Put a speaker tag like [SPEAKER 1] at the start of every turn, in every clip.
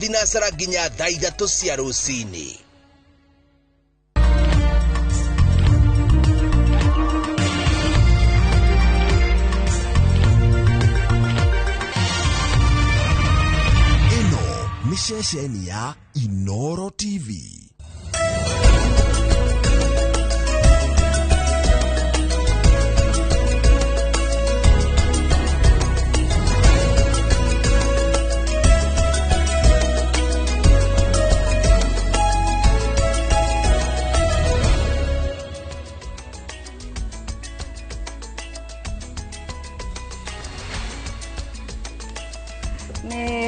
[SPEAKER 1] Dinasara ginya thaa 3 cia rucini.
[SPEAKER 2] Ino ni ceceni ya Inoro TV.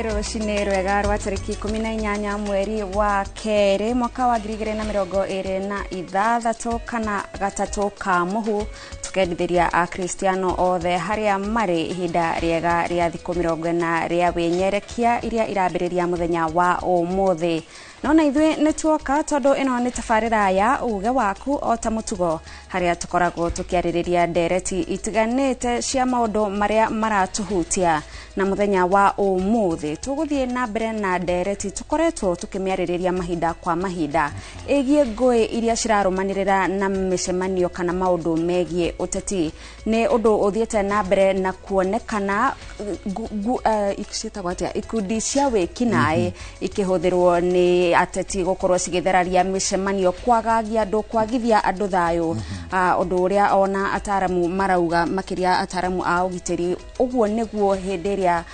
[SPEAKER 3] Rucini rwega rwa tariki 18 mweri wa keri mwaka wa 2026 kana gatatu ka muhu tukendithiria a Kristiano othe haria mari ihinda riega ria thikũ 40 ria wenyerekia iria irambiriria muthenya wa umuthi. Nona ithwe netuoka tondu ino ni tabarira ya uge waku o ta mutugo haria tukoragwo tukiaririria ndereti itiganite cia maundu maria maratuhutia na muthenya wa umuthi tuguthie na mbere na ndereti tukoretwo tukimiaririria mahinda kwa mahinda egie ngui iria cirarumanirira na micemanio kana maundu megie uteti ni undu uthiete na mbere na kuonekana ikundi cia wikinae ikihuthirwo ni ateti gukorwo cigitheraria micemanio kwagagia andu kwagithia andu thayo undu uria ona ataramu marauga makiria ataramu a ugiteri uguo niguo hindiria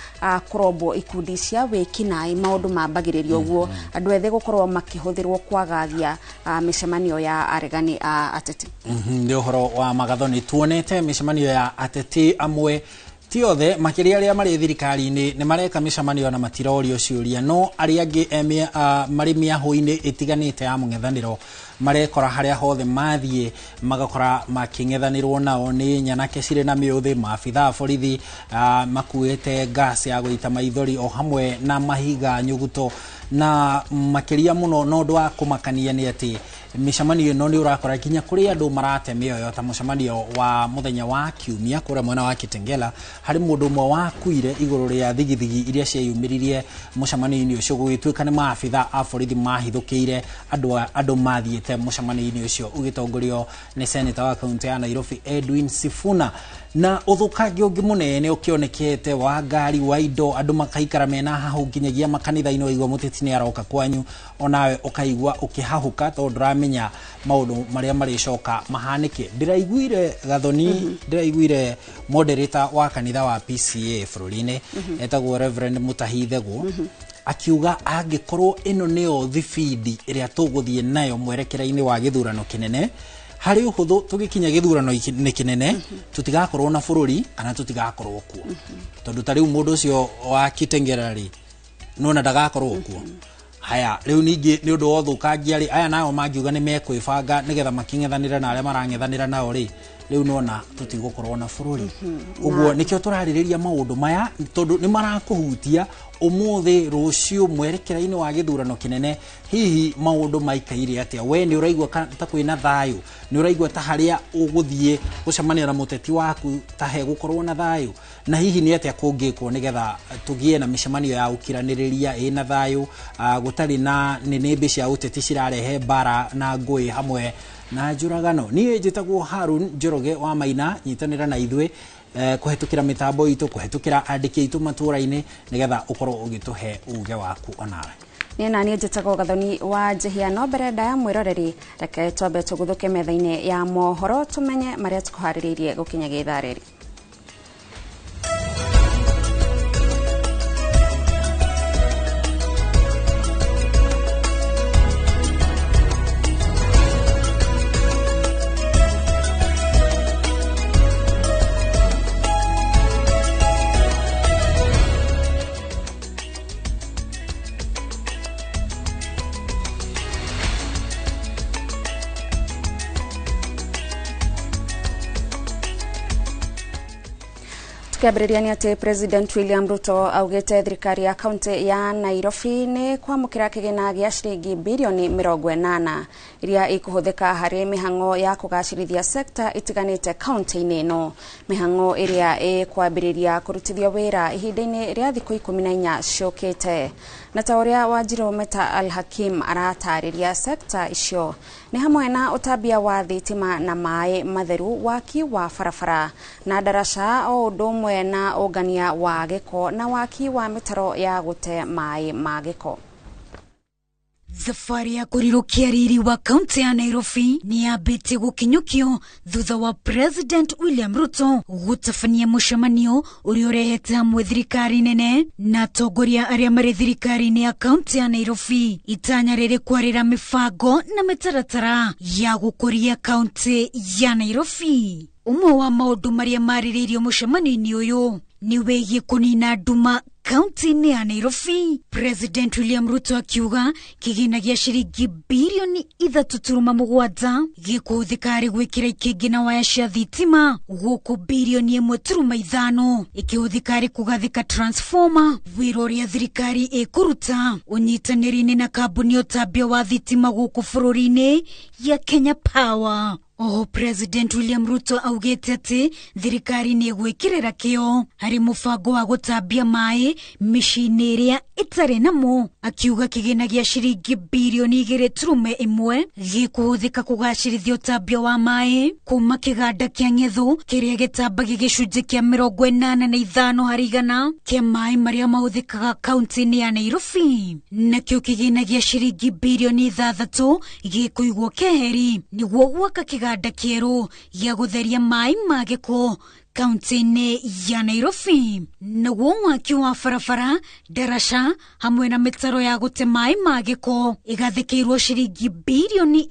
[SPEAKER 3] kurombo ikundi cia wikinae maundu mambagiririo uguo andu ethe gukorwo makihuthirwo kwagagia micemanio ya aregani a ateti.
[SPEAKER 4] Ndi uhoro wa magathoni tuonete micemanio ya ateti amwe tiothe makiria aria mari thirikari-ini ni mareka micemanio na matirorio ciuria no aria angi mari miaho-ini itiganite ya mung'ethaniro marekora haria hothe mathie magakora making'ethanirwo nao ni nyanake cire na miuthi maabitha borithi makuete gas ya guita maithori o hamwe na mahiga nyuguto na makiria muno no ndwa kumakania ni ati micemanio no ni urakora kinya kuri andu marate mioyo ta mucemanio wa muthenya wa kiumia kura mwena wa Kitengela hari mundu mwe wa kuire iguru ria thigithigi iria cieyumiririe mucemanio ucio gugituika ni maabitha a borithi mahithukire andu mathiete mucemanio ucio ugitongorio ni senator wa kaunti ya Nairobi Edwin Sifuna na uthukangi ungi munene ukionekete wa ngari wa indo andu makaikara mena hahu nginyagia makanitha ino igwa muteti ni aroka kwanyu onawe ukaigwa ukihahuka tondu ramenya maundu maria maricoka mahanike. Ndiraiguire gathoni ndiraiguire moderator wa kanitha wa PCA bururi-ini etagwo Reverend Mutahithego akiuga angikorwo ino nio thibidi iria tuguthie nayo mwerekera-ini wa githurano kinene hari uhuthu tugikinya githurano ni kinene tutigakorwo na bururi kana tutigakorwo kuo tondu tari mundu ucio wa Kitengela ri nona ndagakorwo kuo. Haya riu ningi ni undu wothukangia ri aya nao mangiuga ni mekwibanga nigetha making'ethanira na aria marang'ethanira nao ri riu nona tutigukorwo na bururi uguo nikio turaririria maundu maya tondu ni marakuhutia umuthi rucio mwerekera-ini wa githurano kinene hihi maundu maikaire atia we ni uraigwa ta kwina thayu ni uraigwa ta haria uguthie gucemania na muteti waku ta he gukorwo na thayu na hihi ni atia kungikwo nigetha tugie na micemanio ya ukiraniriria ina thayu gutari na nenebe cia uteti cirarehe bara na ngui hamwe na njuragano. Nie njitagwo Harun Njoroge wa Maina nyitanira na ithwe kuhetukira mitambo itu kuhetukira andiki itu matura-ini nigetha ukorwo ugituhe uge waku onawe.
[SPEAKER 3] Nina ni njitagwo gathoni wa Jihiano mbere ya mwiroreri reke twambe tuguthuke metha-ini ya mohoro tumenye maria tukuhaririirie gukinya githareri. Tukiambiriria ni ati President William Ruto augite thirikari ya kaunti ya Nairobi ni kwamukira kigina gia ciringi bilioni 80 iria ikuhuthika hari mihango ya kugacirithia sekta itiganite kaunti-ini ino. Mihango iria kwambiriria kurutithio wira ihinda-ini ria thiku 14 ciukite. na tauria Wanjiru Meta Al-Hakim aratariria sekta icio ni hamwe na utabia wa thitima na mai matheru, waki wa barabara na darasha o undu na ugania wa giko na waki wa mitaro ya gute mai ma giko.
[SPEAKER 5] Safari ya kurirukia riri wa kaunti ya Nairobi ni yambite gukinyukio thutha wa President William Ruto gutafania mushamanio uri urehete hamwe thirikari nene na atongoria aria mari thirikari-ini ya kaunti ya Nairobi itanya riri kwarira mibango na mitaratara ya gukuria kaunti ya Nairobi. Umwe wa maundu maria maririirio mushamanio-ini uyu ni wigie kunina nduma kaunti-ini ya Nairobi. President William Ruto akiuga kigina gia shiringi bilioni 3.7 gikuthika ari gwikira ikingi na waya cia thitima, guku bilioni 1.5 ikihuthika ari kugathika transformer, wira uria thirikari ikuruta unyitaniri-ini na kambuni utambia wa thitima guku bururi-ini ya Kenya Power. President William Ruto augete ati thirikari ni gwikirira kio hari mubango wa gutambia mai micini iria itari namo, akiuga kigina gia shiringi bilioni 2.1 gikuhuthika kugacirithia utambia wa mai kuma kiganda kia Ng'ethu kiria gitambagia gicunji kia 85 hari igana kia mai maria mahuthikaga kaunti-ini ya Nairobi. Nakio kigina gia shiringi bilioni 6 gikuigwo keheri niguo gwaka kiganda kieru ya gutheria mai ma giko kaunti-ini ya Nairobi. Naguo waki wa barabara, darasha hamwe na mitaro ya gute mai ma giko igathikirwo shiringi bilioni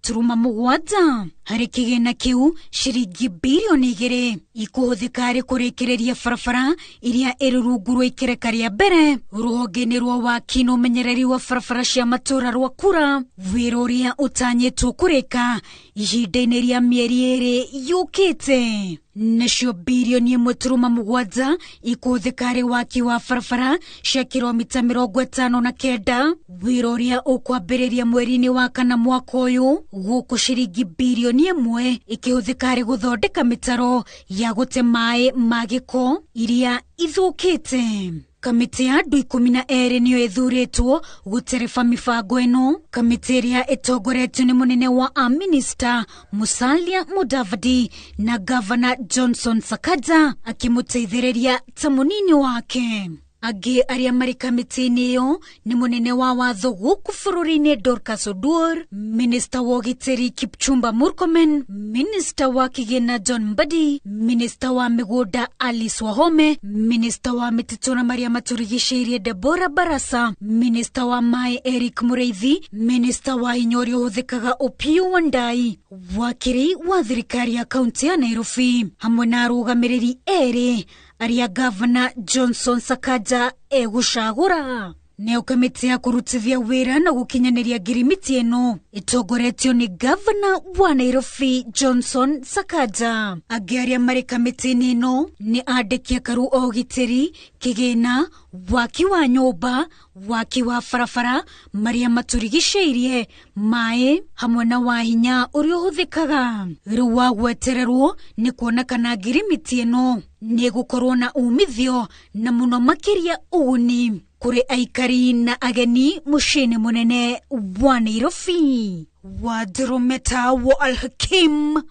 [SPEAKER 5] 8.7 hari kigina kiu shiringi bilioni 2 ikuhuthika ari kurikiriria barabara iria iri rungu rwa ikereka ria mbere ruhonge-ini rwa waki na umenyereri wa barabara cia matura rwa Kura, wira uria utanyitwo kurika ihinda-ini ria mieri iri yukite. Nacio bilioni 1.7 ikuhuthika ari waki wa barabara cia kilomita 59, wira uria ukwambiriria mweri-ini wa kana mwaka uyu, guku shiringi bilioni 1 ikihuthika ari guthondeka mitaro ya gute mai ma giko iria ithukite. Kamiti ya andu 12 niyo ithuritwo gutereba mibango ino. Kamiti iria itongoretio ni munene wa Minister Musalia Mudavadi na Governor Johnson Sakaja akimuteithiriria ta munini wake. Agi aria mari kamiti-ini iyo ni munene wa watho guku bururi-ini Dorcas Oduor, Minister wa Ugitiri Kipchumba Murkomen, Minister wa Kigina John Mbadi, Minister wa Migunda Alice Wahome, Minister wa Mititu na Maria Maturigishirie Deborah Barasa, Minister wa Mai Eric Mureithi, Minister wa Inyori uhuthikaga Opiyo Wandayi, wakiri wa thirikari ya kaunti ya Nairobi hamwe na arugamiriri eri aria Governor Johnson Sakaja egucagura. Neo kamiti ya kurutithia wira na gukinyaniria ngirimiti ino itongoretio ni Governor wa Nairobi Johnson Sakaja. Angi aria mari kamiti-ini ino ni andiki akaru o ugitiri, kigina, waki wa nyumba, waki wa barabara maria maturigishirie, mai hamwe na wa hinya uria uhuthikaga. Riu wa gwetererwo ni kuona kana ngirimiti ino ni gukorwo na umithio na muno makiria uguni kuri aikari na ageni mucini munene wa Nairobi. Wanjiru Meta wa Al-Hakim,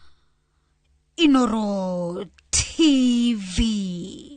[SPEAKER 5] Inoro TV.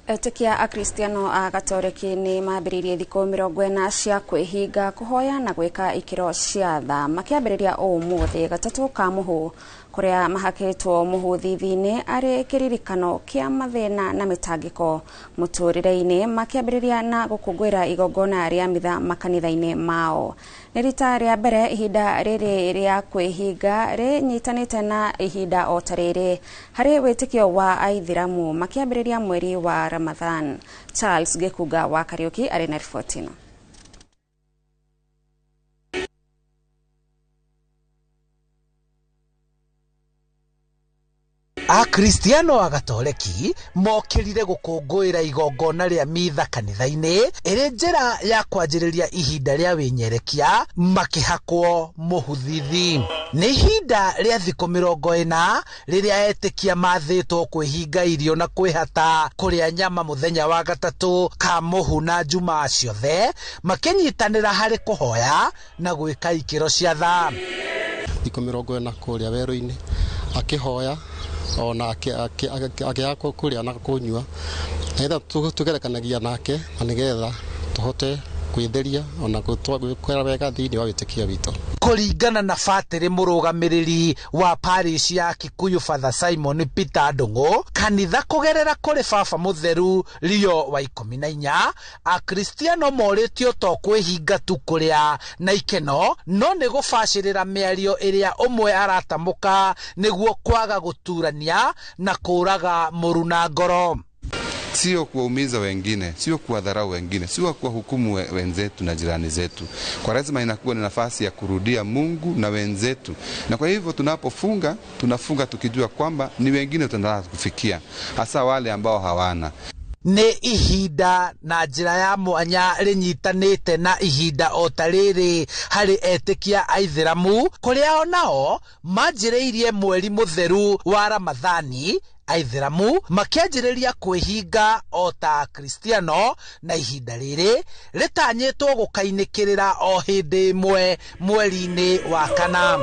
[SPEAKER 3] Etekia Akristiano a Gatoreki ni mambiririe thiku 40 cia kwihinga kuhoya na gwika ikiro cia tha makiambiriria umuthi gatatu ka muhu kuria mahakitwo muhuthithi-ini ari kiririkano kia mathina na mitangiko muturire-ini makiambiriria na gukungwira igongona ria mitha makanitha-ini mao. Ni rita ria mbere ihinda riri ria kwihinga rinyitanite na ihinda o tariri hari witikio wa aithiramu makiambiriria mweri wa Ramadhan. Charles Gekuga wa Kariuki ari na ripoti ino.
[SPEAKER 1] Akristiano agatoleki mokirire gukungũĩra igongona rĩa mitha kanitha-inĩ ĩrĩ njĩra ya kwanjĩrĩria ihinda rĩa wĩnyerekia makĩhakwo mũhuthithi. Nĩ ihinda rĩa thikũ 40 rĩrĩa etĩkia mathĩtwo kwĩhinga irio na kwĩhata kũrĩa nyama mũthenya wa gatatũ ka mũhu na jumaa ciothe makĩnyitanĩra harĩ kũhoya na gwĩka ikĩro cia tha.
[SPEAKER 6] Thikũ 40 kũrĩa werũ-inĩ akĩhoya ona akĩaka kũrĩa na kũnyua either tugerekanagia nake na nĩgetha tũhote kwĩtheria ona kwĩra wega thĩinĩ wa wĩtĩkia witũ.
[SPEAKER 1] Kũringana na Fatĩrĩ mũrũgamĩrĩri wa parish ya Kikuyu Father Simon Peter Ndung'u, kanitha kũgerera kũrĩ baba mũtheru Leo wa 14, Akristiano morĩtio to kwĩhinga tu kũrĩa na ikeno, no nĩ gũbacĩrĩra mĩario ĩrĩa ũmwe aratamũka nĩguo kwaga gũturania na kũraga mũru na ngoro.
[SPEAKER 7] Sio kuwaumiza wengine, sio kuwadharau wengine, sio kuwahukumu wenzetu na jirani zetu. Kwa lazima inakuwa ni nafasi ya kurudia Mungu na wenzetu. Na kwa hivyo tunapofunga, tunafunga tukijua kwamba ni wengine tunataka kufikia, hasa wale ambao hawana.
[SPEAKER 1] Nĩ ihinda na njĩra ya mwanya rĩnyitanĩte na ihinda o ta rĩrĩ harĩ etĩkia aithĩramu kũrĩa onao manjĩrĩirie mweri mũtheru wa Ramathani. Aithĩramu makĩanjĩrĩria kwĩhinga o ta Akristiano na ihinda rĩrĩ rĩtanyĩtwo gũkainĩkĩrĩra o hĩndĩ ĩmwe mweri-inĩ wa Kana.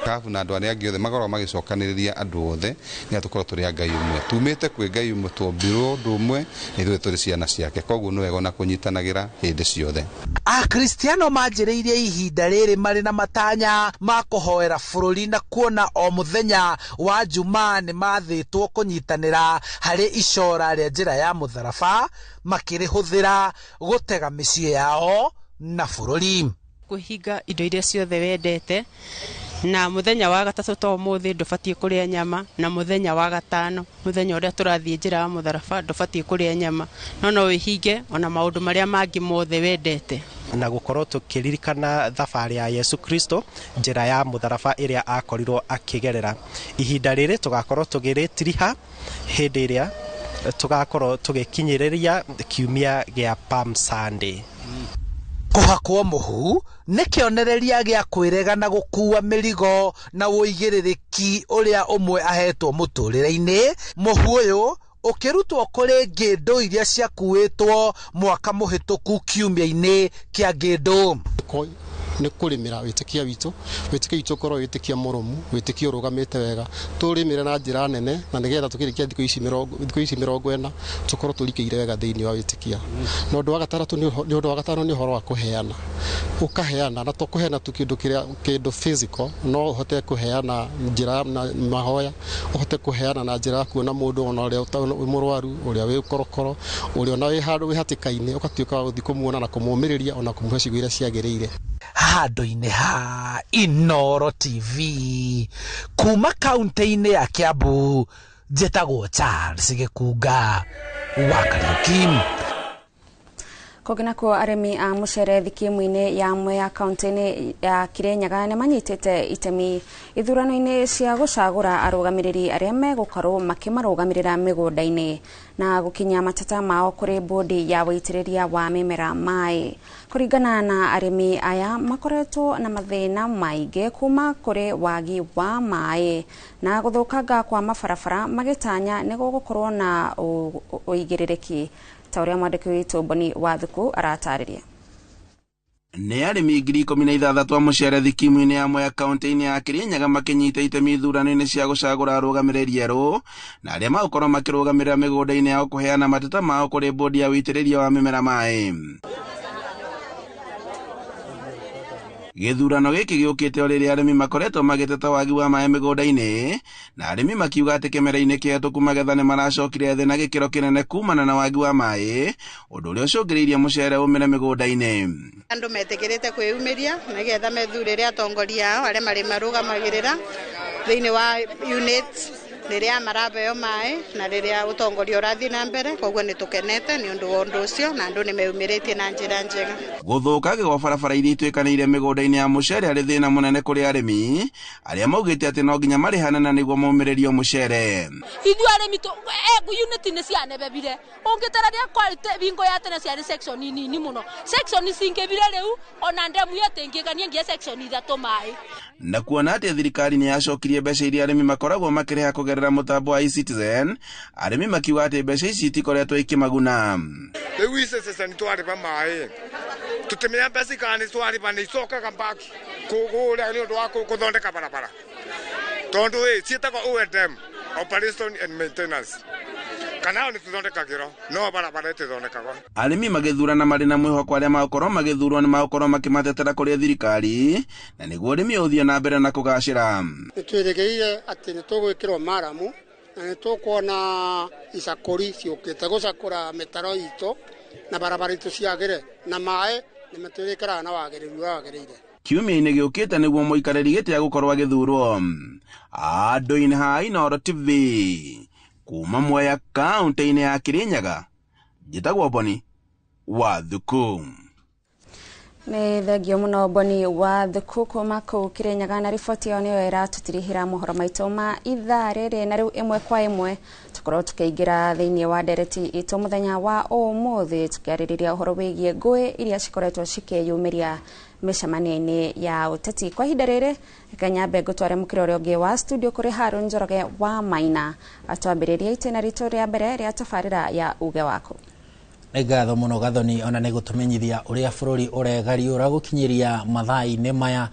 [SPEAKER 7] Kafu na andũ arĩa angĩ othe makorwo magicokanĩrĩria andũ othe nĩ tũkorwo tũrĩ Ngai ũmwe, tumĩte kwĩ Ngai ũmwe tũmbirwo ũndũ ũmwe na ithuĩ tũrĩ ciana ciake, koguo nĩ wega na kũnyitanagĩra hĩndĩ ciothe.
[SPEAKER 1] Akristiano manjĩrĩirie ihinda rĩrĩ marĩ na matanya ma kũhoera bũrũri na kuona o mũthenya wa Jumaa nĩ mathĩtwo kũnyitanĩra harĩ icora rĩa njĩra ya mũtharaba makĩrĩhũthĩra gũtega mĩciĩ yao na bũrũri.
[SPEAKER 8] Kũhinga indo iria ciothe wendete na mũthenya wa gatatũ to mũthĩ ndũbatiĩ kũrĩa nyama, na mũthenya wa gatano mũthenya ũrĩa tũrathiĩ njĩra ya mũtharaba ndũbatiĩ kũrĩa nyama, no wĩhinge ona maũndũ marĩa mangĩ mothe wendete.
[SPEAKER 9] Na gũkorwo tũkĩririkana thabarĩ ya Yesu Kristo, njĩra ya mũtharaba ĩrĩa akorirwo akĩgerera. Ihinda rĩrĩ tũgakorwo tũgĩrĩtiriha hĩndĩ ĩrĩa tũgakorwo tũgĩkinyĩrĩria kiumia gĩa Palm Sunday.
[SPEAKER 1] Kũhakwo mũhu nĩ kĩonereria gĩa kwĩrega na gũkua mĩrigo na ũigĩrĩrĩki ũrĩa ũmwe ahetwo mũtũrĩre-inĩ. Mũhu ũyũ ũkĩrutwo kũrĩ ngĩndũ iria ciakuĩtwo mwaka mũhĩtũku kiumia-inĩ kĩa ngĩndũ.
[SPEAKER 6] Nĩ kũrĩmĩra wĩtĩkia witũ, wĩtĩkia witũ korwo wĩtĩkia mũrũmu, wĩtĩkia ũrũgamĩte wega, tũrĩmĩre na njĩra nene na nĩgetha tũkĩrĩkia thikũ ici 40 tũkorwo tũrikĩire wega thĩinĩ wa wĩtĩkia. Na ũndũ wa gatano nĩ ũhoro wa kũheana. Ũkaheana na to kũheana tu kĩndũ physical, no ũhote kũheana njĩra na mahoya, ũhote kũheana na njĩra kuona mũndũ ona ũrĩa mũrwaru, ũrĩa wĩ korokoro, ũrĩa ona wĩ handũ wĩ hatĩka-inĩ, ũgatuĩka wa gũthiĩ kũmuona na kũmũmĩrĩria ona kũmũhe ciugo iria ciagĩrĩire.
[SPEAKER 1] Handũ-inĩ ha Inoro TV kuma kaunti-inĩ ya Kiambu, njĩtagwo Charles Gĩkunga wa Kariuki.
[SPEAKER 3] Kũgĩnakuo arĩmi a mũcere thikimu-inĩ ya Mwea kaunti-inĩ ya Kirinyaga nĩ manyitĩte itemi ithurano-inĩ cia gũcagũra arũgamĩrĩri arĩa megũkorwo makĩmarũgamĩrĩra mĩgũnda-inĩ na gũkinyia mateta mao kũrĩ bodi ya wĩitĩrĩria wa mĩmera maĩ. Kũringana na arĩmi aya makoretwo na mathĩna maingĩ kuma kũrĩ wagi wa maĩ na gũthũkanga kwa mabarabara, magĩtanya nĩ gũgũkorwo na ũigĩrĩrĩki ta ũrĩa mwandĩki witũ Boni Wathuku aratarĩria.
[SPEAKER 10] Nĩ arĩmi 16,000 a mũcere thikimu-inĩ ya Mwea kaunti-inĩ ya Kirinyaga makĩnyita itemi ithurano-inĩ cia gũcagũra arũgamĩrĩri erũ na arĩa magũkorwo makĩrũgamĩrĩra mĩgũnda-inĩ yao kũheana mateta mao kũrĩ bodi ya wĩitĩrĩria wa mĩmera maĩ. Gĩthurano gĩkĩ gĩũkĩte o rĩrĩa arĩmi makoretwo magĩteta wagi wa maĩ mĩgũnda-inĩ, na arĩmi makiuga atĩ kĩmera-inĩ kĩhetũku magetha nĩ maracokire thĩ na gĩkĩro kĩnene kumana na wagi wa maĩ, ũndũ ũrĩa ũcũngĩrĩirie mũcere ũmĩre mĩgũnda-inĩ.
[SPEAKER 8] Andũ metĩkĩrĩte kwĩyumĩria nĩgetha methurĩre atongoria ao arĩa marĩ marũgamagĩrĩra thĩinĩ wa unit
[SPEAKER 11] riria marabeo mai na riria utongoria urathi na mbere koguo ni tukenete ni undu wa undu ucio na andu ni meumirĩtie na njĩra njega.
[SPEAKER 10] Gũthũka gwa barabara iria ituĩkanĩire mĩgũnda-inĩ ya mũcere arĩ thĩna mũnene kũrĩ arĩmi arĩa maugĩte atĩ no nginya marĩhane na nĩguo maumĩrĩrio mũcere.
[SPEAKER 12] Ithuĩ arĩmi unit nĩ cianebebire ũngĩtararia quality bingo ya tene ciarĩ section nini mũno section cingĩbire rĩu ona ndemu yatingĩgania ngia section ithatũ maĩ.
[SPEAKER 10] Na kuona atĩ thirikari nĩ yacokirie mbeca iria arĩmi makoragwo makĩrĩha kũgerera mũtambo wa eCitizen, arĩmi makiuga atĩ mbeca ici itikoretwo ikĩmaguna.
[SPEAKER 13] Rĩu eCitizen twarĩba maĩ tũtĩmenya mbeca kana twarĩba nĩ icokaga back kũgũra nĩ ũndũ wa gũthondeka barabara tondũ ciĩtagwo O&M, operation and maintenance, kana nĩ tũthondekagĩrwo no barabara tũthondekagwo. Arĩmi magĩthurana marĩ na mwĩhoko arĩa magũkorwo magĩthurwo nĩ magũkorwo makĩmatetera kũrĩ thirikari na nĩguo ũrĩmi ũthiĩ na mbere na kũgacĩra.
[SPEAKER 14] Nĩ twĩrĩgĩire atĩ nĩ tũgwĩkĩrwo maramu na nĩ tũkuona icakũri ciũkĩte gũcakũra mĩtaro itũ na barabara itũ ciagĩre na maĩ nĩ matwĩrĩkĩraga na wagĩrĩru wagĩrĩire.
[SPEAKER 10] Kiumia-inĩ gĩũkĩte nĩguo mũikarĩri gĩtĩ agũkorwo agĩthurwo. Andũ-inĩ ha Inooro TV kuma Mwea kaunti-inĩ ya Kirinyaga, njĩtagwo Boni wa Thuku.
[SPEAKER 3] Nĩ thengio mũno Boni wa Thuku kuma kũu Kirinyaga, na riboti ĩyo nĩyo ĩratũtirihĩra mohoro maitũ ma ithaa rĩrĩ, na rĩu ĩmwe kwa ĩmwe tũkorwo tũkĩingĩra thĩinĩ wa ndereti itũ mũthenya wa ũmũthĩ tũkĩarĩrĩria ũhoro wĩgiĩ ngũĩ iria cikoretwo cikĩyumĩria mĩcemanio-inĩ ya ũteti. Kwa ihinda rĩrĩ reke nyambe ngũtware mũkĩra ũrĩa ũngĩ wa studio kũrĩ Harun Njoroge wa Maina atwambĩrĩria itĩna ritũ rĩa mbere rĩa tabarĩra ya uge wako.
[SPEAKER 4] Nĩ ngatho mũno Gathoni, ona nĩ gũtũmenyithia ũrĩa bũrũri ũregariũra gũkinyĩria mathaa-inĩ maya.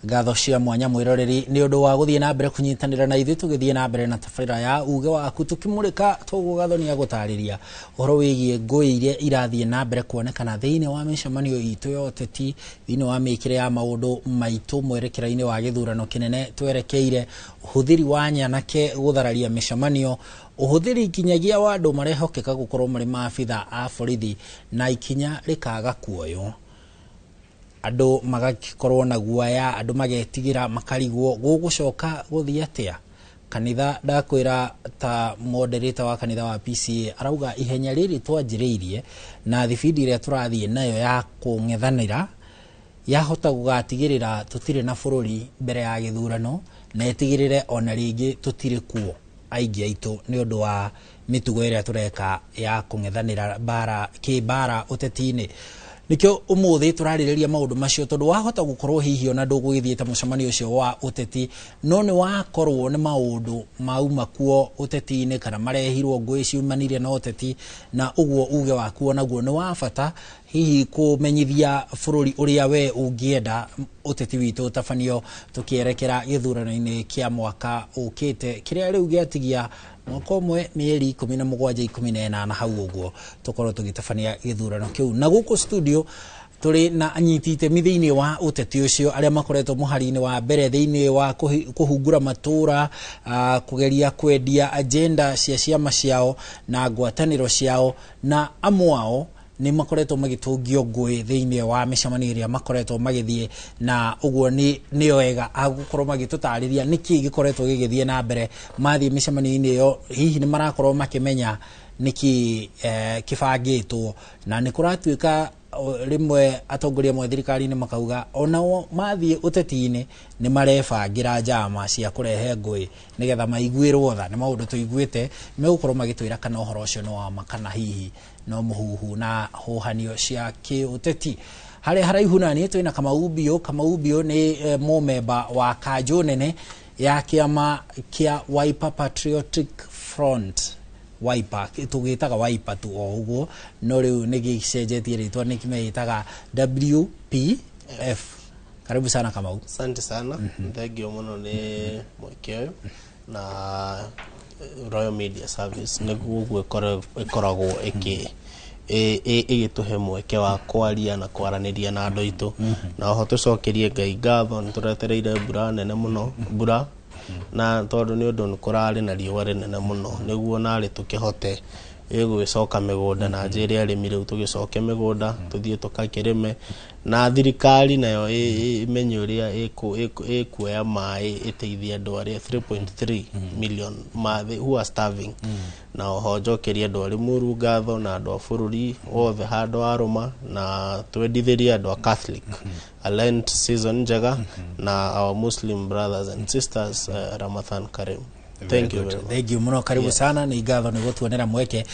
[SPEAKER 4] Ngatho cia mwanya mwĩroreri nĩ ũndũ wa gũthiĩ na mbere kũnyitanĩra na ithuĩ tũgĩthiĩ na mbere na tabarĩra ya uge waku tũkĩmũrĩka toguo Gathoni agũtarĩria ũhoro wĩgiĩ ngũĩ iria irathiĩ na mbere kuonekana thĩinĩ wa mĩcemanio itũ ya ũteti, thĩinĩ wa mĩkĩre ya maũndũ maitũ mwerekera-inĩ wa gĩthurano kĩnene twerekeire, ũhũthĩri wa nyanake gũthararia mĩcemanio, ũhũthĩri kinyagia wa andũ marehokeka gũkorwo marĩ maabitha a borithi na ikinya rĩkaga kuoywo. Andũ magakorwo na guaya, andũ magetigĩra makarigwo gũgũcoka gũthiĩ atĩa. Kanitha ndakwĩra ta moderator wa kanitha wa PCA arauga ihenya rĩrĩ twanjĩrĩirie na thibindi ĩrĩa tũrathiĩ nayo ya kũng'ethanĩra yahota gũgatigĩrĩra tũtirĩ na bũrũri mbere ya gĩthurano na ĩtigĩrĩre ona rĩngĩ tũtirĩ kuo aingĩ aitũ nĩ ũndũ wa mĩtugo ĩrĩa tũreka ya kũng'ethanĩra kĩmbara ũteti-inĩ. Nikio ũmũthĩ tũrarĩrĩria maũndũ macio tondũ wahota gũkorwo hihi ona ndũgũgĩthiĩte mũcemanio ũcio wa ũteti, no nĩ wakorwo nĩ maũndũ mauma kuo ũteti-inĩ kana marehirwo ngũĩ ciumanire na ũteti, na ũguo uge waku onaguo nĩ wa bata hihi kũmenyithia bũrũri ũrĩa we ũngĩenda ũteti witũ ũtabanio tũkĩerekera gĩthurano-inĩ kĩa mwaka ũkĩte kĩrĩa rĩu gĩatigia mwaka ũmwe mĩeri 17-18 hau ũguo tũkorwo tũgĩtabania gĩthurano kĩu. Na gũkũ studio tũrĩ na anyiti itemi thĩinĩ wa ũteti ũcio arĩa makoretwo mũhari-inĩ wa mbere thĩinĩ wa kũhungura matũra, kũgeria kwendia agenda cia ciama ciao na ngwatanĩro ciao, na amwe ao nĩ makoretwo magĩtũngio ngũĩ thĩinĩ wa mĩcemanio ĩrĩa makoretwo magĩthiĩ, na ũguo nĩ wega agũkorwo magĩtũtarĩria nĩkĩ gĩkoretwo gĩgĩthiĩ na mbere mathiĩ mĩcemanio-inĩ ĩyo, hihi nĩ marakorwo makĩmenya nĩkĩ kĩbangĩtwo, na nĩ kũratuĩka rimwe atongoria mwa thirikari-inĩ makauga onao mathiĩ ũteti-inĩ nĩ marebangĩra njama cia kũrehe ngũĩ nĩgetha maiguĩrwo tha. Nĩ maũndũ tũiguĩte megũkorwo magĩtwĩra kana ũhoro ũcio nĩ wa ma kana hihi no mũhuhu na hũhanio cia kĩũteti. Harĩa haraihu na niĩ twĩna Kamau Mbio nĩ mũmemba wa kanjũ nene ya kĩama kĩa Wiper Patriotic Front, Wiper tũgĩtaga Wiper tu o ũguo, no rĩu nĩ gĩcenjetie rĩtwa nĩ kĩmetaga WPF. Karibu sana Kamau.
[SPEAKER 15] Asante sana. Thengio mũno nĩ mweke ũyũ na Royal Media Service nĩguo ĩkoragwo ĩgĩtũhe mweke wa kwaria na kwaranĩria na andũ aitũ, na oho tũcokerie Ngai ngatho nĩ tũretereire mbura nene mũno na tondũ nĩ ũndũ nĩ kũrarĩ na riũa rĩnene mũno nĩguo narĩ tũkĩhote igwicoka migunda na njira arimi riu tugicoke migunda tuthie tukakirime na thirikari nayo imenye uria ikuoya mai iteithia andu aria 3.3 million mathi who are starving na oho njokeria andu ari muru ngatho na andu a bururi othe handu aruma na twendithirie andu a Catholic a Lent season njega na our Muslim brothers and sisters Ramadhan Karim. Thank you very much.
[SPEAKER 4] Thank you muno, karibu sana ni ngatho ni gutuonera mweke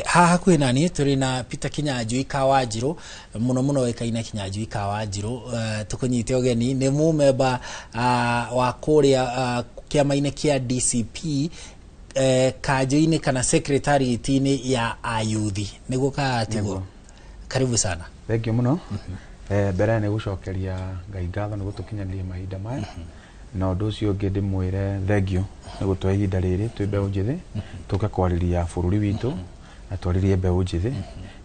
[SPEAKER 4] haha kwi nani turi na Peter Kinyanjui Kawanjiru muno wekaine Kinyanjui Kawanjiru tukunyite ogeni ni mumemba wa kuria kiama-ini kia DCP kanjũ-inĩ kana secretariat-inĩ ya ayuthi niguo kaatiguo. Karibu sana.
[SPEAKER 16] Thank you muno. Mbere ni gucokeria Ngai ngatho ni gutukinyaniria mahinda maya na undu ucio ungi ndimwire thank you ni gutwe ihinda riri twi mbeu njithi tuke kwariria bururi witu na twaririe mbeu njithi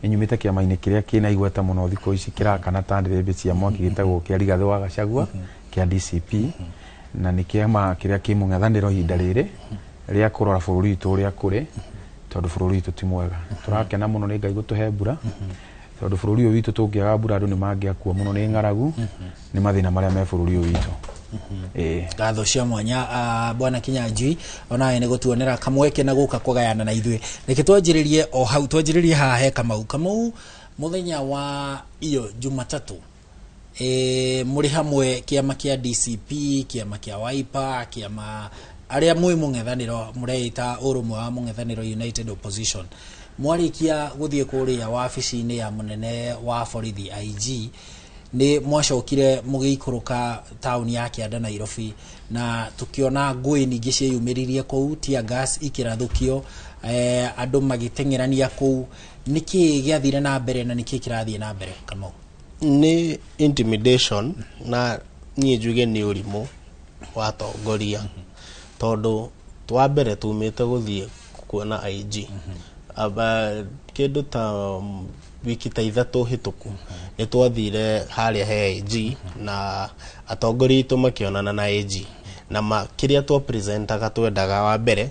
[SPEAKER 16] inyumite kiama-ini kiria kina igweta muno thiko ici kirakana tandirembe cia mwaki gitagwo kia Rigathi wa Gachagua kia DCP na ni kiama kiria kimung'ethaniro ihinda riri ria kurora bururi witu uria kuri tondu bururi witu ti mwega turakena muno ni Ngai gutuhe mbura tondu bururi witu tungiaga mbura andu ni mangiakua muno ni ng'aragu ni mathina maria me bururi witu.
[SPEAKER 4] Ngatho cia mwanya bwana Kinyanjui onawe ni gutuonera kamweke na guka kugayana na ithuĩ reke twanjĩrĩrie o hau twanjĩrĩrie haha he Kamau muthenya wa iyo Jumatatu muri hamwe kiama kia DCP kiama kia Wiper kiama aria mwi mung'ethaniro mureita urumwe wa mung'ethaniro United Opposition mwarikia guthie kuria wabici-ini ya munene wa borithi IG ni mwacokire mugiikuruka tauni ya Kianda Nairobi na tukiona ngui nyingi cieyumiririe kou tia gas ikirathukio andu magitengerania kou niki giathire na mbere na niki kirathie na mbere Kamau?
[SPEAKER 15] Ni intimidation na nie njuge ni urimu wa tongoria tondu twa mbere tumite guthie kuona IG aba kindu ta wiki ta ithatu hituku ni twathire haria he IG na atongoria itu makionana na IG na kiria twa presentaga twendaga wa mbere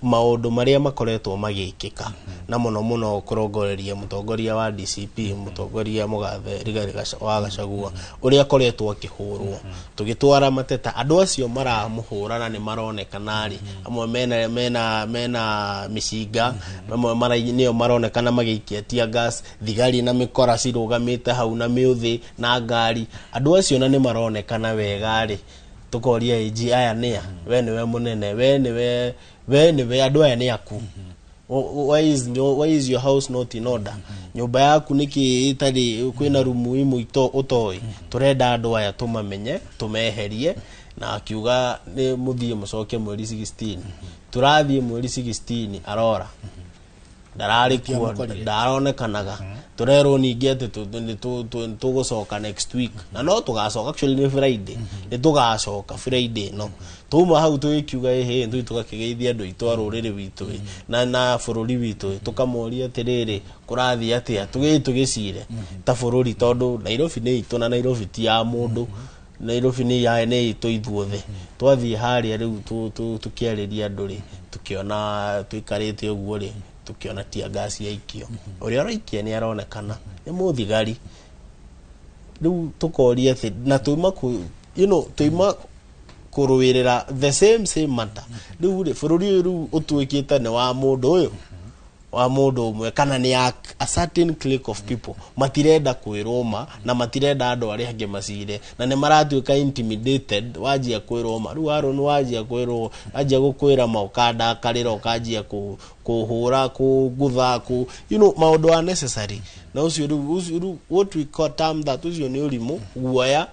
[SPEAKER 15] maundu maria makoretwo magikika na muno kurongoreria mutongoria wa DCP mutongoria Mugathe Rigathi wa Gachagua uria koretwo akihurwo tugitwara mateta andu acio maramuhurana ni maronekana ri amwe mena mishinga amwe marainio maronekana magiikia tia gas thigari na mikora cirugamite hau na miuthi na ngari andu acio na ni maronekana wega ri tukoria IG aya nia we niwe munene we niwe andu aya ni aku why is your house not in order nyumba yaku niki itari kwina rumu imu utoi turenda andu aya tumamenye tumeherie na akiuga ni muthie mucoke mweri 16 turathie mweri 16 arora ndarari kuo ndaronekanaga turero ningi ati tugucoka next week na no tugacoka actually ni Friday ni tugacoka Friday no tuma hau tuikiuga ehe ndu tugakigeithia andu itu aruriri witu na bururi witu tukamoria atiriri kurathia atia tugicire ta bururi tondu Nairobi ni itu na Nairobi ti ya mundu Nairobi ni ya ne itu ithuothe twathie haria riu tukiariria andu ri tukiona tuikarite uguo ri tukiona tia gas ya ikio uria raikia ni aronekana ni muthigari riu tukoria ati na tuima tuima kuruwirira the same matter riu bururi riu utwikite ni wa mundu uyu wa mundu umwe kana ni a certain clique of people matirenda kwiroma na matirenda andu ari ange macire na ne maratuika intimidated wajia kwiroma riu aro ni wajia kwirwo ajia gukwira maukanda karira ukajia kuhura kugutha maundu unnecessary na ucio riu what we call term that ucio ni urimu guoya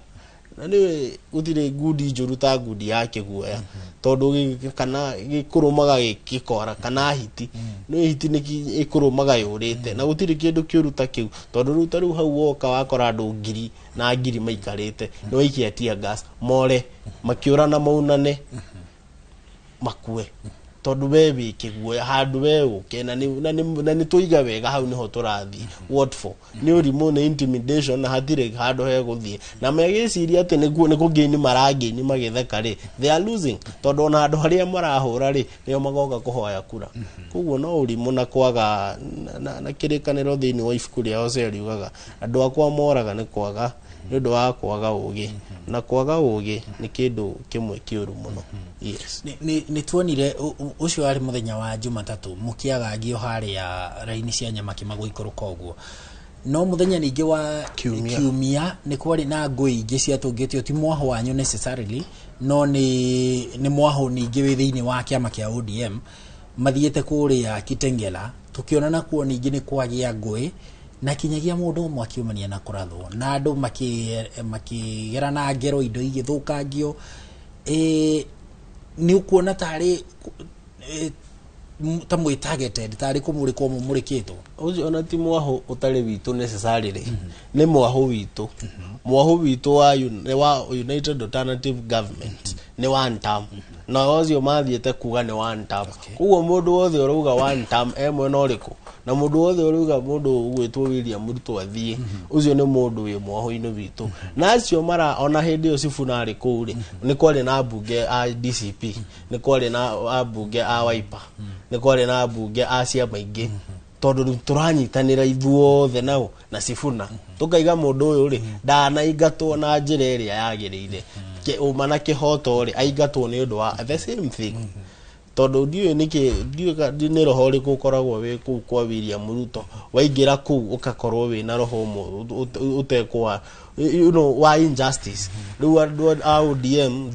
[SPEAKER 15] na ni utire gudi joruta gudi yake guoya tondu kana gikurumaga gikora kana hiti no hiti ni ikurumaga yurite na gutire kindu kiuruta kiu tondu ruta ru hau woka wakora andu ngiri na ngiri maikarite no ikia tia gas more makiura na maunane makue tondu we wikiguo handu we uke na ni tuiga wega hau niho turathi what for ni urimu na intimidation na hatire handu he guthie na megiciria ati ni kugini marangini magitheka ri they are losing tondu na handu haria marahura ri nio magoka kuhoya kura koguo no urimu na kwaga na kirikaniro thiini wa ibuku ria Hosea riugaga andu akwa moraga ni kwaga ndu wa kwaga ugi na kwaga ugi ni kindu kimwe kiuru muno. Yes,
[SPEAKER 4] ni tuonire ucio ari muthenya wa Jumatatu mukiagagio haria raini cia nyama kimagwikuruka uguo no muthenya ningi wa kiumia ni kwari na ngui ingi ciatungitio ti mwaho wanyu necessarily no ni mwaho ningi wi thiini wa kiama kia ODM mathiete kuria Kitengela tukionana kuo ningi ni kwagia ngui na kinyagia mundu mwakiumania na kurathwo na andu makigera na ngero indo igithukangio ni ukuona tari ta mwi targeted tari kumurikwo mumurikitwo
[SPEAKER 15] ucio ona ti mwaho utari witu necessarily ni mwaho witu mwaho witu wa United Alternative Government ni one term na ucio mathiete kuga ni one term kuo mundu wothe uruga one term emwe no riku na mundu wothe uruga mundu ugwitwo William Ruto athie ucio ni mundu wi mwaho-ini witu na acio mara ona hindi yo Sifuna ari kuri ni kwari na bunge a DCP ni kwari na bunge a Wiper ni kwari na bunge a ciama ingi tondu turanyitanira ithuothe nao na Sifuna tukaiga mundu uyu ri ndanaingatwo na njira iria yagirire umana kihoto ri aingatwo ni undu wa the same thing tondu ndiu ni roho ri gukoragwo wi ku kwa William Ruto waingira ku ukakorwo wi na roho utekwa why injustice do ODM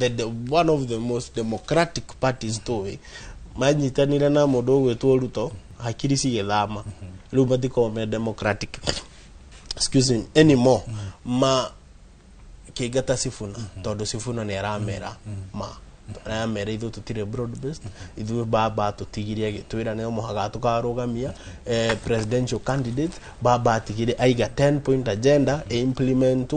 [SPEAKER 15] one of the most democratic parties to we manyitanira na mundu gwitwo Ruto hakiri cigithama riu matiko me democratic excuse me anymore ma kigata Sifuna tondu Sifuna ni aramera aramera ithu tutire broad based ithu baba tutigirie gitwira ne muhaga tukarugamia presidential candidate baba atigire aiga 10 point agenda implement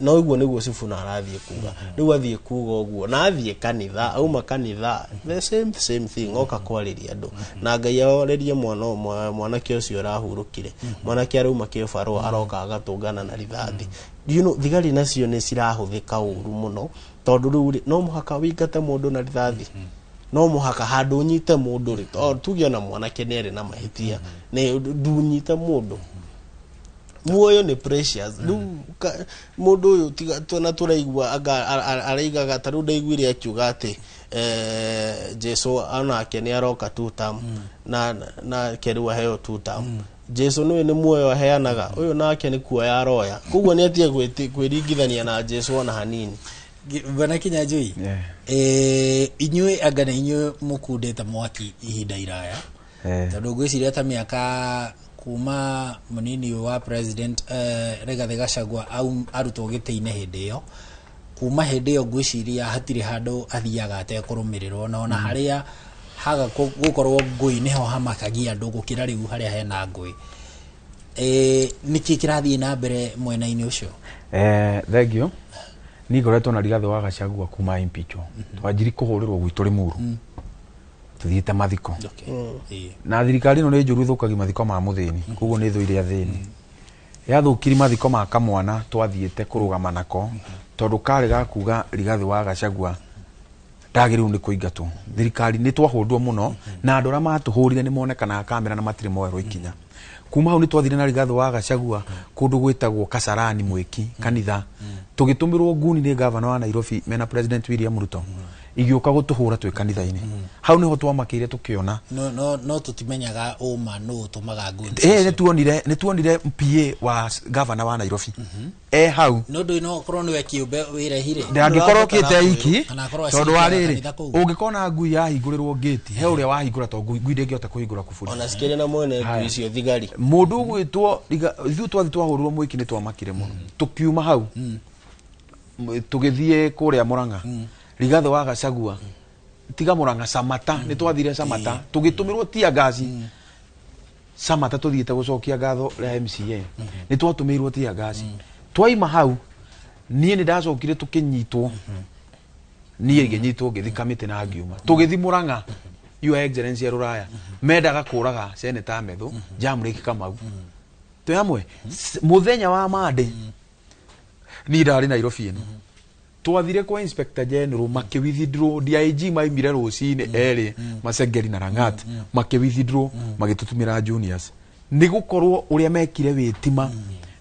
[SPEAKER 15] no iguo niguo Sifuna arathie kuga riu athie kuga uguo na athie kanitha auma kanitha the same thing oka kwariria andu na Ngai aorerie mwana kio cio arahurukire mwana kia rauma kibaro aroka agatungana na rithathi thigari nacio ni cirahuthika uru muno tondu riu no muhaka wingate mundu na rithathi no muhaka handu nyite mundu ri tugia na mwana kenere na mahitia ne dunyite mundu muoyo ni precious mundu uyu tiga tuna turaigwa araigaga taru ndaiguire akiuga ati Jesu anake ni aroka 2 term na kerwa heyo 2 term Jesu ni muoyo aheanaga uyu nake ni kuoya aroya koguo ni atie kwiringithania na Jesu na hanini
[SPEAKER 4] bana Kinyanjui inyue anga na inyue mukundete mwaki ihinda iraya tondu gwiciria ta miaka kuma munini wa president Rigathi Gachagua arutwo gite-ini hindi yo kuma hindi yo gwiciria hatire handu athiaga atekurumirirwo na ona haria haga gukorwo ngui niho hamakagia andu gukira riu haria hena ngui niki kirathie na mbere mwena-ini ucio
[SPEAKER 16] thengio ni ngoretwo na Rigathi wa Gachagua kuma impeachwo twanjiri kuhurirwo gwitu Limuru tuthiite mathiko na thirikari no ni njuru thukagia mathiko ma muthini koguo ni thuire athini yathukiri mathiko ma kamwana twathiite kurugama nako tondu kari gakuga Rigathi wa Gachagua ndagiriru ni kuingatwo thirikari ni twahundwo muno na andu aria matuhurire ni monekana kamera na matire moerwo ikinya kuma hau ni twathire na Rigathi wa Gachagua kundu gwitagwo Kasarani Mwiki kanitha tugitumirwo nguni ni governor wa Nairobi mena president William Ruto igioka gutuhura twi kanitha-ini hau niho twamakire tukiona
[SPEAKER 4] no tutimenyaga uma no tumaga nguni
[SPEAKER 16] ni tuonire PA wa governor wa Nairobi hau
[SPEAKER 4] no do no korwo ni kiumbe wirehire
[SPEAKER 16] ndangikorwo kite iki tondu wariri ungikona ngui yahingurirwo gate he uria wahingura to ngui ndingihota kuhingura kuburi
[SPEAKER 15] ona sikire na mwene ngui icio thigari
[SPEAKER 16] mundu gwitwo ithu twathi twahurirwo mwiki ni twamakire muno tukiuma hau tugithie kuria Murang'a Rigathi wa Gachagua tiga Murang'a Samata ni twathire Samata tugitumirwo tia gazi Samata tuthiite gucokia ngatho ria MCA ni twatumirwo tia gazi twaima hau nie ni ndacokire tukinyitwo nie nginyitwo ngithi kamite na ngiuma tugithi Murang'a Your Excellency Ruraya mendaga kuraga Senator Methu Jamriki Kamau to yamwe muthenya wa mande ni ndari Nairobi ino twathire kwa Inspector General makiwithdraw DIG maimire rucine eri Masengeri na Rangat makiwithdraw magitutumira juniors ni gukorwo uria mekire witima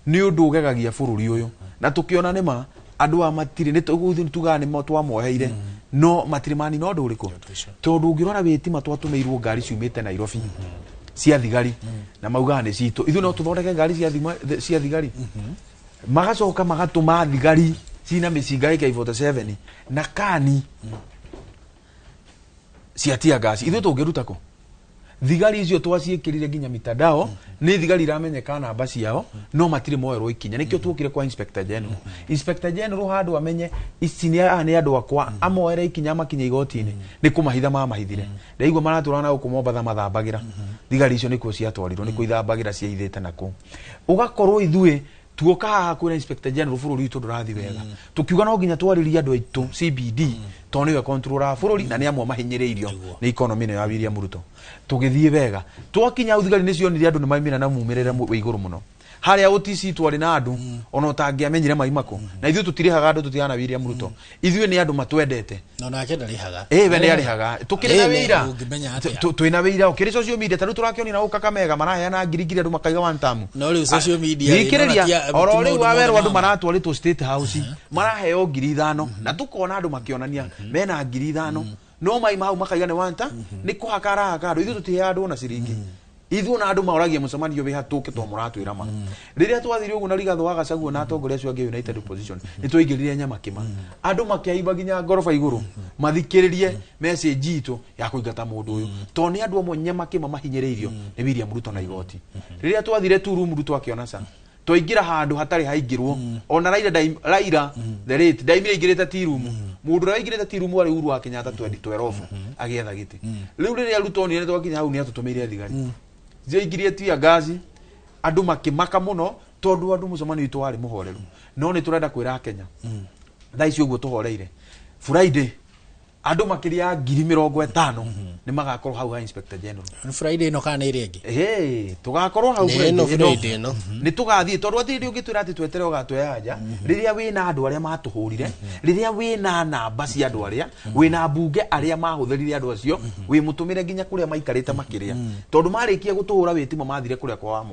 [SPEAKER 16] ni undu ugegagia bururi uyu na tukiona nima andu a matiri ni tugane mo twamoheire no matirimani no ndu uriku tondu ungirora witima twatumeirwo ngari ciumite Nairobi cia thigari na maugane citu ithu no tuthondeke ngari cia thigari magacoka magatuma thigari sina micinga AK47 na kani cia tia gas ithu tungiruta ko thigari icio twaciikirire nginya mitandao ni thigari iramenyeka namba ciao no matire moerwo ikinya nikio twokire kwa Inspector General Inspector General handu amenye ici ni andu akwa amoere ikinya makinya igotini ni kumahitha mahithire ndaigwa maraturana gukumomba mathambagira thigari icio nikuo ciatwarirwo ni kuithambagira cia ithite nako ugakorwo ithuĩ tuoka haha kwira Inspector General bururi witu ndurathi wega tukiuga no nginya twaririe andu aitu CBD to niwe controller bururi na ni amwe mahinyiriirio ni economy no ya William Ruto tugithie wega twakinya uthigari ni cionire andu ni maimira na mumirire we iguru muno haria OTC twari na andu ona utangiamenyire maimako na ithu tutirihaga andu tutiana William Ruto ithuĩ ni andu matwendete
[SPEAKER 4] no nake ndarihaga
[SPEAKER 16] we ni arihaga tukiri na wira twina wira ukiri social media tanu turakioni na Kakamega maraheana ngirigiri andu makaiga one time
[SPEAKER 4] no riu social media
[SPEAKER 16] ikiriria oro riu wawerwo andu maratwaritwo State House maraheo 5,000 na tukona andu makionania mena 5,000 no maima hau makaiga ni one time ni kuhakara andu ithu tutihe andu na ciringi ithu na andu mauragia mucemanio we hatuke to muratwira ma riria twathire ugu na Rigathĩ wa Gachagua na atongoria acio angi United Opposition ni twaingirire nyama kima andu makiaiba ginya ngoroba iguru mathikiririe message itu ya kuingata mundu uyu to ni andu amwe nyama kima mahinyiriirio ni William Ruto na igoti riria twathire Turumu Ruto akiona sana twaingira handu hatari haingirwo ona Raila the rate daimire ingirite Tirumu mundu raingirite Tirumu ari Uhuru wa Kenyatta 2012 agietha giti riu riria Ruto ni twakinya hau ni atutumeire thigari zaigirie tia gazi andu makimaka muno tondu andu mucemanio itu wari muhoreru no ni turenda kwira Kenya thaa icio uguo tuhoreire Friday andu makiria 50,000 ni magakorwo hau ha Inspector General
[SPEAKER 4] Friday no kana iri ingi
[SPEAKER 16] tugakorwo hau
[SPEAKER 15] Friday no
[SPEAKER 16] ni tugathie tondu atiri ungitwira ati twetere ugatweaja riria wina andu aria matuhurire riria wina namba cia andu aria wina mbunge aria mahuthirire andu acio wi mutumire nginya kuria maikarite makiria tondu marikia gutuhura witima mathire kuria kwa wa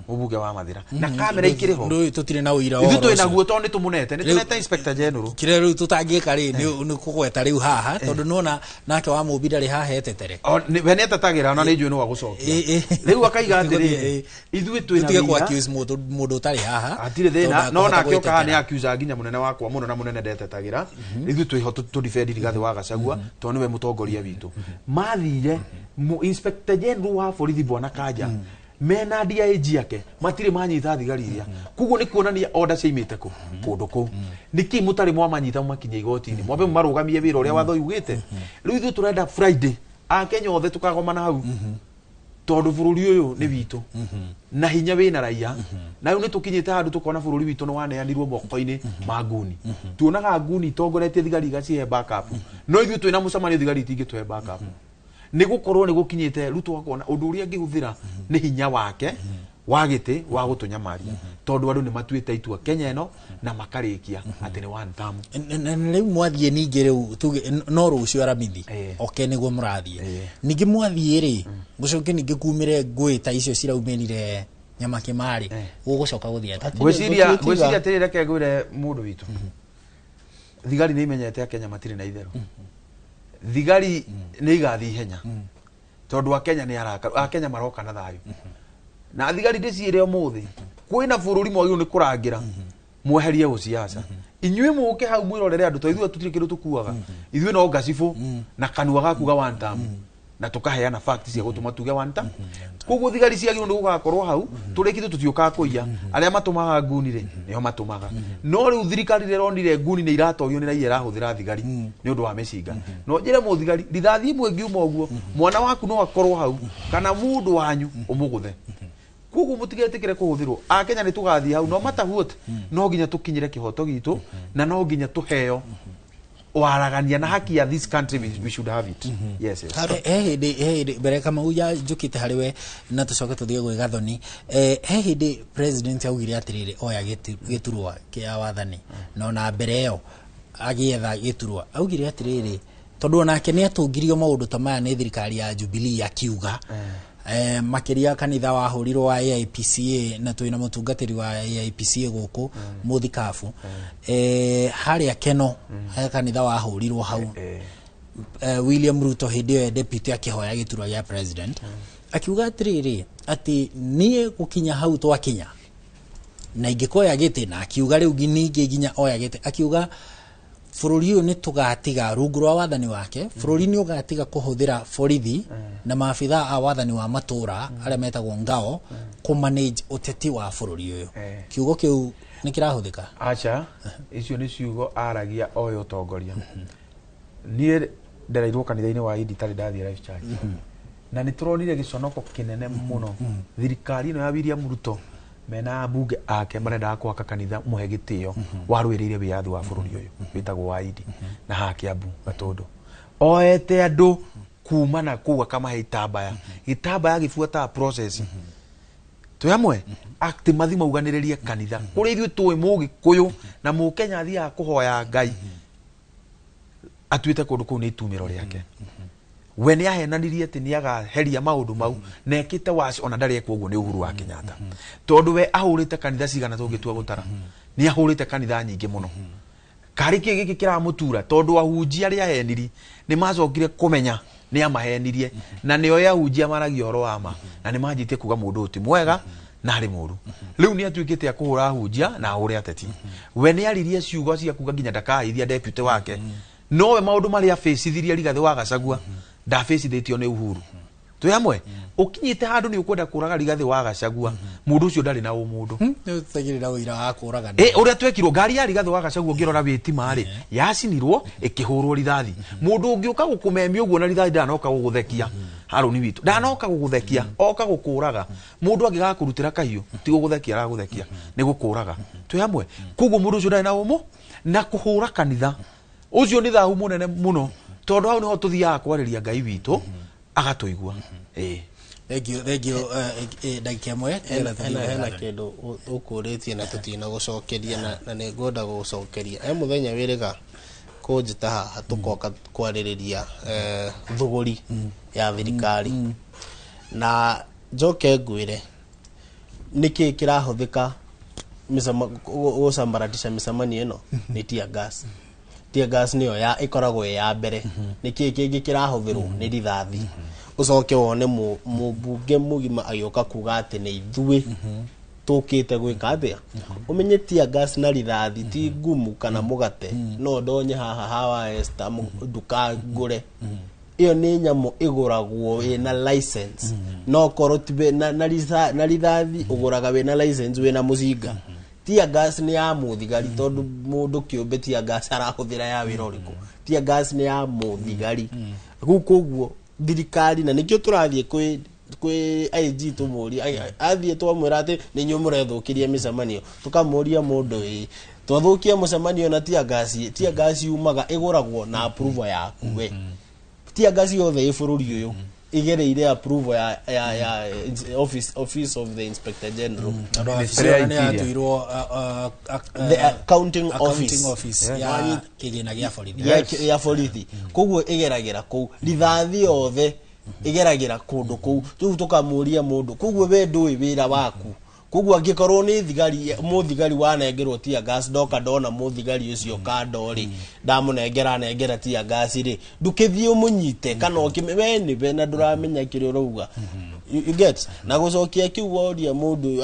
[SPEAKER 16] mubunge wa Mathira na kamera ikiriho
[SPEAKER 4] ndu tutire na uira
[SPEAKER 16] ithu twina guo tondu tumunete ni tuneta Inspector General
[SPEAKER 4] kire riu tutangieka ri ni kugweta riu haha tondu nona nake wa mubira ri haha etete
[SPEAKER 16] we ni atatagira ona ni njui no wa gucokia riu akaiga atiri ithuĩ twina
[SPEAKER 4] tutige ku accuse mundu utari haha
[SPEAKER 16] atire thina no nake oka ni accuse nginya munene wakwa muno na munene ndetetagira ithuĩ twiho tu defend Rigathĩ wa Gachagua to niwe mutongoria witu mathire Inspector General wa borithi Bwana Kanja mena DIG yake matire manyita thigari iria kuguo ni kuonania order ciimite ku kundu ku niki mutari mwamanyita makinya igoti-ini mwambe marugamie wira uria watho yugite riu ithu turenda Friday Kenya othe tukagomana hau tondu bururi uyu ni witu na hinya wina raia na riu ni tukinyite handu tukona bururi witu no waneanirwo moko-ini ma nguni tuonaga nguni tongoretie thigari gacihe backup no ithu twina mucemanio thigari itingitwe backup ni gukorwo ni gukinyite ruto akona undu uria ngihuthira ni hinya wake wagite wa gutunyamaria tondu andu ni matuite itua Kenya eno na makarikia ati ni one term
[SPEAKER 4] riu mwathie ningi riu tuge no rucio aramithi oke niguo murathie ningi mwathie ri gucoke ningi kumire ngui ta icio ciraumenire nyama kimari gugucoka guthia
[SPEAKER 16] gwiciria tirire ke ngwire mundu witu thigari ni imenyete Kenya matire na itheru thigari ni igathi henya tondu a Kenya ni araka a Kenya maroka na thayu na thigari ndiciire umuthi kwina bururi mwagiru ni kurangira mweherie uciaca inyuĩ muke hau mwirorere andu to ithuĩ tutire kindu tukuaga ithuĩ no ngacibu na kanua gakuga one time na tukaheana facts cia gutuma tuge one time koguo thigari ciagirwo ni gugakorwo hau turikithu tutioka kuiya aria matumaga nguni ri niho matumaga no riu thirikari rironire nguni ni iratorio ni raia irahuthira thigari ni undu wa mecinga no njire mu thigari rithathi imwe ngiuma uguo mwana waku no akorwo hau kana mundu wanyu umuguthe koguo mutigetikire kuhuthirwo a Kenya ni tugathie hau no matahuote no nginya tukinyire kihoto gitu na no nginya tuheo waragania na haki ya this country we should have it. Yes.
[SPEAKER 4] Hey, bere kama uja njukite hariwe na tucoke tuthie gwe Gathoni. He hindi president augire atiriri oya giturwa kia wathani no na mbere yo agietha giturwa augire atiriri tondu onake ni atungirio maundu ta maya ni thirikari ya Jubilee akiuga makiria kanitha wahurirwo wa AIPCA na twina mutungatiri wa AIPCA guku muthikafu haria Keno kanitha wahurirwo hau William Ruto hidio deputy akihoya giturwa ya president akiuga atiriri ati nie gukinya hau twakinya na ingikoya gite na akiuga riu ninge ginya oya gite akiuga bururi uyu ni tugatiga rungu rwa wathani wake bururi ni ugatiga kuhuthira borithi na maafitha a wathani wa matura aria metagwo ngao ku manage uteti wa bururi uyu kiugo kiu ni kirahuthika
[SPEAKER 16] acha icio ni ciugo aragia oyo tongoria nie nderairwo kanitha-ini wa Idi tari ndathie Life Church na ni turonire giconoko kinene muno thirikari no ya William Ruto mena bunge ake marenda kwaka kanitha muhe gitio warwiriire wiathi wa bururi uyu witagwo wa Idi na haki abu Gatundu oete andu kumana kuwa kama hitambaya gifuata process tuyamwe akti mathima uganiririe kanitha kuri ithu tuwe mugi kuyu na mukenya athia kuhoya Ngai atuite kundu kuu ni itumiro riake we ni ahenanirie ati ni agaheria maundu mau nekite waci ona ndari ekwo ni Uhuru wa Kenyatta tondu we ahurite kanitha cigana tungitua gutara ni ahurite kanitha nyingi muno kari giki kiramutura tondu ahunjia ria heniri ni macokire kumenya ni amahenirie na ni oya ahunjia maragio oro ama na ni manjite kuga mundu uti mwega na ari muru riu ni atuikite akuhura ahunjia na ahure ateti we ni aririe ciugo cia kuga ginya ndakaithia deputy wake no we maundu maria facithirie Rigathi wa Gachagua ndafacithitio ni Uhuru tuyamwe ukinyite handu ni ukwenda kuraga Rigathi wa Gachagua mundu ucio ndari na umundu
[SPEAKER 4] tutagirira wira wa kuraga
[SPEAKER 16] uria twekirwo ngari ya Rigathi wa Gachagua ngirora witima ri yacinirwo ikihurwo rithathi mundu ungiuka gukumemia uguo na rithathi ndanoka guguthekia haruni witu ndanoka guguthekia oka gukuraga mundu angigakurutira kahiu ti guguthekia araguthekia ni gukuraga tuyamwe kugu mundu ucio ndari na umu na kuhura kanitha ucio ni thahu munene muno tondu hau niho tuthiaga kwariria Ngai witu agatuigua
[SPEAKER 4] thank you ndagika mwe
[SPEAKER 15] hena kindu ukuritie na tutina gucokeria na ni ngwenda gucokeria muthenya wiriga kunjita haha tukoka kwaririria thuguri ya thirikari na njoke ngwire niki kirahuthika gucambaratisha micamania ino ni tear gas niyo ya ikoragwo ya mbere niki kingi kirahuthirwo ni rithathi ucoke wone mubunge mugima ayoka kuga ati ni ithui tukite gwika atia umenye tear gas na rithathi ti ngumu kana mugate no ndonye haha hawa Esther nduka ngure iyo ni nyamo iguragwo wina license no korotibe na rithathi uguraga wina license wina muzinga tear gas ni ya muthigari tondu mundu kiumbe tear gas arahuthira ya wira uriku tear gas ni ya muthigari gukuguo thirikari na nikio turathie kwi IG tumuri athie twamwira ati ni nyu murethukiria micemanio tukamuria mundu twathukia mucemanio na tear gas yumaga iguragwo na approval yaku we tear gas yothe ibururi uyu igereire approval ya office of the Inspector General the accounting office
[SPEAKER 4] ya kigina gia borithi
[SPEAKER 15] ya borithi koguo igeragira ku rithathi yothe igeragira kundu ku tukamuria mundu koguo we ndui wira waku koguo angikorwo ni thigari muthigari wanengerwo tear gas ndoka ndona muthigari ucio kandori ndamunengera tear gas ri ndukithie umunyite kana we ni be na nduramenya kiri uruga you get na gucokia kiugoria mundu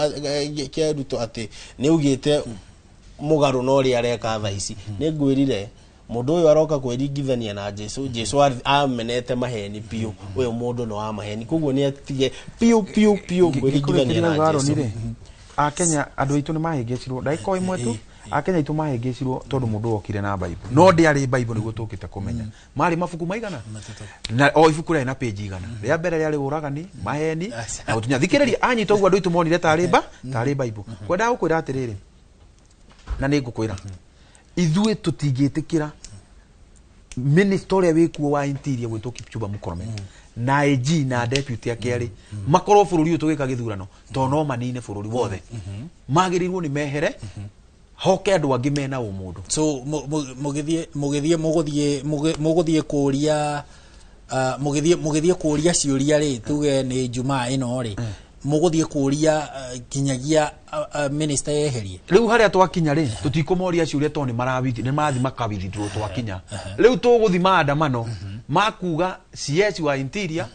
[SPEAKER 15] keruto ati ni ugite mugaru no ri areka tha ici ni ngwirire mundu uyu aroka kwiringithania na Jesu amenete maheni piu uyu mundu no amaheni koguo ni atige piu kwiringithania na Jesu
[SPEAKER 16] Akenya andu aitu ni mahingicirwo ndaiko imwe tu Akenya aitu mahingicirwo tondu mundu okire na Bible no ndiari Bible niguo tukite kumenya mari mabuku maigana na o ibuku ria na page igana ria mbere ria uragani maheni na utunyathikiriria anyita uguo andu aitu monire tari Bible kwenda gukwira atiriri na ni ngukwira ithuĩ tutingĩtĩkĩra minister ũrĩa wĩkuo wa interior gwĩtwo Kipchumba Murkomen na AG na deputy akerĩ makorwo bũrũri ũyũ tũgĩka gĩthurano to no manine bũrũri wothe magĩrĩirwo nĩ mehere hoke andũ angĩ mena ũmũndũ.
[SPEAKER 4] So mũgũthiĩ kũria mũgĩthiĩ kũria ciũria rĩ tuge nĩ Jumaa ĩno rĩ mũgũthiĩ kũria kinyagia minister yeherie.
[SPEAKER 16] Rĩu harĩa twakinya rĩ tũtikũmoria ciũria to nĩ marathi makawithirwo twakinya. Rĩu tũgũthi maandamano makuga CS wa interior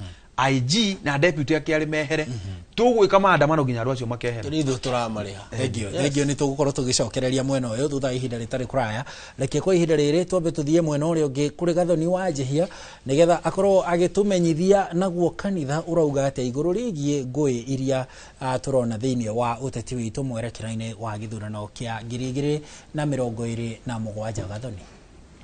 [SPEAKER 16] IG na deputy akerĩ mehere tugwĩka maandamano nginya andũ acio makehere.
[SPEAKER 4] Ithuĩ tũramarĩha. Thengio nĩ tũgũkorwo tũgĩcokereria mwena ũyũ thutha ihinda rĩtarĩ kũraya. Reke kwa ihinda rĩrĩ twambe tũthiĩ mwena ũrĩa ũngĩ kũrĩ Gathoni wa Njihia nĩgetha akorwo agĩtũmenyithia naguo kanitha ũrauga atĩ igũrũ rĩgiĩ ngũĩ iria tũrona thĩinĩ wa ũteti witũ mwerekera-inĩ wa gĩthurano kĩa 2027. Gathoni.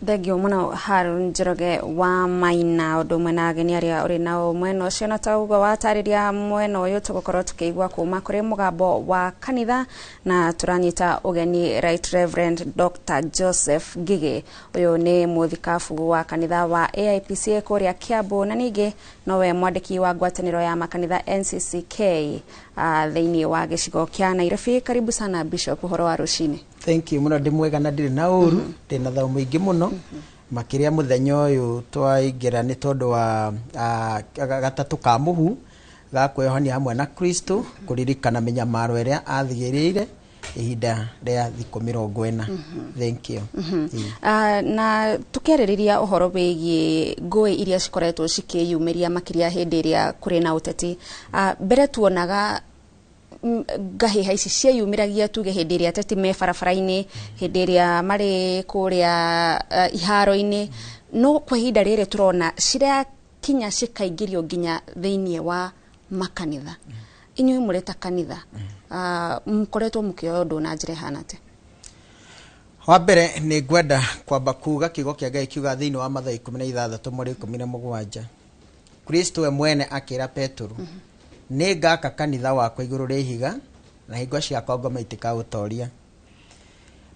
[SPEAKER 3] Thengio mũno Harun Njoroge wa Maina ũndũ ũmwe na ageni arĩa ũrĩ nao mwena ũcio na tauga watarĩria mwena ũyũ tũgũkorwo tũkĩigua kuma kũrĩ mũgambo wa kanitha na tũranyita ũgeni Right Reverend Dr. Joseph Ngigi ũyũ nĩ mũthikabu wa kanitha wa AIPC kũrĩa Kiambu na ningĩ nowe mwandĩki wa ngwatanĩro ya makanitha NCCK thĩinĩ wa gĩcigo kĩa Nairobi. Karibu sana Bishop, ũhoro wa rũcinĩ.
[SPEAKER 17] Thank you muno, ndimwega na ndirĩ na ũru ndĩna thaũ mũingĩ mũno makĩria mũthenya ũyũ twaingĩra nĩ tondũ wa gatatũ ka mũhu ga kwĩyohania hamwe na Kristo kũririkana mĩnyamaro ĩrĩa athigĩrĩire ihinda rĩa thikũ 40. Thank you.
[SPEAKER 3] Na tukĩarĩrĩria ũhoro wĩgiĩ ngũĩ iria cikoretwo cikĩyumĩria makĩria hĩndĩ ĩrĩa kũrĩ na ũteti, mbere tuonaga ngahĩha ici cieyumĩragia tuge hĩndĩ ĩrĩa ateti me barabara-inĩ, hĩndĩ ĩrĩa marĩ kũrĩa iharo-inĩ, no kwa ihinda rĩrĩ tũrona cirakinya cikaingĩrio nginya thĩinĩ wa makanitha. Inyuĩ mũrĩ ta kanitha mũkoretwo mũkĩoya ũndũ na njĩra ihana atĩa?
[SPEAKER 17] Wa mbere nĩ ngwenda kwamba kuga kiugo kĩa Ngai kiuga thĩinĩ wa Mathayo 16:17 Kristo we mwene akĩra Petero nĩ ngaka kanitha wakwa igũrũ rĩa ihiga na hingo ciakwa ngoma itikaũtoria.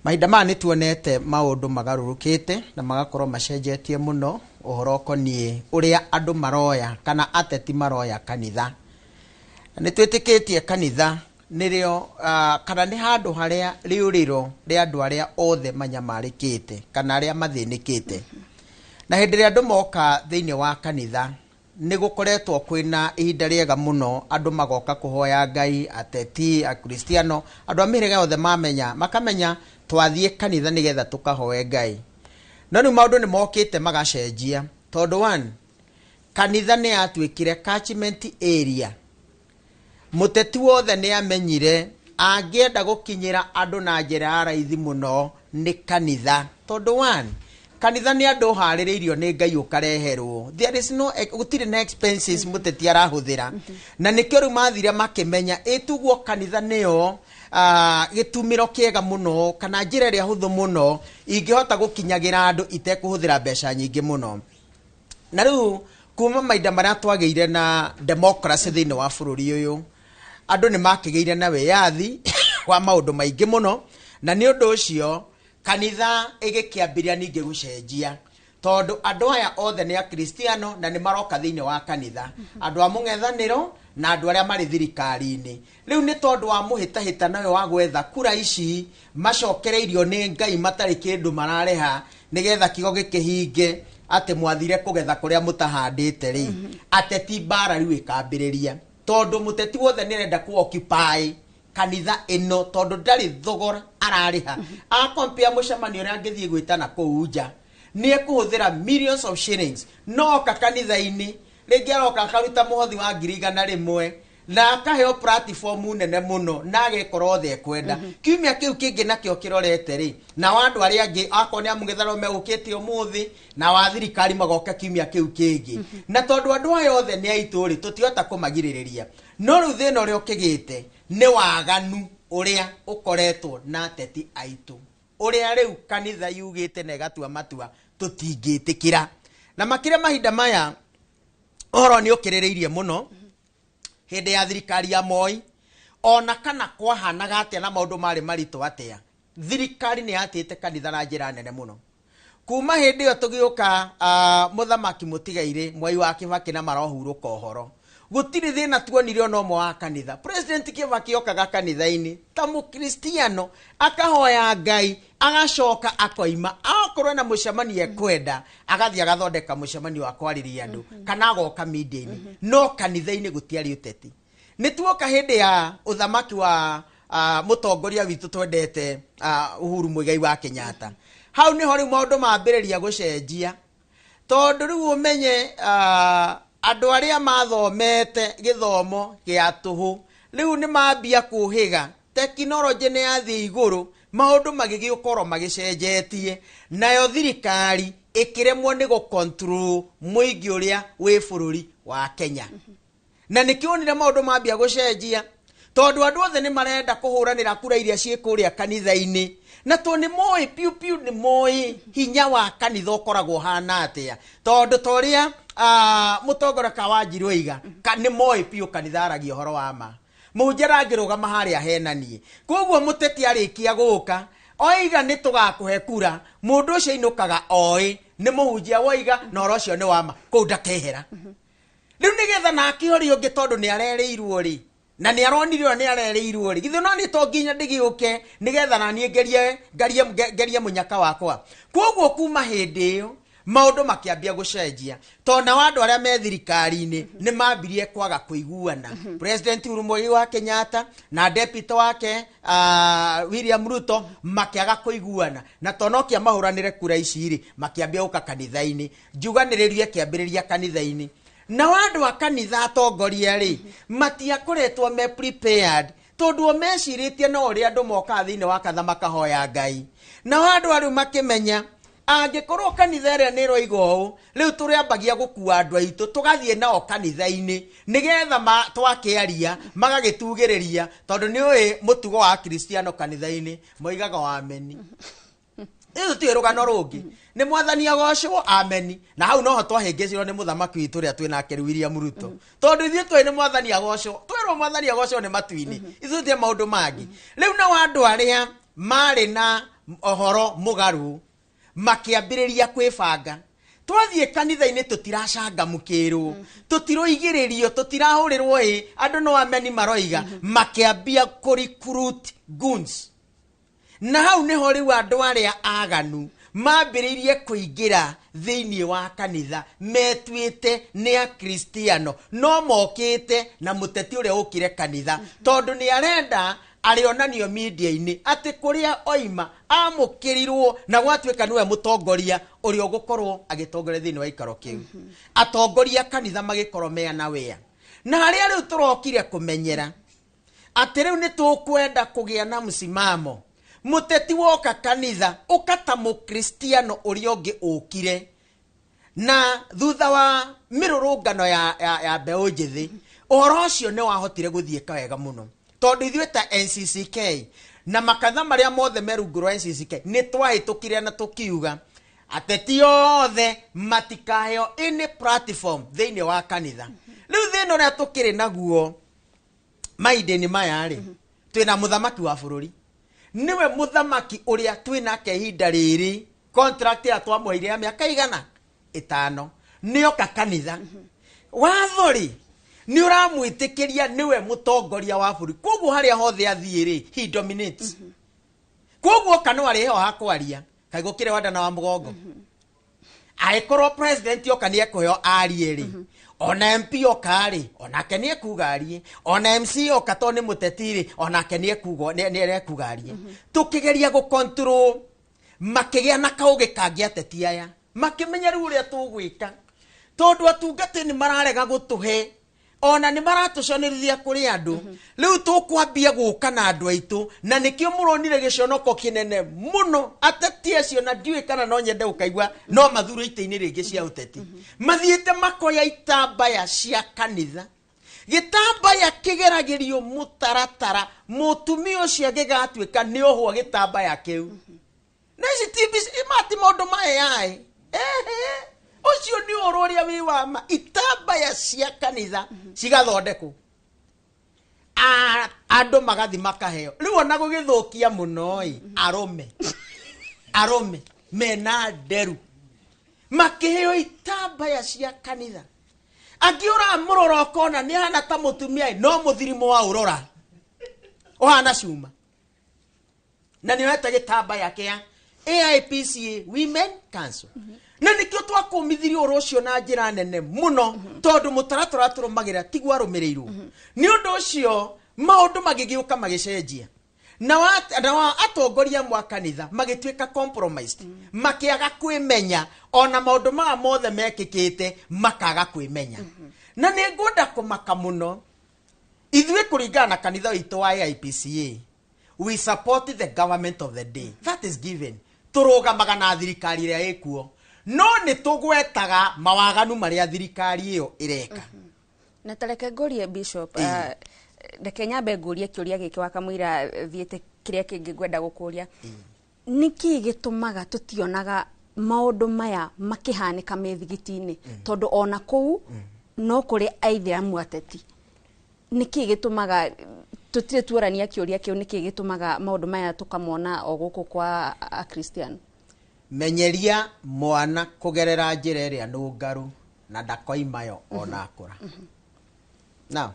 [SPEAKER 17] Mahinda maya nĩ tuonete maũndũ magarũrũkĩte na magakorwo macenjetie mũno ũhoro ũkoniĩ ũrĩa andũ maroya kana ateti maroya kanitha. Nĩ twĩtĩkĩtie kanitha nĩrĩo kana nĩ handũ harĩa rĩũrĩro rĩa andũ arĩa othe manyamarĩkĩte kana arĩa mathĩnĩkĩte. Na hĩndĩ ĩrĩa andũ moka thĩinĩ wa kanitha nĩ gũkoretwo kwĩna ihinda rĩega mũno, andũ magoka kũhoya Ngai, ateti, akristiano, andũ a mĩhĩrĩga yothe makamenya twathiĩ kanitha nĩgetha tũkahoe Ngai. No rĩu maũndũ nĩ mokĩte magacenjia tondũ kanitha nĩ yatuĩkire catchment area. Mũteti wothe nĩ amenyire angĩenda gũkinyĩra andũ na njĩra ya raithi mũno nĩ kanitha tondũ kanitha nĩ andũ harĩrĩirio nĩ Ngai ũkareherwo. There is no gũtirĩ na expenses mũteti arahũthĩra. Na nĩkĩo rĩu mathire makĩmenya ĩtugwo kanitha nĩyo gĩtumĩro kĩega mũno kana njĩra ĩrĩa hũthũ mũno ingĩhota gũkinyagĩra andũ itekũhũthĩra mbeca nyingĩ mũno. Na rĩu kuma mahinda marĩa twagĩire na democracy thĩinĩ wa bũrũri ũyũ, andũ nĩ makĩgĩire na wĩyathi wa maũndũ maingĩ mũno, na nĩ ũndũ ũcio kanitha ĩgĩkĩambĩrĩria ningĩ gũcenjia tondũ andũ aya othe nĩ akristiano na nĩ maroka thĩinĩ wa kanitha, andũ a mũng'ethanĩro na andũ arĩa marĩ thirikari-inĩ. Rĩu nĩ tondũ wa mũhĩtahĩtano ũyũ wa gwetha kura ici macokereirio nĩ Ngai matarĩ kĩndũ marareha nĩgetha kiugo gĩkĩhinge atĩ mwathire kũgetha kũrĩa mũtahandĩte rĩ, ateti mbara rĩu ĩkambĩrĩria tondũ mũteti wothe nĩ arenda ku-occupy kanitha ĩno tondũ ndarĩ thogora ararĩha. Compare mũcemanio ũrĩa angĩthiĩ gwĩtana kũu nja nĩ ekũhũthĩra millions of shillings, no oka kanitha-inĩ rĩngĩ aroka akaruta mũhothi wa 100 na akaheo platform nene mũno na agekora othe ekwenda. Kiumia kĩu kĩngĩ nakĩo kĩrorete rĩ, na andũ arĩa angĩ akorwo nĩ amũng'ethanĩro megũkĩte ũmũthĩ na wa thirikari magoka kiumia kĩu kĩngĩ. Na tondũ andũ aya othe nĩ aitũ rĩ, tũtihota kũmagirĩrĩria. No rĩu thĩna ũrĩa ũkĩgĩte nĩ waganu ũrĩa ũkoretwo na ateti aitũ, ũrĩa rĩu kanitha yugĩte na ĩgatua matua tũtingĩtĩkĩra. Na makĩria mahinda maya ũhoro nĩ ũkĩrĩrĩirie mũno hĩndĩ ya thirikari ya Moi, ona kana kwahanaga atĩa na maũndũ marĩ maritũ atĩa, thirikari nĩ yatĩte kanitha na njĩra nene mũno. kuma hindi yo tugiuka muthamaki mutigaire Mwai wa Kibaki na marohuruka uhoro gutiri thina tuonire ono mo wa kanitha. President Kibaki okaga kanitha-ini ta mukristiano akahoya Ngai agacoka akoima akorwo na mucemania kwenda agathia agathondeka mucemania wa kwariria andu kana agoka media-ini no kanitha-ini gutiari uteti. Nituoka hindi ya uthamaki wa mutongoria witu twendete Uhuru Muigai wa Kenyatta. Hau ni hori maundu mambiriria gucenjia tondu riu umenye andu aria mathomete githomo gia tuhu riu ni mambia kuhiga teknology ni yathi iguru maundu magigiukorwo magicenjetie nayo thirikari ikiremwo ni gukontrol muingi uria wi bururi wa Kenya. Na nikionire maundu mambia gucenjia tondu andu othe ni marenda kuhuranira kura iria ciikuria kanitha-ini na to ni moi piu ni moi hinya wa kanitha ukoragwo hana atia tondu toria mutongora ka Wanjiru iga ni moi piu kanitha aragia horo wa ma munjara ngirugama haria henanie koguo muteti arikia guka oiga ni tugakuhe kura mundu ucio inukaga oi ni muhunjia woiga na oro ucio ni wama kou ndakehera riu nigetha na akihori ungi tondu ni arereirwo ri na ni aronirwo ni arereirwo ri githe no ni to nginya ndigiuke nigetha na nie gerie munyaka wakwa. Koguo kuma hindi iyo maundu makiambia gucenjia tona wandu aria me thirikari-ini ni mambirie kwaga kuiguana. President Uhuru Muigai wa Kenyatta na deputy wake William Ruto makiaga kuiguana na tonokia mahuranire kura ici ri makiambia uka kanitha-ini njuganiririe kiambiriria kanitha-ini na wandu wa kanitha atongoria ri matiakoretwo me prepared tondu o meciritie no uri andu moka thiini wa katha makahoya Ngai na wandu ari makimenya angikorwo kanitha ria ni roigo riu turiambagia gukua andu aitu tugathie nao kanitha-ini nigetha twakiaria magagitugiriria tondu ni ui mutugo wa Kristiano kanitha-ini moigaga wa ameni. Iyo ti rugano rungi ni mwathani agocwo ameni na hau no ho twahingicirwo ni muthamaki witu ria twina ke William Ruto tondu ithie twi ni mwathani agocwo twirwo mwathani agocwo ni matuini ithu ti maundu mangi. Riu na wandu aria mari na ohoro mugaru makiambiriria kwibanga twathie kanitha-ini tutiracangamukirwo tutiroigiririo tutirahurirwo andu no ameni maroiga makiambia recruit goons na hau niho riu andu aria aganu mambiririe kuingira thiini wa kanitha metwite ni a Kristiano no mokite na muteti uria ukire kanitha tondu ni arenda arionanio media-ini ati kuria oima amukirirwo na gwatwika niwe mutongoria uria ugukorwo agitongoria thiini wa ikaro kiu atongoria kanitha magikorwo meana wea na haria riu turokire kumenyera ati riu ni tukwenda kugia na msimamo muteti woka kanitha ukata mukristiano uria ungi ukire na thutha wa mirurungano ya mbeu njithi uhoro ucio ni wahotire guthieka wega muno tondu ithuĩ ta NCCK na makatha maria mothe merungu rwa NCCK ni twahitukire na tukiuga ateti othe matikaheo any platform thiini wa kanitha. Riu thina uria tukiri naguo maindini maya ri twina muthamaki wa bururi niwe muthamaki uria twina ke ihinda riri contract ya twamweire ya miaka igana 5 nioka kanitha wathori ni uramwitikiria niwe mutongoria wa buri koguo haria hothe athiri he dominates koguo kanu ari ho hakwaria kai gukire wandana wa mugongo aikorwo president okanie kuyo arieri ona MP okari ona kenie kugarie ona MC okatone mutetiri ona kenie kugo ni ere kugarie tukigeria go control makigia na kauge kangia teti aya makimenya ru uria tugwika tondu atungati ni mararega gutuhe ona ni maratuconirithia kuri andu riu tukwambia guka na andu aitu na nikio muronire giconoko kinene muno ateti acio na ndiwe kana no nyende ukaigwa no mathuru ite-ini ringi cia uteti mathiite makoya itambaya cia kanitha gitambaya kigeragirio mutaratara mutumia ucio agigatwika ni ohwo gitambaya kiu na ici tibis imati maundu maye ucio ni uroria wi wama itambaya cia kanitha cigathondekwo andu magathi makaheo riu ona gugithukia muno arume mena nderu makiheo itambaya cia kanitha angiura muroro kona ni hana ta mutumia no muthirimo wa urora ohana cuma na ni weta gitambaya kia AIPCA Women Council na nikio twakumithirie oro ucio na njira nene muno tondu mutaratara turumagira tigwa rumirirwo ni undu ucio maundu magigiuka magicenjia na atongoria mwa kanitha magituika compromised makiaga kwimenya ona maundu ma mothe mekikite makaga kwimenya na ni ngunda kumaka muno ithwe kuringana na kanitha witu wa AIPCA we support the government of the day that is given turugamaga na thirikari ria ikuo no ni tugwetaga mawaganu maria thirikari iyo ireka
[SPEAKER 3] na tareke ngorie bishop reke nyambe ngurie kiuria giki wakamwira thiete kiria kingi gwenda gukuria niki gitumaga tutionaga maundu maya makihanika methigitini tondu ona kuu no kuri aithiramu ateti niki gitumaga tutire tuorania kiuria kiu niki gitumaga maundu maya tukamona o guku kwa a Christian
[SPEAKER 17] menyeria mwana kugerera njira iria nungaru na ndakoimayo ona akura now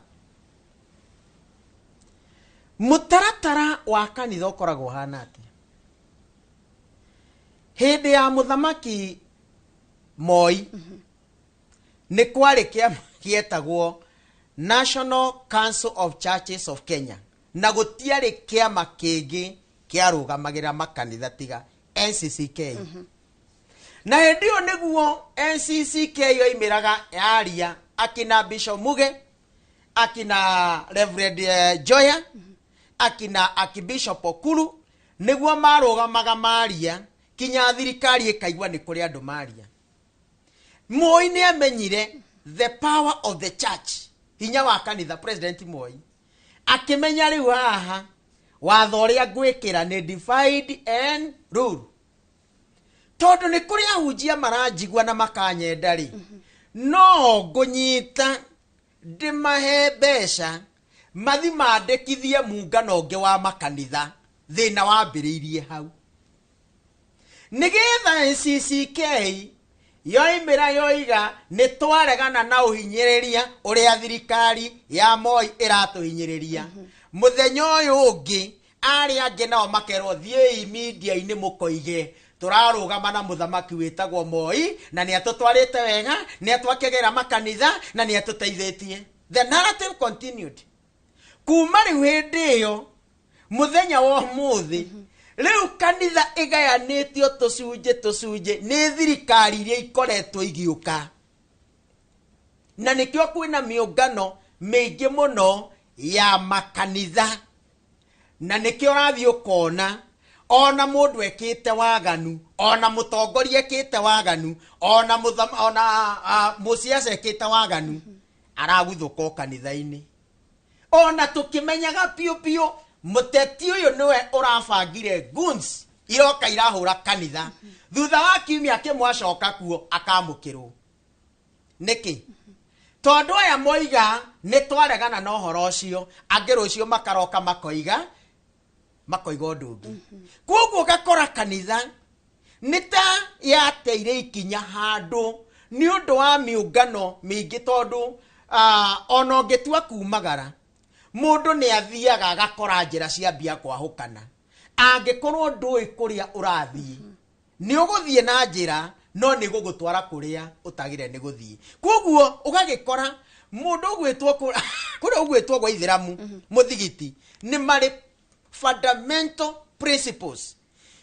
[SPEAKER 17] mutaratara wa kanitha ukoragwo hana atia hindi ya muthamaki Moi ni kwari kiama gietagwo National Council of Churches of Kenya na gutiari kiama kingi kiarugamagira makanitha tiga NCCK na hindi yo niguo NCCK yo imiraga yaria akina Bishop Muge akina Reverend Joya akina Archbishop Okulu niguo marugamaga maria kinya thirikari ikaigwa ni kuri andu maria Moi ni amenyire the power of the church hinya wa kanitha President Moi akimenya riu haha watho uria gwikira ni divide and rule tondu ni kuri ahunjia maranjigwa na makanyenda ri no ngunyita ndimahe mbeca mathi mandikithie muungano ungi wa makanitha thina wambiriirie hau nigetha NCCK yoimira yoiga ni twaregana na uhinyiriria uria thirikari ya Moi iratuhinyiriria muthenya uyu ungi ari angi nao makerwo thiei media-ini mukoige turarugama na muthamaki witagwo Moi na ni atutwarite wega ni atwakegera makanitha na ni atuteithitie the narrative continued kuma riu hindi iyo muthenya wa muthi riu kanitha igayanitio tucunje ni thirikari iria ikoretwo igiuka na nikio kwina miungano mingi muno ya makanitha na nikio rathio kona ona mundu ekite waganu ona mutongoria ekite waganu ona musiasa ekite waganu araguthuka kanitha-ini ona tukimenyaga piu muteti uyu niwe urabangire guns iroka irahura kanitha thutha wa kiumia kimwe acoka kuo akamukirwo niki tondu aya moiga ni twaregana na uhoro ucio angiru ucio makaroka makoiga undu ungi koguo gakora kanitha nita yateire ikinya handu ni undu wa miungano mingi tondu ona ungitua kumagara mundu ni athiaga agakora njira cia mbia kwahukana angikorwo ndui kuria urathii ni uguthie na njira no ni gugutwara kuria utagire ni guthii koguo ugagikora mundu ugwitwo kuria ugwitwo gwa ithiramu muthigiti ni mari fundamental principles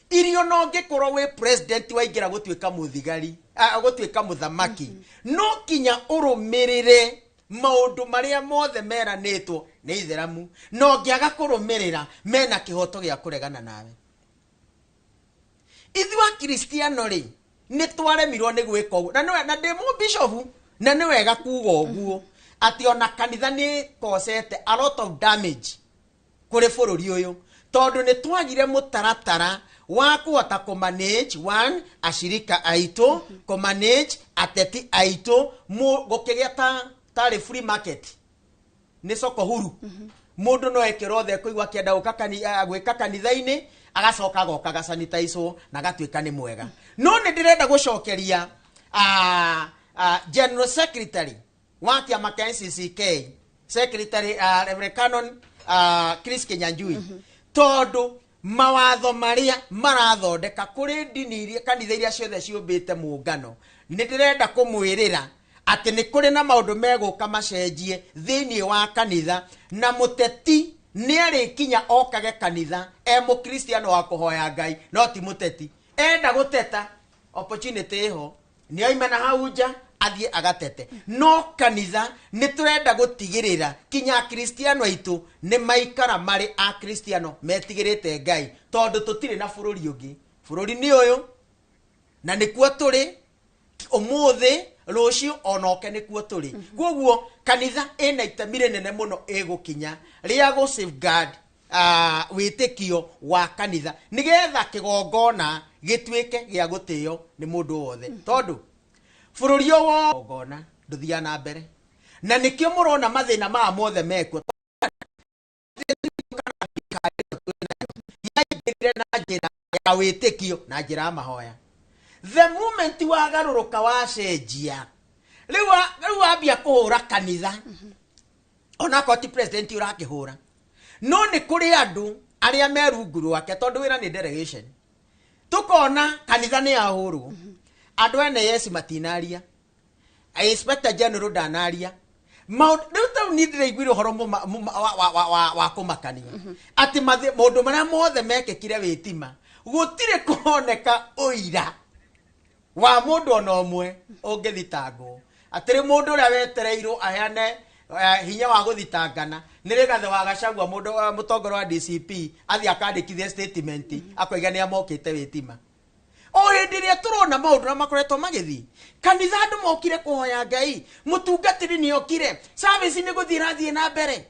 [SPEAKER 17] irio no ngikorwo we president waingira gutwika muthigari gutwika muthamaki no kinya urumirire maundu maria mothe meranitwo ni ithiramu no ngiaga kurumirira mena kihoto gia kuregana nawe ithwa Kristiano ri ni twaremirwo ni gwika uguo na ndimo bishop na ni wega kuga uguo ati ona kanitha ni causete a lot of damage kuri bururi uyu tondu ni twagire mutaratara wa kuhota kumanage one ashirika aito kumanage ateti aito gukigia tari free market ni soko huru mundu no ekero the kuigwa kienda gwika kanitha-ini agacoka goka sanitize na gatuika ni mwega no ni ndirenda gucokeria General Secretary wa kiama kia NCCK Secretary Reverend Canon Chris Kinyanjui tondu mawatho maria marathondeka kuri ndini iria kanitha iria ciothe ciumbite muungano ni ndirenda kumwirira ati ni kuri na maundu meguka macenjie thiini wa kanitha na muteti ni arikinya okage kanitha mukristiano wa kuhoya Ngai no ti muteti enda guteta opportunity ho ni oimana hauja athie agatete no kanitha ni turenda gutigirira kinya kristiano aitu ni maikara mari a kristiano metigirite Ngai tondu tutire na bururi ungi bururi ni uyu na nikuo turi umuthi rucio onoke nikuo turi koguo kanitha ina itamire nene muno egukinya ria go safeguard witikio wa kanitha nigetha kigongona gitwike gia gutio ni mundu wothe tondu bururi wo gongona nduthia na mbere na nikio murona mathina ma mothe mekwo na njira ya witikio na njira mahoya the moment wagaruruka wacenjia riu ambia kuhura kanitha ona koti president urakihura no ni kuri andu aria merungu rwake tondu wira ni delegation tukona kanitha ni ahuru andu ene yes matinaria Inspector General danaria riu ni ndiraiguire uhoro wa kumakania ati maundu maria mothe mekekire witima gutire kuoneka uira wa mundu ona umwe ungithitangwo atiri mundu uria wetereirwo aheane hinya wa guthitangana nirigathe wa Gachagua mundu mutongoro wa DCP athi akandikithia statement akoiga ni amokite witima o hindi ria turona maundu na makoretwo magithi kanitha andu mokire kuhoya Ngai mutungatiri ni okire service ni guthirathie na mbere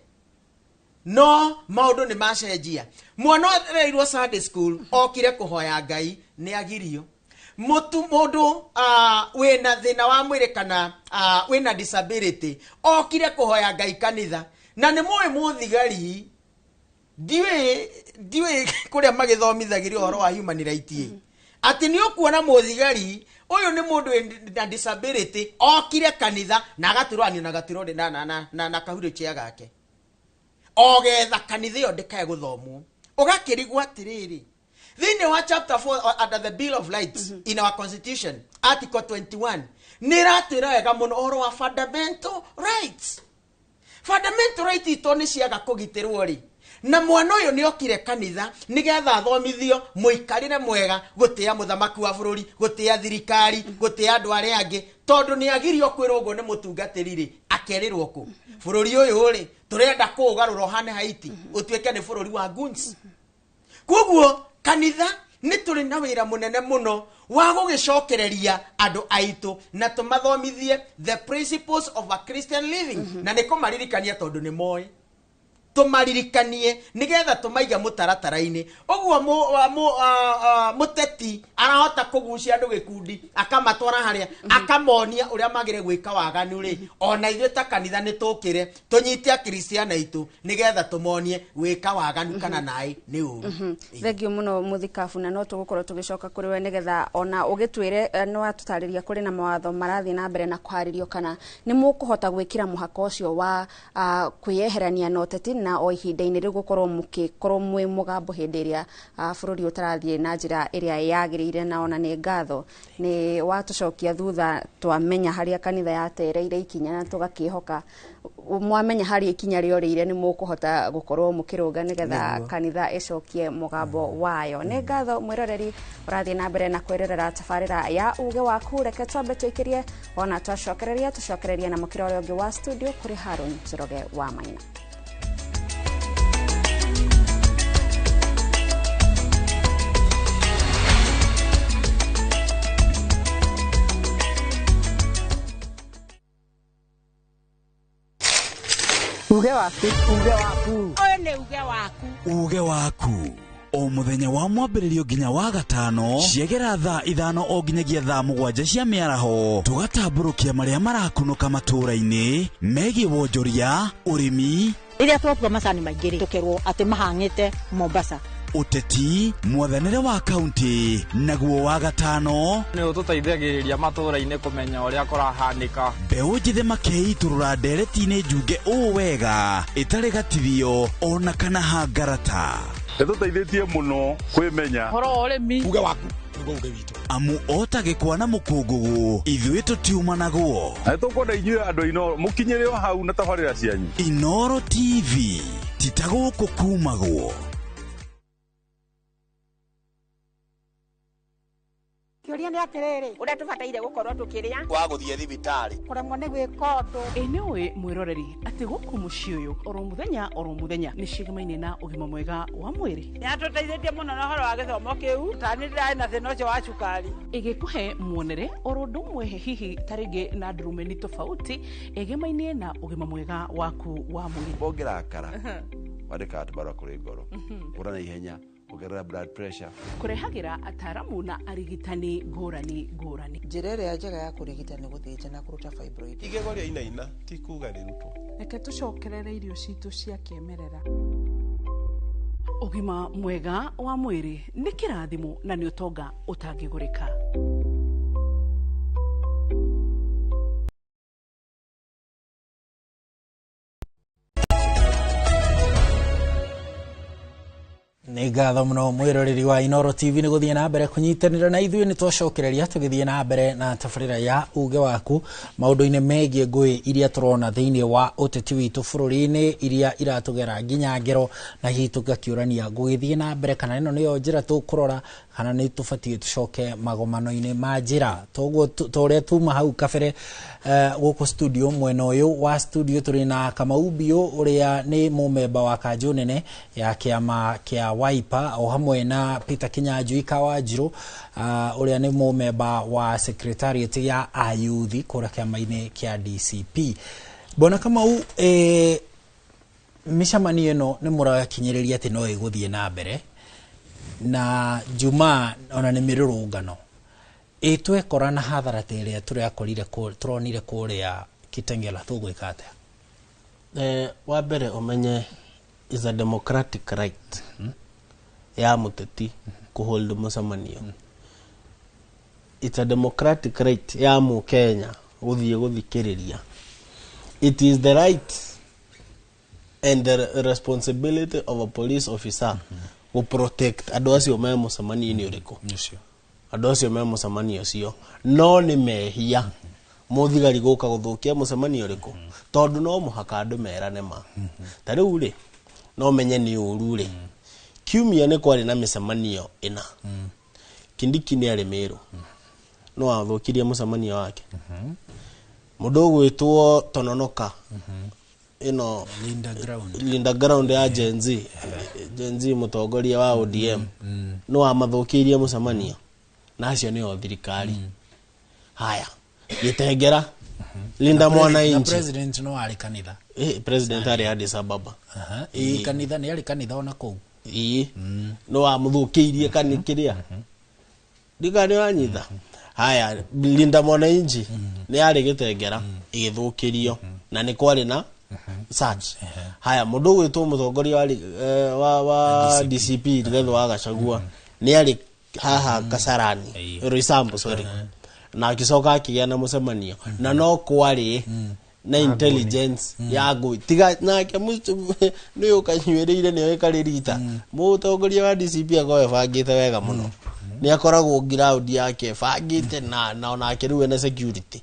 [SPEAKER 17] no maundu ni macenjia mwana reirwo Sunday school okire kuhoya Ngai ni agirio mundu wina thina wa mwiri kana wina disability okire kuhoya Ngai kanitha na ni muwe muthigari diwe kuria magithomithagirio uhoro wa human rights ati ni ukuona muthigari uyu ni mundu na disability okire kanitha na agaturwanio na gaturwo na kahuru chia gake ogetha kanitha yo ndikae guthomwo ugakirigwa atiriri thiini wa chapter 4 under the Bill of Rights in our constitution article 21 niratira wega muno oro wa fundamental rights itoni ciaga kugitirwo ri na mwana uyu ni okire kanitha nigetha athomithio muikarire mwega gutia muthamaki wa bururi gutia thirikari gutia andu aria angi tondu ni agirio kwirwo uguo ni mutungatiri ri akerirwo ku bururi uyu ri turenda kugarura hane Haiti utweke ni bururi wa guns koguo kanitha ni turi na wira munene muno wa gugicokereria andu aitu na tumathomithie the principles of a Christian living na niko maririkania tondu ni moi tumaririkanie nigetha tumaiga mutaratara-ini uguo muteti arahota kugucia andu gikundi akamatwara haria akamonia uria magire gwika waganu ri ona ithuĩ ta kanitha ni tukire tunyite akristiana itu nigetha tumonie gwika waganu kana nai ni uru
[SPEAKER 3] thengio muno muthikabu na no tugukorwo tugicoka kuri we nigetha ona ugitwire no atutariria kuri na mawatho marathi na mbere na kuharirio kana ni mukuhota gwikira muhaka ucio wa kwiyeherania na uteti na o ihinda-ini riu gukorwo mukikorwo mwi mugambo hindi iria bururi utarathie na njira iria yagirire na ona ni ngatho ni watucokia thutha twamenya haria kanitha yatereire ikinya na tugakihoka mwamenya haria ikinya riorire ni mukuhota gukorwo mukirunga nigetha kanitha icokie mugambo wayo ni ngatho mwiroreri urathie na mbere na kwirerera tabarira ya uge waku reke twambe twikirie ona tucokereria na mukira uria ungi wa studio kuri Harun Njoroge wa Maina.
[SPEAKER 18] Uge waku.
[SPEAKER 19] Oyo ni uge waku. O muthenya wa mwambĩrĩrio nginya wa gatano ciegera thaa 5 o nginyagia thaa 7 cia mĩaraho tugatamburukia maria marakunuka matũra-inĩ megie wonjoria urimi
[SPEAKER 18] iria twatua macani maingĩ tukerwo ati mahang'ĩte Mombasa
[SPEAKER 19] uteti mwathanire wa kaunti naguo wa gatano
[SPEAKER 18] ni ututeithagiriria matura-ini kumenya uria kurahanika
[SPEAKER 19] mbeũ njĩthĩ makeiturura ndereti-inĩ njunge ũũ wega ĩtarĩ gatithio ona kana hangarata
[SPEAKER 20] ĩtũteithĩtie mũno kwĩmenya
[SPEAKER 18] horo ũrĩmi
[SPEAKER 20] uge waku nĩguo uge witũ
[SPEAKER 19] amu otagĩkwa na mũkũngũgũ ithuĩ tũtiuma naguo
[SPEAKER 20] na nĩtũkwenda inyuĩ andũ Inoro mũkinyĩre o hau na tabarĩra cianyu
[SPEAKER 19] Inoro TV titagũkũ kumagwo
[SPEAKER 21] Kĩũria nĩ atĩrĩrĩ, ũrĩa tũbataire gũkorwo tũkĩrĩa
[SPEAKER 22] wa gũthiĩ thibitarĩ
[SPEAKER 21] kũremwo nĩ gwĩka ũndũ.
[SPEAKER 23] Nĩ ũĩ mwĩroreri atĩ gũkũ mũciĩ ũyũ oro mũthenya nĩ cigamaine na ũgima mwega wa mwĩrĩ.
[SPEAKER 21] Nĩ atũteithĩtie mũno na ũhoro wa gĩthomo kĩu, tani ndĩrarĩ na thĩna ũcio wa cukari.
[SPEAKER 23] Ĩgĩkũhe muonere oro ũndũ ũmwe hihi tarĩngĩ na ndurumeni tofauti ĩgĩmainie na ũgima mwega waku wa mwĩrĩ.
[SPEAKER 22] Ũngĩrakara wandĩka atĩ barua kũrĩ ngoro ũra na ihenya kugerera blood pressure
[SPEAKER 23] kurehagira ataramu na arigitani ngũrani.
[SPEAKER 24] Njĩra ĩrĩa njega ya kũrigita nĩ gũthĩnja na kũruta fibroid.
[SPEAKER 22] Igego rĩa inaina ti kuga rĩrutwo.
[SPEAKER 23] Reke tũcokerere irio citũ cia kĩmerera. Ũgima mwega wa mwĩrĩ nĩ kĩrathimo na nĩ ũtonga ũtangĩgũrĩka.
[SPEAKER 4] Nĩ ngatho mũno mwĩroreri wa Inoro TV nĩ gũthiĩ na mbere kũnyitanĩra na ithuĩ nĩ twacokereria tũgĩthiĩ na mbere na tabarĩra ya uge waku maũndũ-inĩ megiĩ ngũĩ iria tũrona thĩinĩ wa ũteti witũ bũrũri-inĩ iria iratũgera nginya ngero na hihi tũgakĩũrania gũgĩthiĩ na mbere kana ĩno nĩyo njĩra tũkũrora kana nĩ tũbatiĩ tũcoke magomano-inĩ ma njĩra toguo torĩa tuma hau kabere gũkũ studio mwena ũyũ wa studio tũrĩ na Kamau Bio ũrĩa nĩ mũmemba wa kanjũ nene ya kĩama kĩa Wiper o hamwe na Peter Kinyanjui Kawanjirũ ũrĩa nĩ mũmemba wa secretariat ya ayuthi kũrĩa kĩama-inĩ kĩa DCP. Bona Kamau mĩcemanio ĩno nĩ mũrakinyĩrĩria atĩ no ĩgũthiĩ na mbere na Juma ona nĩ mĩrũrũngano twekora na hathara ĩrĩa tũronire kũrĩa Kitengela tũgwĩka atĩa?
[SPEAKER 15] Wa mbere ũmenye is a democratic right ya mũteti kũhold mũcemanio. It's a democratic right ya Mũkenya gũthiĩ gũthikĩrĩria. It is the right and the responsibility of a police officer to protect andũ acio me mũcemanio-inĩ ũrĩkũ. Andũ acio me mũcemanio ũcio no nĩ mehia mũthigari gũka gũthũkia mũcemanio ũrĩkũ tondũ no mũhaka andũ merane ma. Ta rĩu rĩ no menye nĩ ũru rĩ kiumia nĩ kwarĩ na mĩcemanio ĩna. Kindiki nĩ arĩ Meru no athũkirie mũcemanio wake. Mũndũ ũgwĩtwo Tononoka ino Linda Ground ya Gen Z mũtongoria wa ODM no amathũkirie mũcemanio na acio nĩo thirikari. Haya Gĩtengera Linda Mwananchi
[SPEAKER 4] president no arĩ kanitha
[SPEAKER 15] president arĩ Addis Ababa
[SPEAKER 4] kanitha nĩ arĩ kanitha ona kũu
[SPEAKER 15] no amũthũkĩirie kĩrĩa ndigani wanyitha. Haya Linda Mwananchi nĩ arĩ Gĩtengera igĩthũkĩrio na nĩ kwarĩ na search. Haya mũndũ ũgwĩtwo mũtongoria wa DCP Rigathĩ wa Gachagua nĩ arĩ haha Kasarani Roysambu na akicoka akĩgĩa na mũcemanio na no kwarĩ na intelligence ya ngũĩ tiga nake nĩ ũkanyuĩrĩire nĩ ĩkarĩrita mũtongoria wa DCP akoe bangĩte wega mũno nĩ akoragwo ground yake bangĩte na onake rĩu ena security.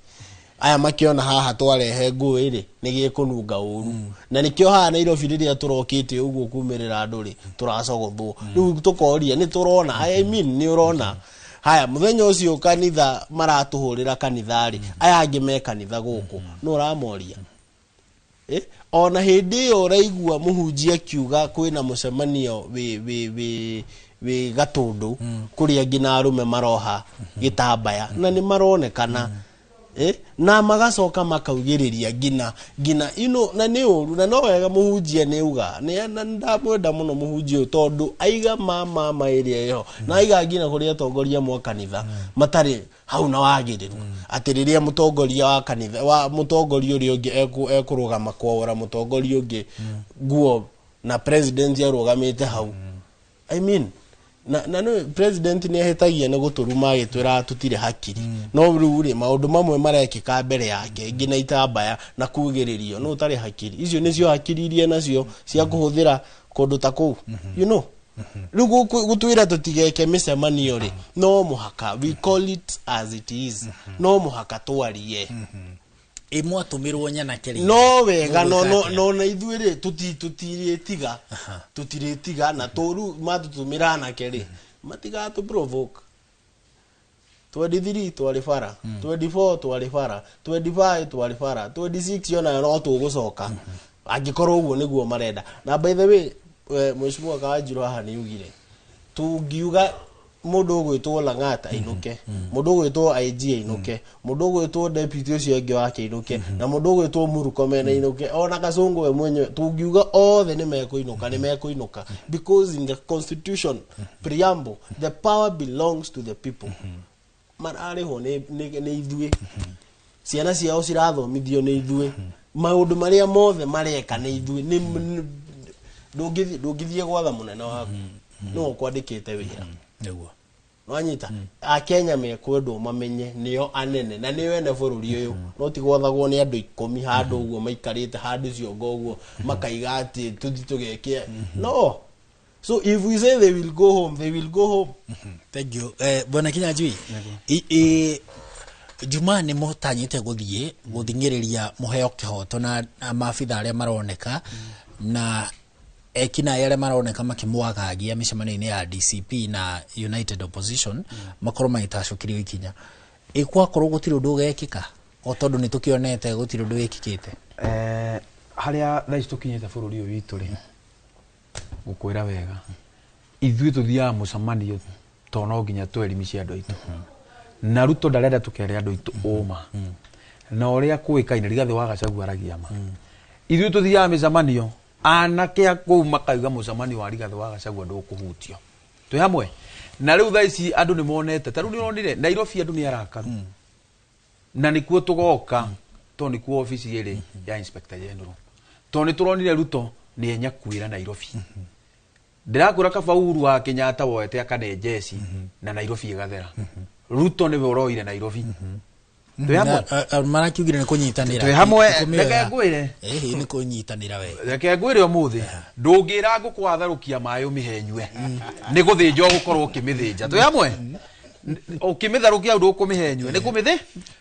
[SPEAKER 15] Aya makiona haha twarehe ngũĩ rĩ nĩ gĩkũnunga ũru na nĩkĩo haha Nairobi rĩrĩa tũrokĩte ũguo kumĩrĩra andũ rĩ tũracogothwo rĩu tũkoria nĩ tũrona I mean nĩ ũrona. Haya mũthenya ũcio kanitha maratũhũrĩra kanitha rĩ aya angĩ me kanitha gũkũ no ũramoria ona hĩndĩ ĩyo ũraigua mũhunjia akiuga kwĩna mũcemanio wĩ Gatũndũ kũrĩa nginya arũme maroha gĩtambaya na nĩ maronekana na magacoka makaugĩrĩria ngina ino na nĩ ũru na no wega mũhunjia nĩ uga nĩ ndamwenda mũno mũhunjia ũyũ tondũ aiga mama ĩrĩa ĩho na aiga ngina kũrĩa atongoria mwa kanitha matarĩ hau na wagĩrĩru atĩ rĩrĩa mũtongoria wa kanitha wa mũtongoria ũrĩa ũngĩ ekũrũgama kwora mũtongoria ũngĩ nguo na president arũgamĩte hau I mean na no president ni ahetagia na guturuma agitwira tutire hakiri no ruri maundu mamwe marekika mbere yake ngina itambaya na kugiririo no utari hakiri icio nicio hakiri iria nacio cia kuhuthira kundu ta ku you know rugo gutwira tutigeke micemanio ri no muhaka we call it as it is no muhaka twarie
[SPEAKER 4] imwe atumirwo nyana keri
[SPEAKER 15] no wega no na ithuire tutiretiga na toru matutumira na keri matiga tu provoke 23 twalifara 24 twalifara 25 twalifara 26 yona no tugucoka angikorwo uguo niguo marenda na by the way mheshimiwa Kawajiro haha ni ugire tungiuga mundu gwitwo Lang'ata inuke mundu gwitwo IG inuke mundu gwitwo deputy ucio ungi wake inuke na mundu gwitwo Murkomen inuke ona Kasongo we mwenye tungiuga othe ni mekuinuka because in the constitution preamble the power belongs to the people man ariho ni ithuĩ ciana ciao cirathomithio ni ithuĩ maundu maria mothe mareka ni ithuĩ ndungithie gwatha munene waku no kwandikite wira
[SPEAKER 4] niguo
[SPEAKER 15] wanyita a Kenya mekwendwo mamenye nio anene na niyo ene bururi uyu no ti gwathagwo ni andu 10 handu uguo maikarite handu ciongo uguo makaiga ati tuthi tugeke no so if we say they will go home they will go home.
[SPEAKER 4] Thank you bwana Kinyanjui Juma ni mutanyite guthingiriria muheo kihoto na maafitha aria maroneka na ekina yale maroneka makimwagagia micemanio-ini ya DCP na United Opposition makorwo magitacukirio ikinya ikwa korwo gutiri undu ugekika o tondu ni tukionete gutiri undu wikikite
[SPEAKER 16] haria thaici tukinyite bururi uyu witu ri gukwira wega ithui tuthia mucemanio to no nginya twelimisha andu aitu na Ruto ndarenda tukere andu aitu uma na uria kuikaine Rigathi wa Gachagua aragia ma ithui tuthia micemanio anake akuu makaiga mucemanio wa Rigathi wa Gachagua ndukuhutio twi hamwe na riu thaici andu ni monete ta riu ni onire Nairobi andu ni arakaru na nikuo tugoka to nikuo ofisi iri ya Inspector General to ni turonire Ruto ni enyakwira Nairobi ndirakura Kabauru wa Kenyatta woete akane jesi na Nairobi igathera Ruto ni woroire Nairobi twi hamwe
[SPEAKER 4] marakiugire ni kunyitanira
[SPEAKER 16] twi hamwe reke ngwire
[SPEAKER 4] ni kunyitanira we
[SPEAKER 16] reke ngwire umuthi ndungira ngukwatharukia mayo mihenywe ni guthinjo gukorwo kimithinja twi hamwe ukimitharukia ndu kumihenywe ni kumithi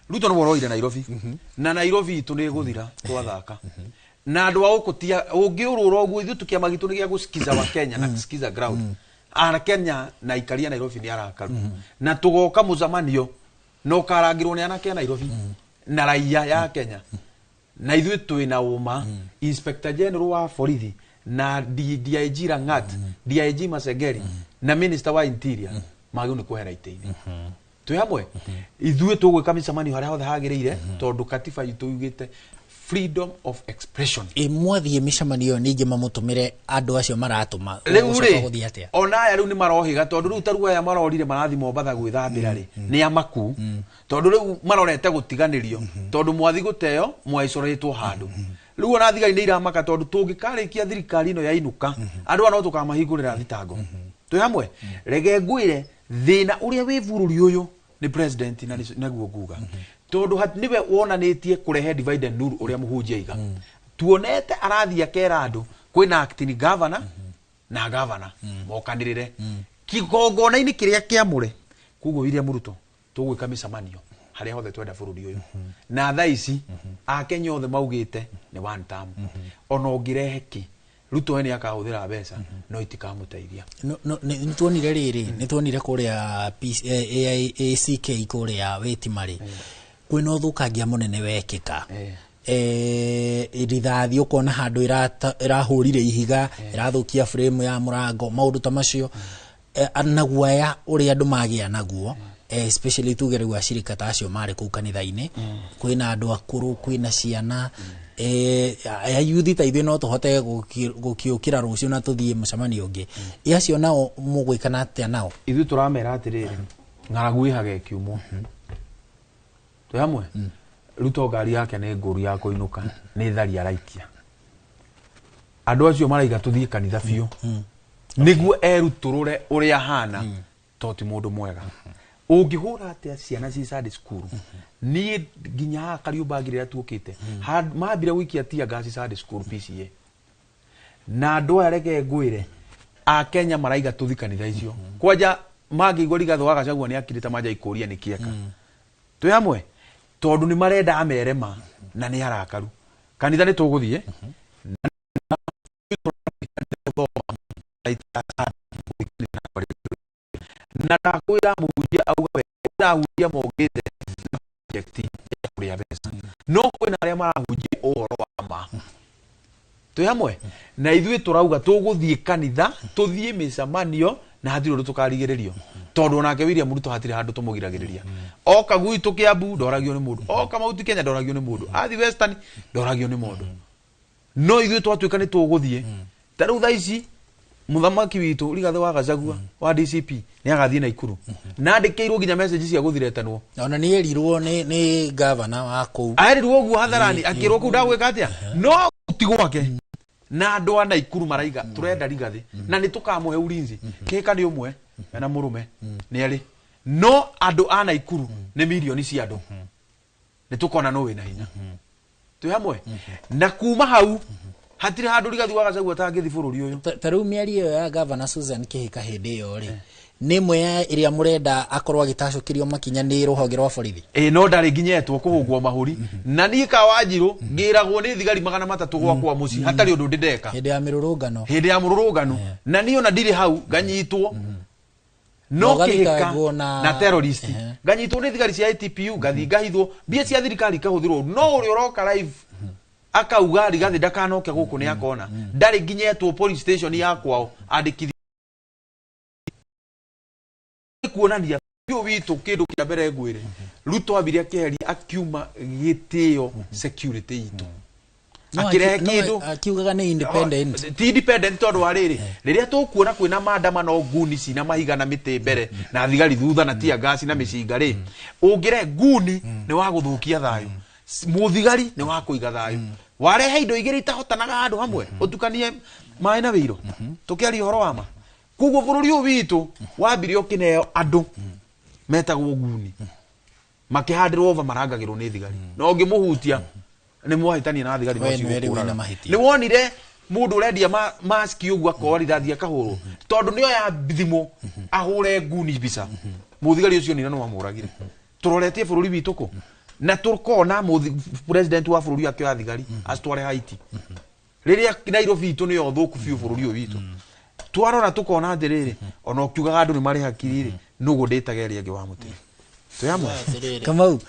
[SPEAKER 16] Ruto ni woroire Nairobi na Nairobi tu ni guthira twathaka na andu aukutia ungiurura uguo ithu tukia magitu ni gia gusikiza wa Kenya na kusikiza ground ana Kenya na ikaria Nairobi ni arakaru na tugoka mucemanio no karangirwo ni anake Nairobi na raia ya Kenya na ithu twina uma Inspector General wa borithi na DIG Lang'at DIG Masegeri na Minister wa Interior magio ni kuhera iteini twi hamwe ithu tugwika micemanio haria hothe hagirire tondu katiba itu yugite freedom of expression
[SPEAKER 4] mwathie micemanio ningi mamutumire andu acio maratuma
[SPEAKER 15] guthi atia ona aya riu ni marohiga tondu riu taruga ya marorire marathi Mombatha gwithambira ri ni amaku tondu riu marorete gutiganirio tondu mwathi guteo mwaicoretwo handu riu ona thigari ni iramaka tondu tungikarikia thirikari ino yainuka andu ano tukamahingurira thitango twi hamwe rege ngwire thina uria wi bururi uyu ni president na naguo nguga tondu niwe wonanitie kurehe divide and rule uria muhunjia iga tuonete arathia kera andu kwina acting governor na governor mokanirire kigongona-ini kiria kiamure kuguo William Ruto tugwika micemanio haria hothe twenda bururi uyu na thaici Akenya othe maugite ni one term ona ungireheki Ruto ene akahuthira mbeca no itikamuteithia
[SPEAKER 4] ni tuonire riri ni tuonire kuria ACK kuria Wetimari kwina uthukangia munene wekika rithathi ukona handu irahurire ihiga irathukia frame ya murango maundu ta macio anaguaya uria andu magia naguo especially tugereru ashirika ta acio mari ku kanitha-ini kwina andu akuru kwina ciana ayuthi ta ithuĩ no tũhote gũkiũkĩra rũciũ na tũthiĩ mũcemanio ũngĩ acio nao mũgwĩkana atĩa nao
[SPEAKER 16] ithuĩ tũramera atĩrĩrĩ ng'aragu ĩhaga ĩkiumwo twĩ hamwe Ruto ngari yake nĩ ngũru ya kũinũka nĩ thari araikia andũ acio maraiga tũthiĩ kanitha biũ niguo eruturure uria hana to ti mundu mwega ungihura atia ciana ci Sunday school ni nginya Kariumba ngirira tuokite mambire wikia tia gasi Sunday school PCA na ndo arege ngwire a Kenya maraiga tuthi kanitha icio kwanja mangĩigua Rigathĩ wa Gachagua nĩ akirĩte manja ikũria nĩ kĩeka twĩ hamwe tondu nĩ marenda amerema na nĩ arakaru kanitha nĩ tũgũthiĩ na ndakwĩra mũhunjia auga ndahunjia mongĩte project ya kũrĩa mbeca no kwĩna arĩa marahunjia ũhoro wa ma twĩ hamwe na ithuĩ tũrauga tũgũthiĩ kanitha tũthiĩ mĩcemanio na hatirĩ ũndũ tũkarigĩrĩrio tondu onake William Ruto hatirĩ handũ tũmũgiragĩrĩria oka gwitũ Kiambu ndoragio nĩ mũndũ oka Mount Kenya ndoragio nĩ mũndũ athi Western ndoragio nĩ mũndũ no ithuĩ twatuĩka nĩ tũgũthiĩ ta rĩu thaa ici muthamaki witũ Rigathĩ wa Gachagua wa DCP nĩ agathiĩ Naikuru na andĩkĩirwo nginya message cia gũthiretanwo
[SPEAKER 4] ona nĩ erirwo nĩ governor wa kũu
[SPEAKER 16] aerirwo ũguo hatharani akĩrwo kũu ndagwĩka atĩa no ti gwake na andũ a Naikuru maraiga turenda Rigathĩ na nĩ tũkamũhe ulinzi kĩka nĩ ũmwe na mũrũme nĩ arĩ no andũ a Naikuru nĩ milioni cia andũ nĩ tũkona no wĩna hinya twĩ hamwe na kuma hau hatirĩ handũ Rigathĩ wa Gachagua tangĩthi bũrũri ũyũ
[SPEAKER 4] ta rĩu mĩario ĩyo ya governor Susan Kĩhika hĩndĩ ĩyo rĩ nĩ imwe ya ĩrĩa mũrenda akorwo agĩtacũkĩrio makinya nĩ rũhonge rwa borithi
[SPEAKER 16] no ndarĩ nginyetwo kũhũngwo mahũri na niĩ Kawanjirũ ngĩragwo nĩ thigari 300 gwakwa mũciĩ hatarĩ ũndũ ndĩndeka hĩndĩ ya mũrũrũngano na niĩ ona ndirĩ hau nganyitwo no Kĩhika na terrorist nganyitwo nĩ thigari cia ATPU ngathi ngahithwo mbia cia thirikari ikahũthĩrwo no ũrĩa ũroka live akauga Rigathĩ ndakanoke gũkũ nĩ akona ndarĩ nginyetwo police station ya kwao andĩkithi kuonania biũ witũ kĩndũ kĩa mbere ngwĩre Ruto ambire akĩheria akiuma gĩtĩo security itũ akirehe kĩndũ
[SPEAKER 4] akiugaga nĩ independent
[SPEAKER 16] ti independent tondũ wa rĩrĩ rĩrĩa tũkuona kwĩna maandamano nguni cina mahiga na mĩtĩ mbere na thigari thutha na tia gas na mĩcinga rĩ ũngĩre nguni nĩ wa gũthũkia thayũ mũthigari nĩ wa kũiga thayũ warehe indo igĩrĩ itahotanaga handũ hamwe ũtukanie maĩ na wĩiro tũkĩaria ũhoro wa ma koguo bũrũri ũyũ witũ wambire ũkĩneo andũ metagwo nguni makĩhandĩrwo ova marangagĩrwo nĩ thigari na ũngĩmũhutia nĩ mwahĩtania na thigari nĩ wonire mũndũ ũrendia mask ũguo akorithathi akahũrwo tondũ nĩoya thimũ ahũre nguni mbica mũthigari ũcio nĩ no amũragire tũroretie bũrũri witũ kũ na tukona president wa bũrũri akĩoya thigari acitware Haiti rĩrĩa Nairobi itũ nĩyo thũku biũ bũrũri ũyũ witũ twarora tukona ndĩrĩrĩ ona ũkiugaga andũ nĩ marĩ hakiri nũgũ ndĩtaga ĩrĩa ĩngĩ wa mũtĩ twĩamwe
[SPEAKER 4] Kamau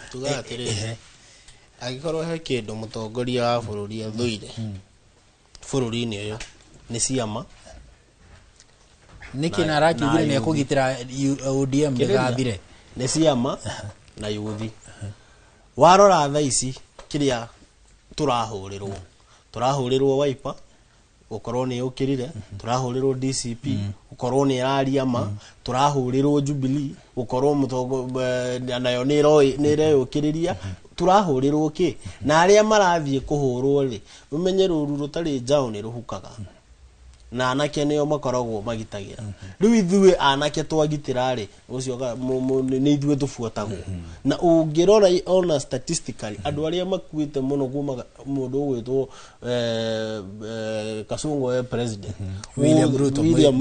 [SPEAKER 15] agĩkorwo he kĩndũ mũtongoria wa bũrũri athũire bũrũri-inĩ ũyũ nĩ ciama
[SPEAKER 4] nĩkĩ na arakiugire nĩ ekũgitĩra ODM ndĩgathire
[SPEAKER 15] nĩ ciama na yuthi warora thaa ici kĩrĩa tũrahũrĩrwo Wiper ukorwo nĩ ũkĩrire tũrahũrĩrwo DCP ukorwo nĩ ĩraria ma tũrahũrĩrwo Jubilee ukorwo nayo nĩ ĩreyũkĩrĩria turahũrĩrwo kĩ na arĩa marathiĩ kũhũrwo rĩ ũmenye rũru rũtarĩ njaũ nĩ rũhukaga na anake nĩo makoragwo magitagĩra rĩu ithuĩ anake twagitĩra rĩ ũcio nĩ ithuĩ tũbuatagwo na ũngĩrora ona statistically andũ arĩa makuĩte mũno kuma mũndũ ũgwĩtwo Kasongo president William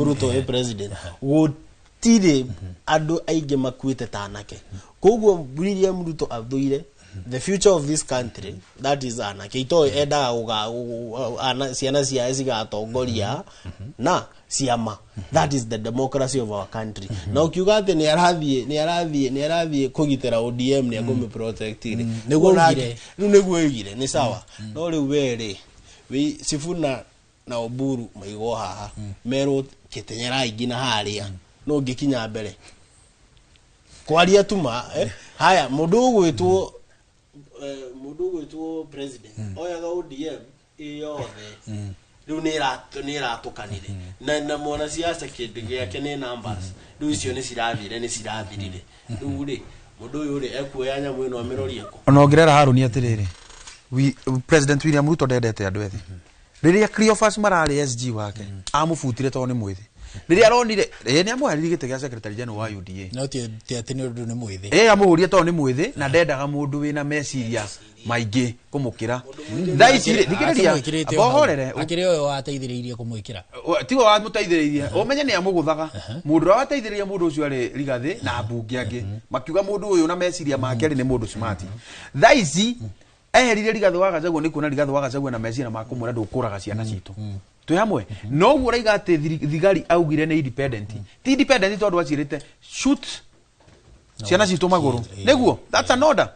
[SPEAKER 15] Ruto president gũtirĩ andũ aingĩ makuĩte ta anake koguo William Ruto athũire the future of this country that is anake itoĩ endaga ciana cia cigatongoria na ciama that is the democracy of our country na ukiuga atĩ nĩ arathiĩ kũgitĩra ODM nĩ akũmĩ protect nĩguo igire nĩ sawa no rĩu werĩ Sifuna na Oburu maigwo haha merwo kĩtenyera ingĩ na harĩa no ngĩkinya mbere kwaria tuma haya mũndũ ũgwĩtwo president oyaga ODM iyothe rĩu nĩ ĩratũkanire na mwana siasa kĩndũ gĩake nĩ numbers rĩu icio nĩ cirathirire rĩu rĩ mũndũ ũyũ rĩ ekuoya nyamũ ĩno amĩrorie kũ
[SPEAKER 16] ona ongerera Harũni atĩrĩrĩ president William Ruto ndendete andũ ethĩ rĩrĩa Cleophas mararĩ SG wake amũbutire tondũ nĩ mwĩthĩ riria aronire ni amwariri gite gia secretary general wa UDA
[SPEAKER 4] no ti ati ni undu ni mwithi
[SPEAKER 16] amuhuria to ni mwithi na ndendaga mundu wina meciria maingi kumukira thaici thikiriria bohorere
[SPEAKER 4] akiri oyo wateithiriirie kumwikira
[SPEAKER 16] tigo wa muteithiriirie umenye ni amuguthaga mundu wateithiriria mundu ucio ari Rigathi na mbunge angi makiuga mundu uyu na meciria make ari ni mundu smart thaici eherire Rigathi wa Gachagua ni kuna Rigathi wa Gachagua na meciria makumura ndukuraga ciana citu twi hamwe no guo raiga ati thigari augire ni independent ti independent tondu acirite shoot ciana citu maguru niguo that's an order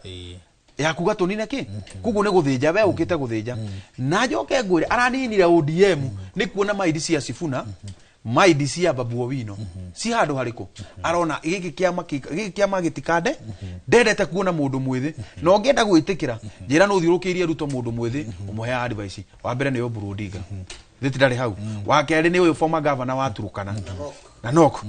[SPEAKER 16] ya kuga tunine ki kugu ne guthinja we ukite guthinja na njoke ngwire araninire ODM ni kuona maidi cia Sifuna maidi cia Babu Owino si handu hariku arona giki kiama gitikande ndendete kuona mundu mwithi no ngenda gwitikira njira no thiurukirie ruto mundu mwithi umuhe advice wa mbere ni Oburu Odinga thitidari hau wa keri ni uyu former governor wa Turukana na Noko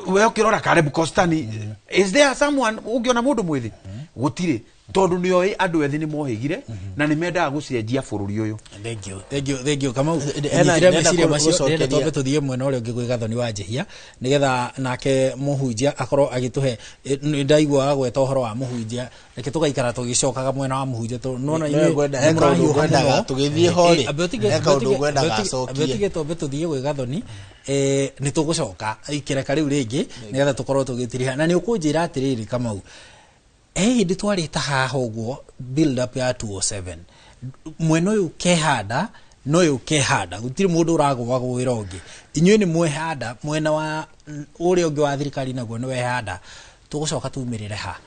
[SPEAKER 16] we ukirora Caleb Costani is there someone ungiona mundu mwithi gutire tondu ni oi andu ethi ni mohigire na ni mendaga gucenjia bururi uyu
[SPEAKER 4] thank you kama ndira meciria macio ndira tombe tuthie mwena uria ungi gwi Gathoni wa Njihia nigetha nake muhunjia akorwo agituhe ndaigua gweta uhoro wa muhunjia reke tugaikara tugicokaga mwena wa muhunjia nona
[SPEAKER 15] ngwendaga tugithie hori undu ngwendaga acokie
[SPEAKER 4] abetige tombe tuthie gwi Gathoni ni tugucoka ikireka riu ringi nigetha tukorwo tugitiriha na ni ukunjira atiriri Kamau ndi twarita haha uguo build up ya 207 mweno uyu kehanda no uyu kehanda gutiri mundu uragwa gwira ungi inywe ni mwehanda mwena wa uria ungi wa thirikari naguo ni wehanda tugucoka tumirire ha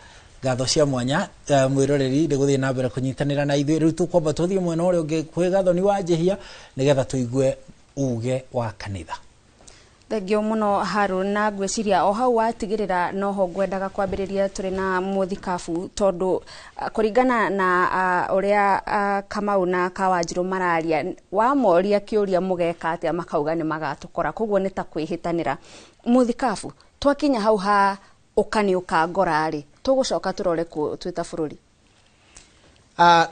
[SPEAKER 4] gatho cia mwanya mwiroreri ndi guthie na mbere kunyitanira na ithuĩ riu tukwamba tuthie mwena uria ungi kwi Gathoni wa Njihia nigetha tuigue uge wa kanitha
[SPEAKER 3] thengio muno Harun na gwiciria o hau watigirira noho ngwendaga kwambiriria turi na muthikabu tondu kuringana na uria Kamau na Kawanjiru mararia wa moria kiuria mugeka atia makauga ni magatukora koguo ni ta kwihitanira muthikabu twakinya hau ha ukani ukangorari tugucoka turore ku twita bururi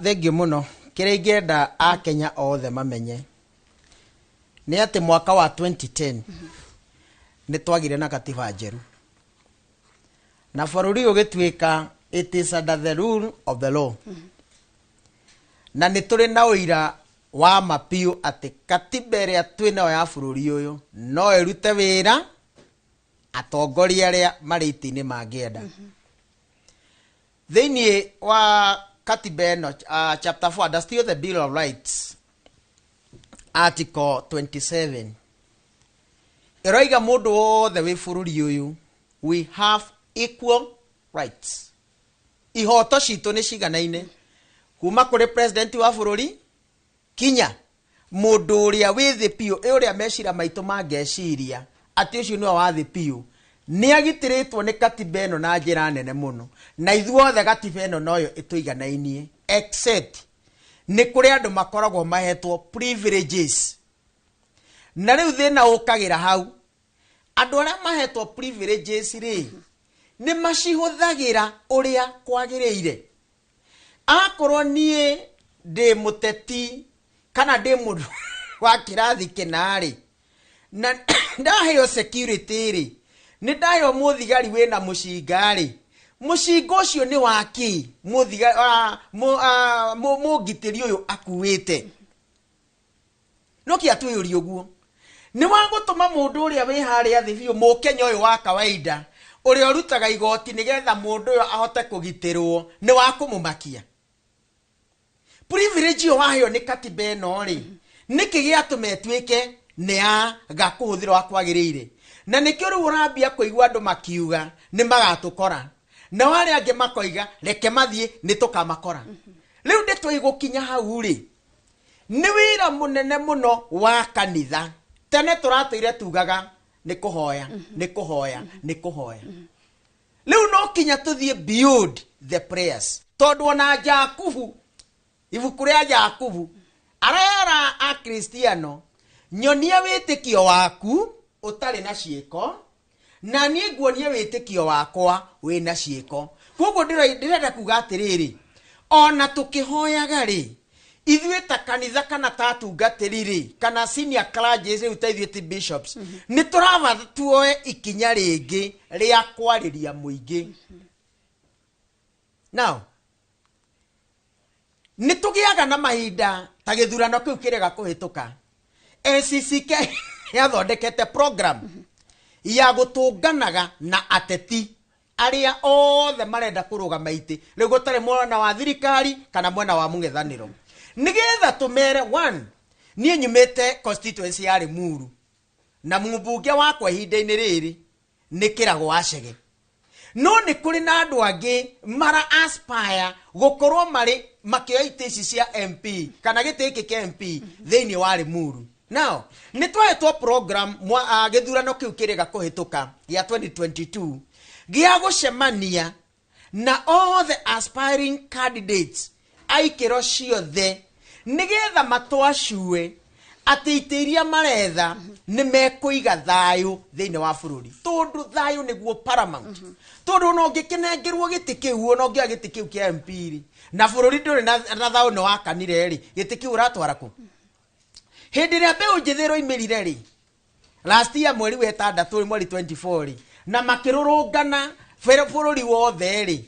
[SPEAKER 17] thengio muno kiria ingenda a Kenya othe mamenye ni ati mwaka wa 2010 ni twagire na katiba njeru na bururi ugitwika it is under the rule of the law na ni turi na uira wa mapio ati katiba iria twina ya bururi uyu no irute wira atongoria aria mari itini mangienda thiini wa katiba ino chapter 4 that's still the Bill of Rights article 27 eroiga mundu wothe wi bururi uyu we have equal rights ihoto citu ni ciganaine kuma kuri president wa bururi kinya mundu uria wi thi piu uria mecira maitu mangeciria ati ucio niwe wa thi piu ni agitiritwo ni katiba ino na njira nene muno na ithuothe katiba ino noyo ituiganainie except ni kuri andu makoragwo mahetwo privileges na riu thina ukagira hau andu aria mahetwo privileges ri ni macihuthagira uria kwagiriire akorwo nie ndi muteti kana ndi mundu wa kirathi kinari na ndaheo security ri ni ndaheo muthigari wina mucingari mucingo ucio ni waki muthigari mugitiri uyu akuite nokia twiyuri uguo ni wagutuma mundu uria wi haria thi biu mukenya uyu wa kawaida uria urutaga igoti nigetha mundu uyu ahote kugitirwo ni wa kumumakia privilege yo wahio ni katiba ino ri niki giatume twike ni a gakuhuthirwa kwagiriire na nikio ri urambia kuigwa andu makiuga ni magatukora na wale ange makoiga reke mathie ni tukamakora riu nditwigukinya hau ri ni wira munene muno wa kanitha tene turatire tugaga ni kuhoya ni kuhoya ni kuhoya riu no kinya tuthie beyond the prayers tondu na Jakubu ibuku ria Jakubu arera a Kristiano nyonia witikio waku utari na ciiko na nie nguonie witikio wakwa wina ciiko koguo ndirenda kuga atiriri ona tukihoyaga ri ithuĩ ta kanitha kana tatungatĩri kana senior clergy rĩu ta ithuĩ ti bishops nĩ tũrava tuoe ikinya rĩngĩ rĩa kwarĩria mũingĩ. Now nĩ tũgĩaga na mahinda ta gĩthurano kĩu kĩrega kũhĩtũka, NCCK yathondekete program ya gũtũnganaga na ateti arĩa othe marenda kũrũgama itĩ rĩu gũtarĩ mwena wa thirikari kana mwena wa mũng'ethanĩro, nigetha tumere one niĩ nyumĩte constituency ya Limuru na mũmbunge wakwa ihinda-inĩ rĩrĩ nĩ Kĩrago Achege, no nĩ kũrĩ na andũ angĩ mara aspire gũkorwo marĩ makĩoya itĩ ici cia MP kana gĩtĩ gĩkĩ kĩa MP thĩinĩ wa Limuru. Now nĩ twahetwo program gĩthurano kĩu kĩrĩga kũhĩtũka gĩa 2022 gĩa gũcemania na all the aspiring candidates aikĩro ciothe nigetha matwacue atĩ itĩ iria maretha nĩ mekũiga thayũ thĩinĩ wa bũrũri, tondũ thayũ nĩguo paramount. Tondũ no ngĩkenengerwo gĩtĩ kĩu ona ngĩa gĩtĩ kĩu kĩa MP rĩ na bũrũri ndũrĩ na thayũ nĩ wakanire rĩ, gĩtĩ kĩu ũratwara kũ? Hĩndĩ ĩrĩa mbeũ njĩthĩ roimĩrire rĩ last year mweri wa 6 mweri 24 rĩ na makĩrũrũngana bũrũri wothe rĩ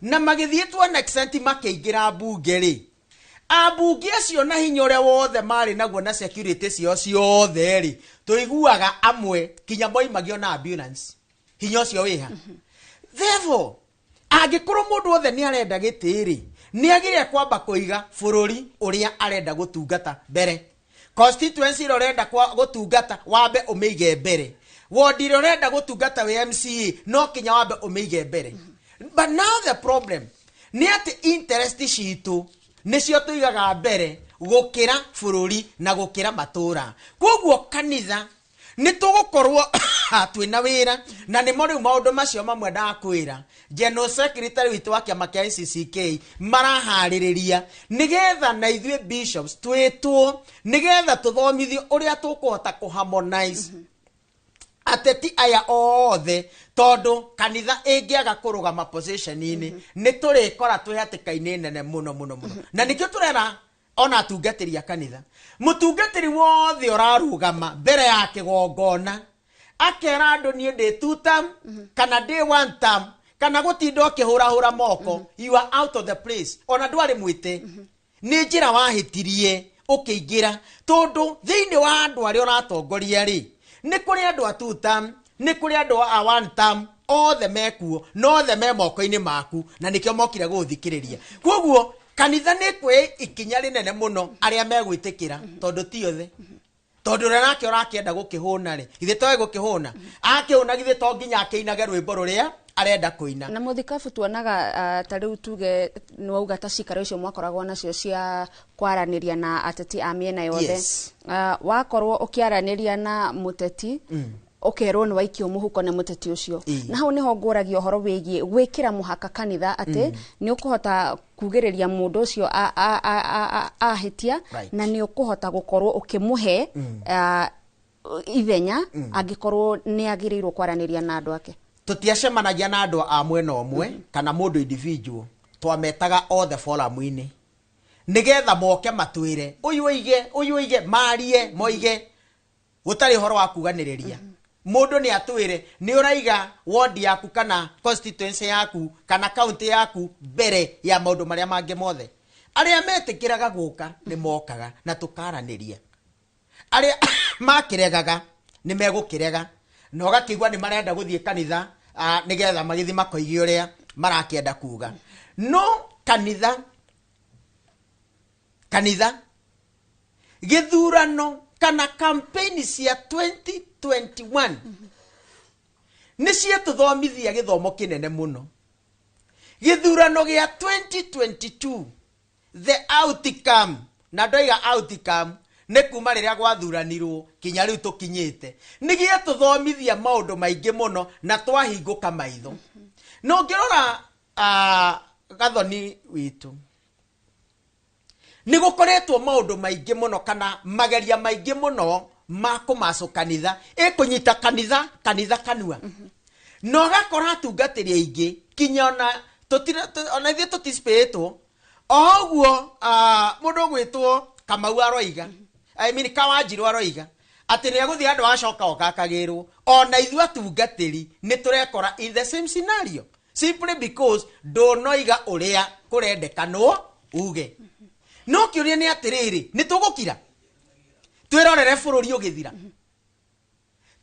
[SPEAKER 17] na magĩthiĩ to an extent makĩingĩra mbunge rĩ, ambunge acio na hinya ũrĩa wothe marĩ naguo na security cio ciothe rĩ tũiguaga amwe kinya moimagio na ambulance, hinya ũcio wĩha. Therefore angĩkorwo mũndũ wothe nĩ arenda gĩtĩ rĩ nĩ agĩrĩire kwamba kũiga bũrũri ũrĩa arenda gũtungata mbere, constituency ĩrĩa ũrenda gũtungata wambe ũmĩige mbere, ward ĩrĩa ũrenda gũtungata wĩ MCA no kinya wambe ũmĩige mbere. But now the problem nĩ atĩ interest citũ nĩcio tũigaga mbere gũkĩra bũrũri na gũkĩra matũra. Koguo kanitha nĩ tũgũkorwo twĩna wĩra na nĩ rĩu maũndũ macio mamwe ndakwĩra General Secretary witũ wa kĩama kĩa NCCK maraharĩrĩria nigetha na ithuĩ bishops twĩtwo nigetha tũthomithio ũrĩa tũkũhota kũharmonize ateti aya othe, tondũ kanitha ĩngĩaga kũrũgama position-inĩ nĩ tũrĩkora twĩ hatĩka-inĩ nene mũno mũno mũno. Na nĩkĩo tũrera ona atungatĩri a kanitha, mũtungatĩri wothe ũrarũgama mbere ya kĩgongona akera andũ niĩ ndĩ 2 term kana ndĩ 1 term kana gũtinda ũkĩhũrahũra moko, you are out of the place. Ona ndwarĩ mwĩte nĩ njĩra wahĩtirie ũkĩingĩra, tondũ thĩinĩ wa andũ arĩa ũratongoria rĩ nĩ kũrĩ andũ a 2 term, nĩ kũrĩ andũ a 1 term, othe mekuo no othe me moko-inĩ maku na nĩkĩo mokire gũthikĩrĩria. Koguo kanitha nĩ kwĩ ikinya rĩnene mũno arĩa megwĩtĩkĩra, tondũ ti othe, tondũ rĩrĩa nake ũrakĩenda gũkĩhũna rĩ githĩ toĩ gũkĩhũna akĩhũna githĩ to nginya akĩinage rwĩmbo rũrĩa arenda kũina.
[SPEAKER 3] Na mũthikabu tuonaga ta rĩu tuge nĩ wauga ta cikaro icio mwakoragwo nacio cia kwaranĩria na ateti a mĩena yothe, wakorwo ũkĩaranĩria na mũteti ũkerwo nĩ waikio mũhuko nĩ mũteti ũcio, na hau nĩho ngũragia ũhoro wĩgiĩ gwĩkĩra mũhaka kanitha atĩ nĩ ũkũhota kugĩrĩria mũndũ ũcio ahĩtia na nĩ ũkũhota gũkorwo ũkĩmũhe ithenya angĩkorwo nĩ agĩrĩirwo kwaranĩria na andũ ake.
[SPEAKER 17] Tũtiacemanagia na andũ a mwena ũmwe kana mũndũ individual, twametaga othe forum-inĩ nigetha moke matwĩre ũyũ oige marie moige gũtarĩ ũhoro wa kuganĩrĩria. Mũndũ nĩ atwĩre nĩ ũraiga ward yaku kana constituency yaku kana county yaku mbere ya maũndũ marĩa mangĩ mothe. Arĩa metĩkĩraga gũka nĩ mokaga na tũkaranĩria, arĩa makĩregaga nĩ megũkĩrega na ũgakĩigua nĩ marenda gũthiĩ kanitha nigetha magĩthi makoige ũrĩa marakĩenda kuga. No kanitha gĩthurano kana campaign cia 2021 nĩ ciatũthomithia gĩthomo kĩnene mũno. Gĩthurano gĩa 2022 the outcome, na ndoiga outcome nĩ kuma rĩrĩa gwathuranirwo kinya rĩu tũkinyĩte, nĩ gĩatũthomithia maũndũ maingĩ mũno na twahingũka maitho. No ngĩrora Gathoni witũ nĩ gũkoretwo maũndũ maingĩ mũno kana mageria maingĩ mũno ma kũmacũ kanitha kũnyita kanitha kanua. No gakora atungatĩri aingĩ kinya ona ithuĩ tũtispĩtwo oguo mundu gwitwo Kamau aroiga Kawanjiru aroiga ati ni aguthi andu acoka okakagirwo ona ithu atungatiri ni turekora in the same scenario simply because ndonoiga uria kurendekanwo uge no kiuria ni atiriri ni tugukira twirorere bururi ugithira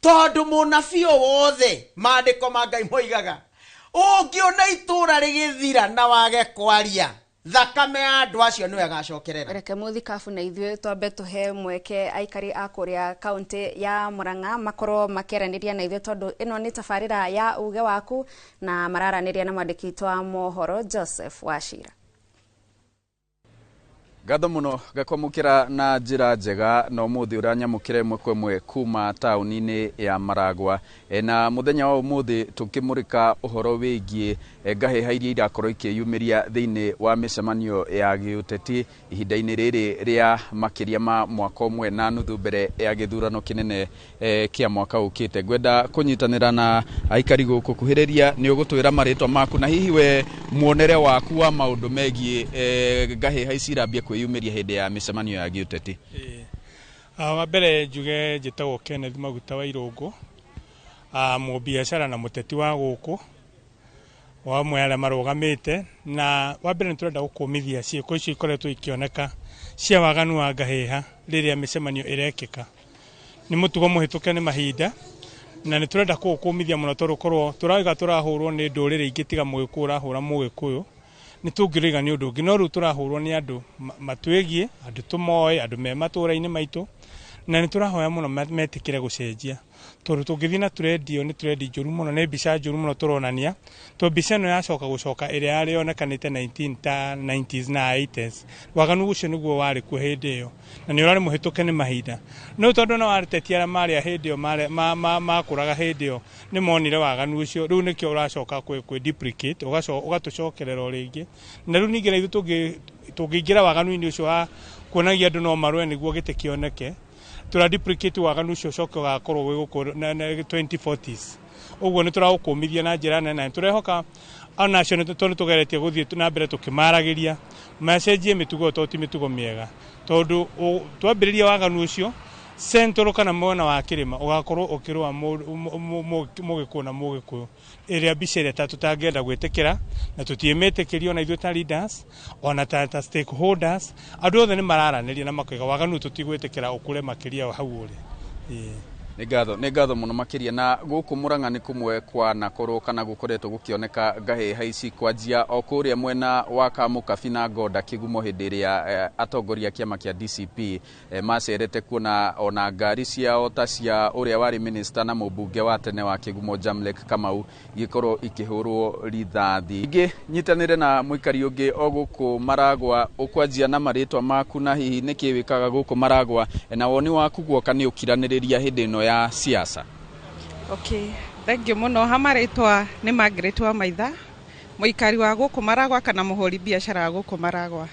[SPEAKER 17] tondu munabii wothe mandiko ma Ngai moigaga ungiona itura rigithira na wage kwaria thakame ya andu acio niwe agacokerera.
[SPEAKER 3] Reke muthikabu na ithuĩ twambe tuhe mweke aikari a kũrĩa kaunti ya Murang'a makorwo makĩaranĩria na ithuĩ tondu ĩno nĩ tabarĩra ya uge waku na mararanĩria na mwandĩki wa mohoro Joseph Wachira.
[SPEAKER 18] Ngatho muno gakwamukira na njira njega no muthi uranyamukire mwe kuma tauni-ini ya Maragwa na muthenya wa umuthi tukimurika uhoro wigie ngaheha iria irakorwo ikiyumiria thiini wa micemanio ya giuteti ihinda-ini riri ria makiria ma mwaka umwe na nuthu mbere ya githurano kinene kia mwaka ukite. Ngwenda kunyitanira na aikari guku kuhiriria ni ugutwira maritwa maku na hihi we muonere waku wa maundu megie ngaheha ici irambia kwiyumiria hindi ya micemanio ya giuteti.
[SPEAKER 2] Wa mbere njuge njitagwo Kenneth Maguta wa Irungu, mu biashara na muteti wa guku wa mwere marugamite, na wa mbere nturenda gukumithia ciiko icio ikoretwo ikioneka cia waganu wa ngaheha riria micemanio irekika. Ni mutugo muhituke ni mahinda na ni turenda gukumithia muno turukorwo turaiga turahurwo ni ndurire ingitiga mugikura hura mugikuyu ni tungiriga ni undu ngino ru turahurwo ni andu matwegie andu tumoe andu me matura-ini maitu na ni turahoya muno metikire gucenjia tondu tungithina turendio ni turendi njuru muno ni mbica njuru muno turonania to mbica no yacoka gucoka iria yari onekanite 1990s na 80s waganu ucio niguo wari ku hindi iyo na ni urari muhituke ni mahinda no tondu no aritetia ara mari hindi iyo makuraga hindi iyo ni monire waganu ucio riu nikio uracoka kwe duplicate ugatucokerera ringi na riu ningira ithu tungiingira waganu-ini ucio wa kuonagia andu no marwe niguo gite kioneke tura duplicate waganu ucio coke ugakorwo wi guku na 2040s uguo ni turagukumithia na njira nene turehoka ona acio ni tugeretie guthie na mbere tukimaragiria macenjie mitugo to ti mitugo miega tondu twambiriria waganu ucio centro kana mwena wa kirima ugakorwo ukirwa mugiku na mugikuyu iria bicere tutangenda gwitikira na tutiemetekirio na ithuĩ ta leaders ona ta stakeholders andu othe ni mararaniria na makiga waganu tutigwitikira ukure makiria hau uri.
[SPEAKER 18] Ni ngatho muno makiria na guku Murang'a ni kumwe kwa nakoro kana gukoretwo gukioneka ngaheha ici kwanjia o kuria mwena wa Kamukabi na Ngoda Kigumo hindi ria atongoria kiama kia DCP macerete kuona ona ngari ciao ta cia uria wari minister na mubunge wa tene wa Kigumo Jamlek Kamau gikorwo ikihurwo rithathi. Ingi nyitanire na muikari ungi o guku Maragwa ukwanjia na maritwa maku na hihi niki wikaga guku Maragwa na woni waku guoka ni ukiraniriria hindi no ya siasa.
[SPEAKER 5] Okay, thank you muno. Hamaritwa ni Margaret wa Maitha, muikari wa guku Maragwa kana muhuri biashara wa guku Maragwa.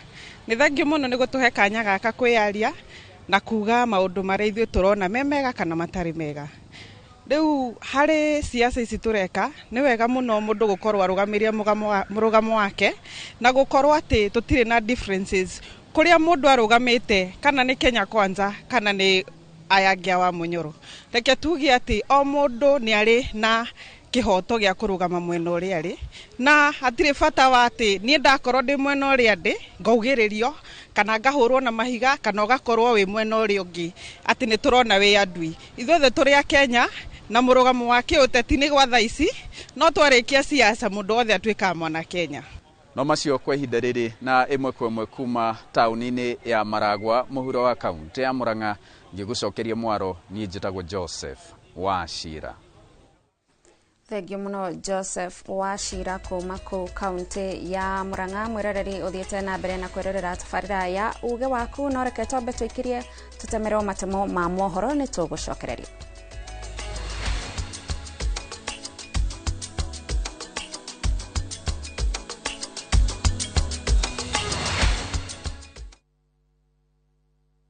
[SPEAKER 5] Ni thank you muno ni gutuhe kanya gaka kwiaria na kuga maundu maria ithuĩ turona memega kana matari mega. Riu hari siasa ici tureka ni wega muno mundu gukorwo arugamiria murugamo wake na gukorwo ati tutire na differences kuria mundu arugamite kana ni Kenya Kwanza kana ni ayagia wa Munyoro. Reke tugie ati o mundu ni ari na kihoto gya kurugama mwena uria ari na hatire bata wa ati ni ndakorwo ndi mwena uria ndi ngaugiririo kana ngahurwo na mahiga kana ugakorwo wi mwena uria ungi ati ni turona wi andui ithuothe turi a Kenya na murugamo wa kiuteti ni gwa thaici no twarikia siasa mundu othe atwika mwana Kenya.
[SPEAKER 18] No macio kwa ihinda riri na imwe kwa imwe kuma tauni-ini ya Maragwa muhuro wa kaunti ya Murang'a ngigucokeria mwaro ni njitagwo Joseph Wachira.
[SPEAKER 3] Thengi muno Joseph Wachira kuma ku kaunti ya Murang'a mwerereri uthiete na mbere na kwererera tabarĩra ya uge waku no reke twambe twikirie tutemerwo matemo ma mohoro ni tugucokereria.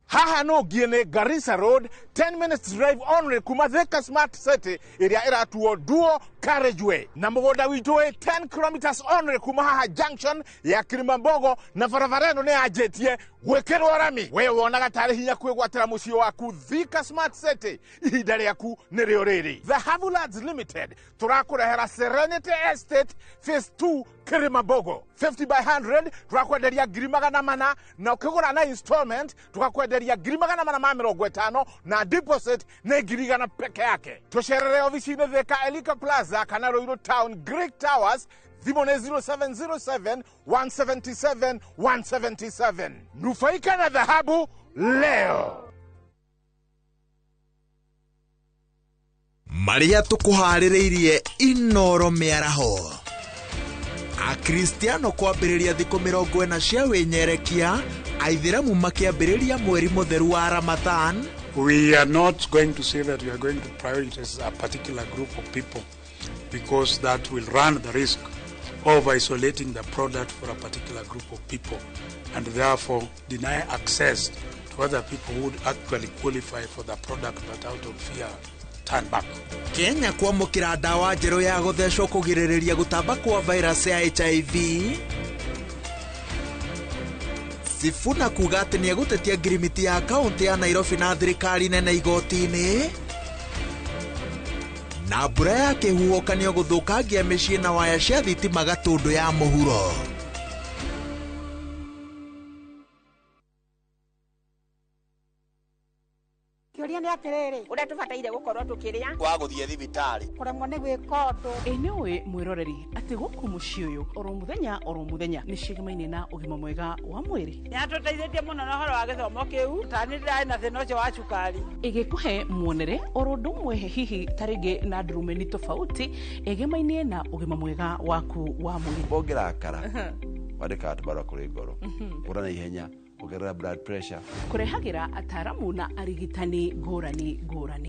[SPEAKER 7] Haha no giene Garissa Road 10 minutes drive only kuma Thika Smart City area iratuo duo
[SPEAKER 1] carriageway na mugonda witu 10 kilometers only kuma haha junction ya Kilimambogo na barabara ino ni ajetie gwikirwo rami we wonaga tari hinya kwigwatira mucio waku Thika Smart City ihinda riaku ni rio riri. The Havulads Limited turakurehera Serenity Estate Phase 2 Kilimambogo 50 by 100 turakwenderia $400 na ukigura na installment tukakwenderia $450 na deposit na $100 peke yake. Tusherere ofisini Thika Elika Plaza kana Ruiru Town Greek Towers Thimone 0707 177 177. Nufaika na dhahabu leo.
[SPEAKER 6] Maria tukuhaririirie Inoro miaraho. Akristiano kwambiriria thikũ 40 cia wĩnyerekia, aithĩramu makiambĩrĩria mweri mũtheru wa Ramadan.
[SPEAKER 7] We are not going to say that we are going to prioritize a particular group of people because that will run the risk of isolating the product for a particular group of people and therefore deny access to other people who would actually qualify for the product but out of fear turn back.
[SPEAKER 6] Kenya kwamũkĩra ndawa njerũ ya gũthecwo kũgirĩrĩria gũtamba kwa virus ya HIV. Sifuna kuga atĩ nĩegũtetia ngirimiti ya kaunti ya Nairobi na thirikari nene igoti-inĩ. Na mbura ya kĩhuhũkanio gũthũkangia mĩciĩ na waya cia thitima Gatũndũ ya mũhuro.
[SPEAKER 21] Kĩũria nĩ atĩrĩrĩ, ũrĩa tũbataire gũkorwo tũkĩrĩa
[SPEAKER 6] wa gũthiĩ thibitarĩ
[SPEAKER 21] kũremwo nĩ gwĩka ũndũ.
[SPEAKER 23] Nĩũĩ mwĩroreri atĩ gũkũ mũciĩ ũyũ oro mũthenya nĩ cigemaine na ũgima mwega wa mwĩrĩ.
[SPEAKER 21] Nĩatũteithĩtie mũno na ũhoro wa gĩthomo kĩu, tani ndĩrarĩ na thĩna ũcio wa cukari.
[SPEAKER 23] Ĩgĩkũhe muonere oro ũndũ ũmwe hihi tarĩngĩ na ndurumeni tofauti ĩgemainie na ũgima mwega waku wa mwĩrĩ.
[SPEAKER 22] Ũngĩrakara wandĩka atũbara kũrĩ ngoro ũra na ihenya ugerera blood pressure
[SPEAKER 23] kurehagira ataramu na arigitani ngũrani.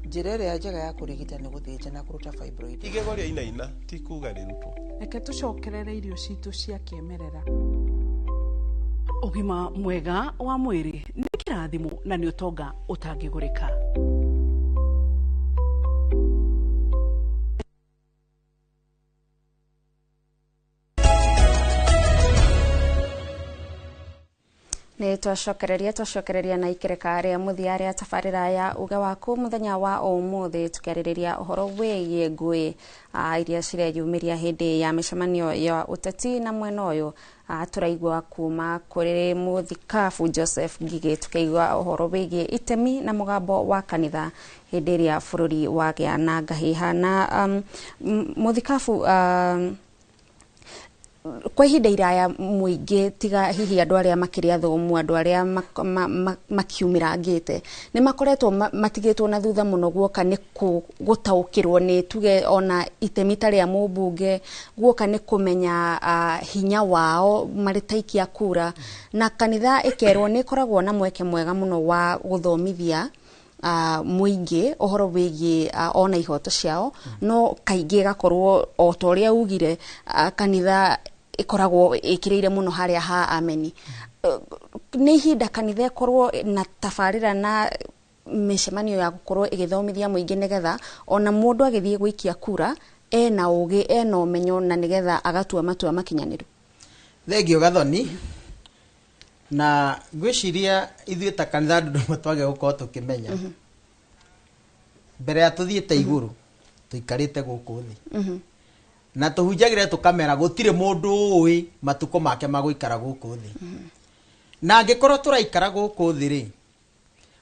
[SPEAKER 24] Njĩra ĩrĩa njega ya kũrigita nĩ gũthĩnja na kũruta fibroid.
[SPEAKER 9] Igego rĩa inaina ti kuga rĩrutwo.
[SPEAKER 23] Reke tũcokerere irio citũ cia kĩmerera. Ũgima mwega wa mwĩrĩ nĩ kĩrathimo na nĩ ũtonga ũtangĩgũrĩka.
[SPEAKER 3] Nĩ twacokereria na ikereka rĩa mũthia rĩa tabarĩra ya uga waku mũthenya wa ũmũthĩ tukĩarĩrĩria ũhoro wĩgiĩ ngũĩ iria cireyumĩria hĩndĩ ya mĩcemanio ya ũteti na mwena ũyũ tũraigua kuma kũrĩ mũthikabu Joseph Ngigĩ tukĩigua ũhoro wĩgiĩ itemi na mũgambo wa kanitha hĩndĩ ĩrĩa bũrũri wagĩa na ngahĩha na mũthikabu kwa ihinda iraya mũingĩ tiga hihi andũ arĩa makĩria thomu andũ arĩa makiumĩrangĩte nĩ makoretwo matigĩtwo na thutha mũno guoka nĩ gũtaũkĩrwo nĩ tuge ona itemi ta rĩa mũmbunge guoka nĩ kũmenya hinya wao marĩ taikia kura na kanitha ĩkerwo nĩ ĩkoragwo na mweke mwega mũno wa gũthomithia mũingĩ ũhoro wĩgiĩ ona ihoto ciao no kaingĩ gakorwo o ta ũrĩa ugire kanitha ikoragwo ĩkĩrĩire mũno harĩa ha ameni. Nĩ ihinda kanitha ĩkorwo na tabarĩra na mĩcemanio ya gũkorwo ĩgĩthomithia mũingĩ nĩgetha ona mũndũ agĩthiĩ gũikia kura ena ũgĩ ena ũmenyo na nĩgetha agatua matua makinyanĩru.
[SPEAKER 17] Thengio Gathoni na ngwĩciria ithuĩ ta kanitha andũ nĩmo twage gũkorwo tũkĩmenya mbere ya tũthiĩte igũrũ tũikarĩte gũkũ thĩ na tũhunjagĩre tũkamera gũtirĩ mũndũ ũĩ matukũ make magũikara gũkũ thĩ na angĩkorwo tũraikara gũkũ thĩ rĩ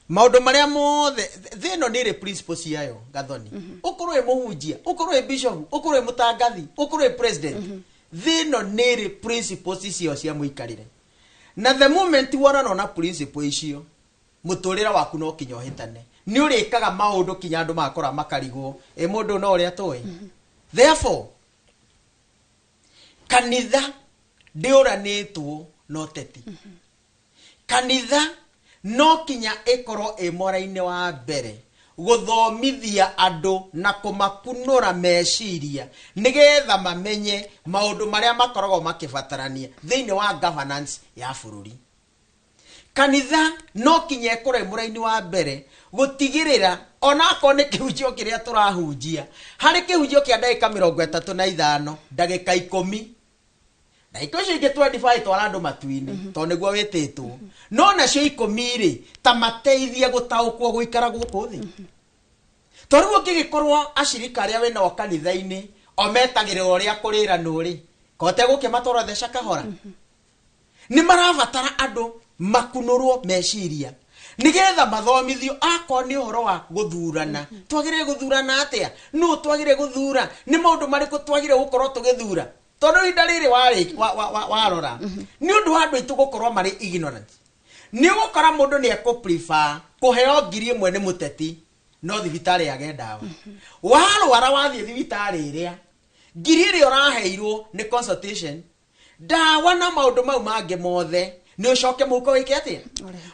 [SPEAKER 17] maũndũ marĩa mothe thĩ ĩno nĩ ĩrĩ principle ciayo Gathoni ũkorwo wĩ mũhunjia ũkorwo wĩ bishop ũkorwo wĩ mũtangathi ũkorwo wĩ president thĩ ĩno nĩ ĩrĩ principles icio cia mũikarĩre na the moment wona na principle icio mũtũrĩra waku no kinya ũhĩtane nĩ ũrĩkaga maũndũ kinya andũ makora makarigwo mũndũ no ũrĩa tũĩ therefore kanitha ndĩũranĩtwo no teti kanitha no kinya ĩkorwo mwara-inĩ wa mbere gũthomithia andũ na kũmakunũra meciria nĩgetha mamenye maũndũ marĩa makoragwo makĩbatarania thĩinĩ wa governance ya bũrũri. kanitha no kinye kore muraini wa mbere gutigirira ona akone kihunjio kiria turahunjia hari kihunjio kia ndagika 35 ndagika 10 ndagika cio ingi 25 twara andu matuini to niguo wititwo no nacio 10 ri ta mateithie gutaukwo guikara guku thi to riu ngigikorwo ashirika aria wena wa kanitha-ini ometagirira uria kurira nuri kote gukimatora thesha kahora ni marabatara andu makunurwo meciria nigetha mathomithio akwa ni horo wa guthurana twagire guthurana atia no twagire guthura ni maundu mariku twagire gukorwo tugithura tondu inda riri warora ni undu wa andu itu gukorwo mari ignorant ni gukora mundu ni eko prefer kuheo 1,000 ni muteti no thibitari yage ndawa warwara wathie thibitari iria 1,000 uraheirwo ni consultation ndawa na maundu mau mangi mothe ni ucoke muko wike atia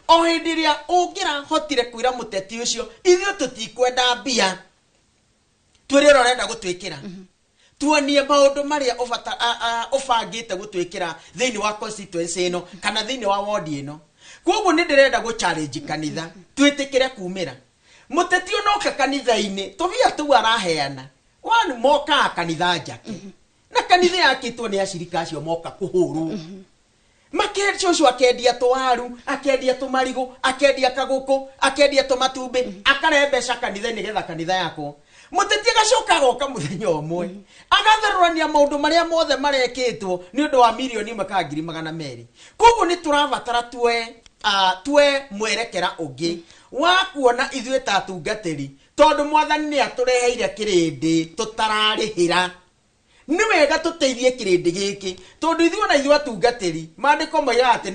[SPEAKER 17] o hindiria ungira hotire kwira muteti ucio ithio tutikwenda mbia twirira urenda gutwikira tuonie maundu maria ubangite gutwikira thiini wa constituency ino kana thiini wa ward ino koguo ni ndirenda gu challenge kanitha twitikire kumira muteti unoka kanitha-ini tuvia tu araheana wani moka kanitha njake na kanitha yakitwo ni ashirika acio moka kuhuru makecho cio akendia twaru akendia tumarigo akendia kaguku akendia tumatumbi akarembeca kanitha nigetha kanitha yako muteti agacoka goka muthenya umwe agatharurania maundu maria mothe marekitwo ni undu wa milioni 1,200 koguo ni turabatara twe mwerekera ungi wa kuona ithuĩ ta atungatĩri tondu mwathani ni atureheire kirindi tutararihira ni wega tuteithie kirindi giki tondu ithuĩ ona ithuĩ atungatĩri maandiko moiga ati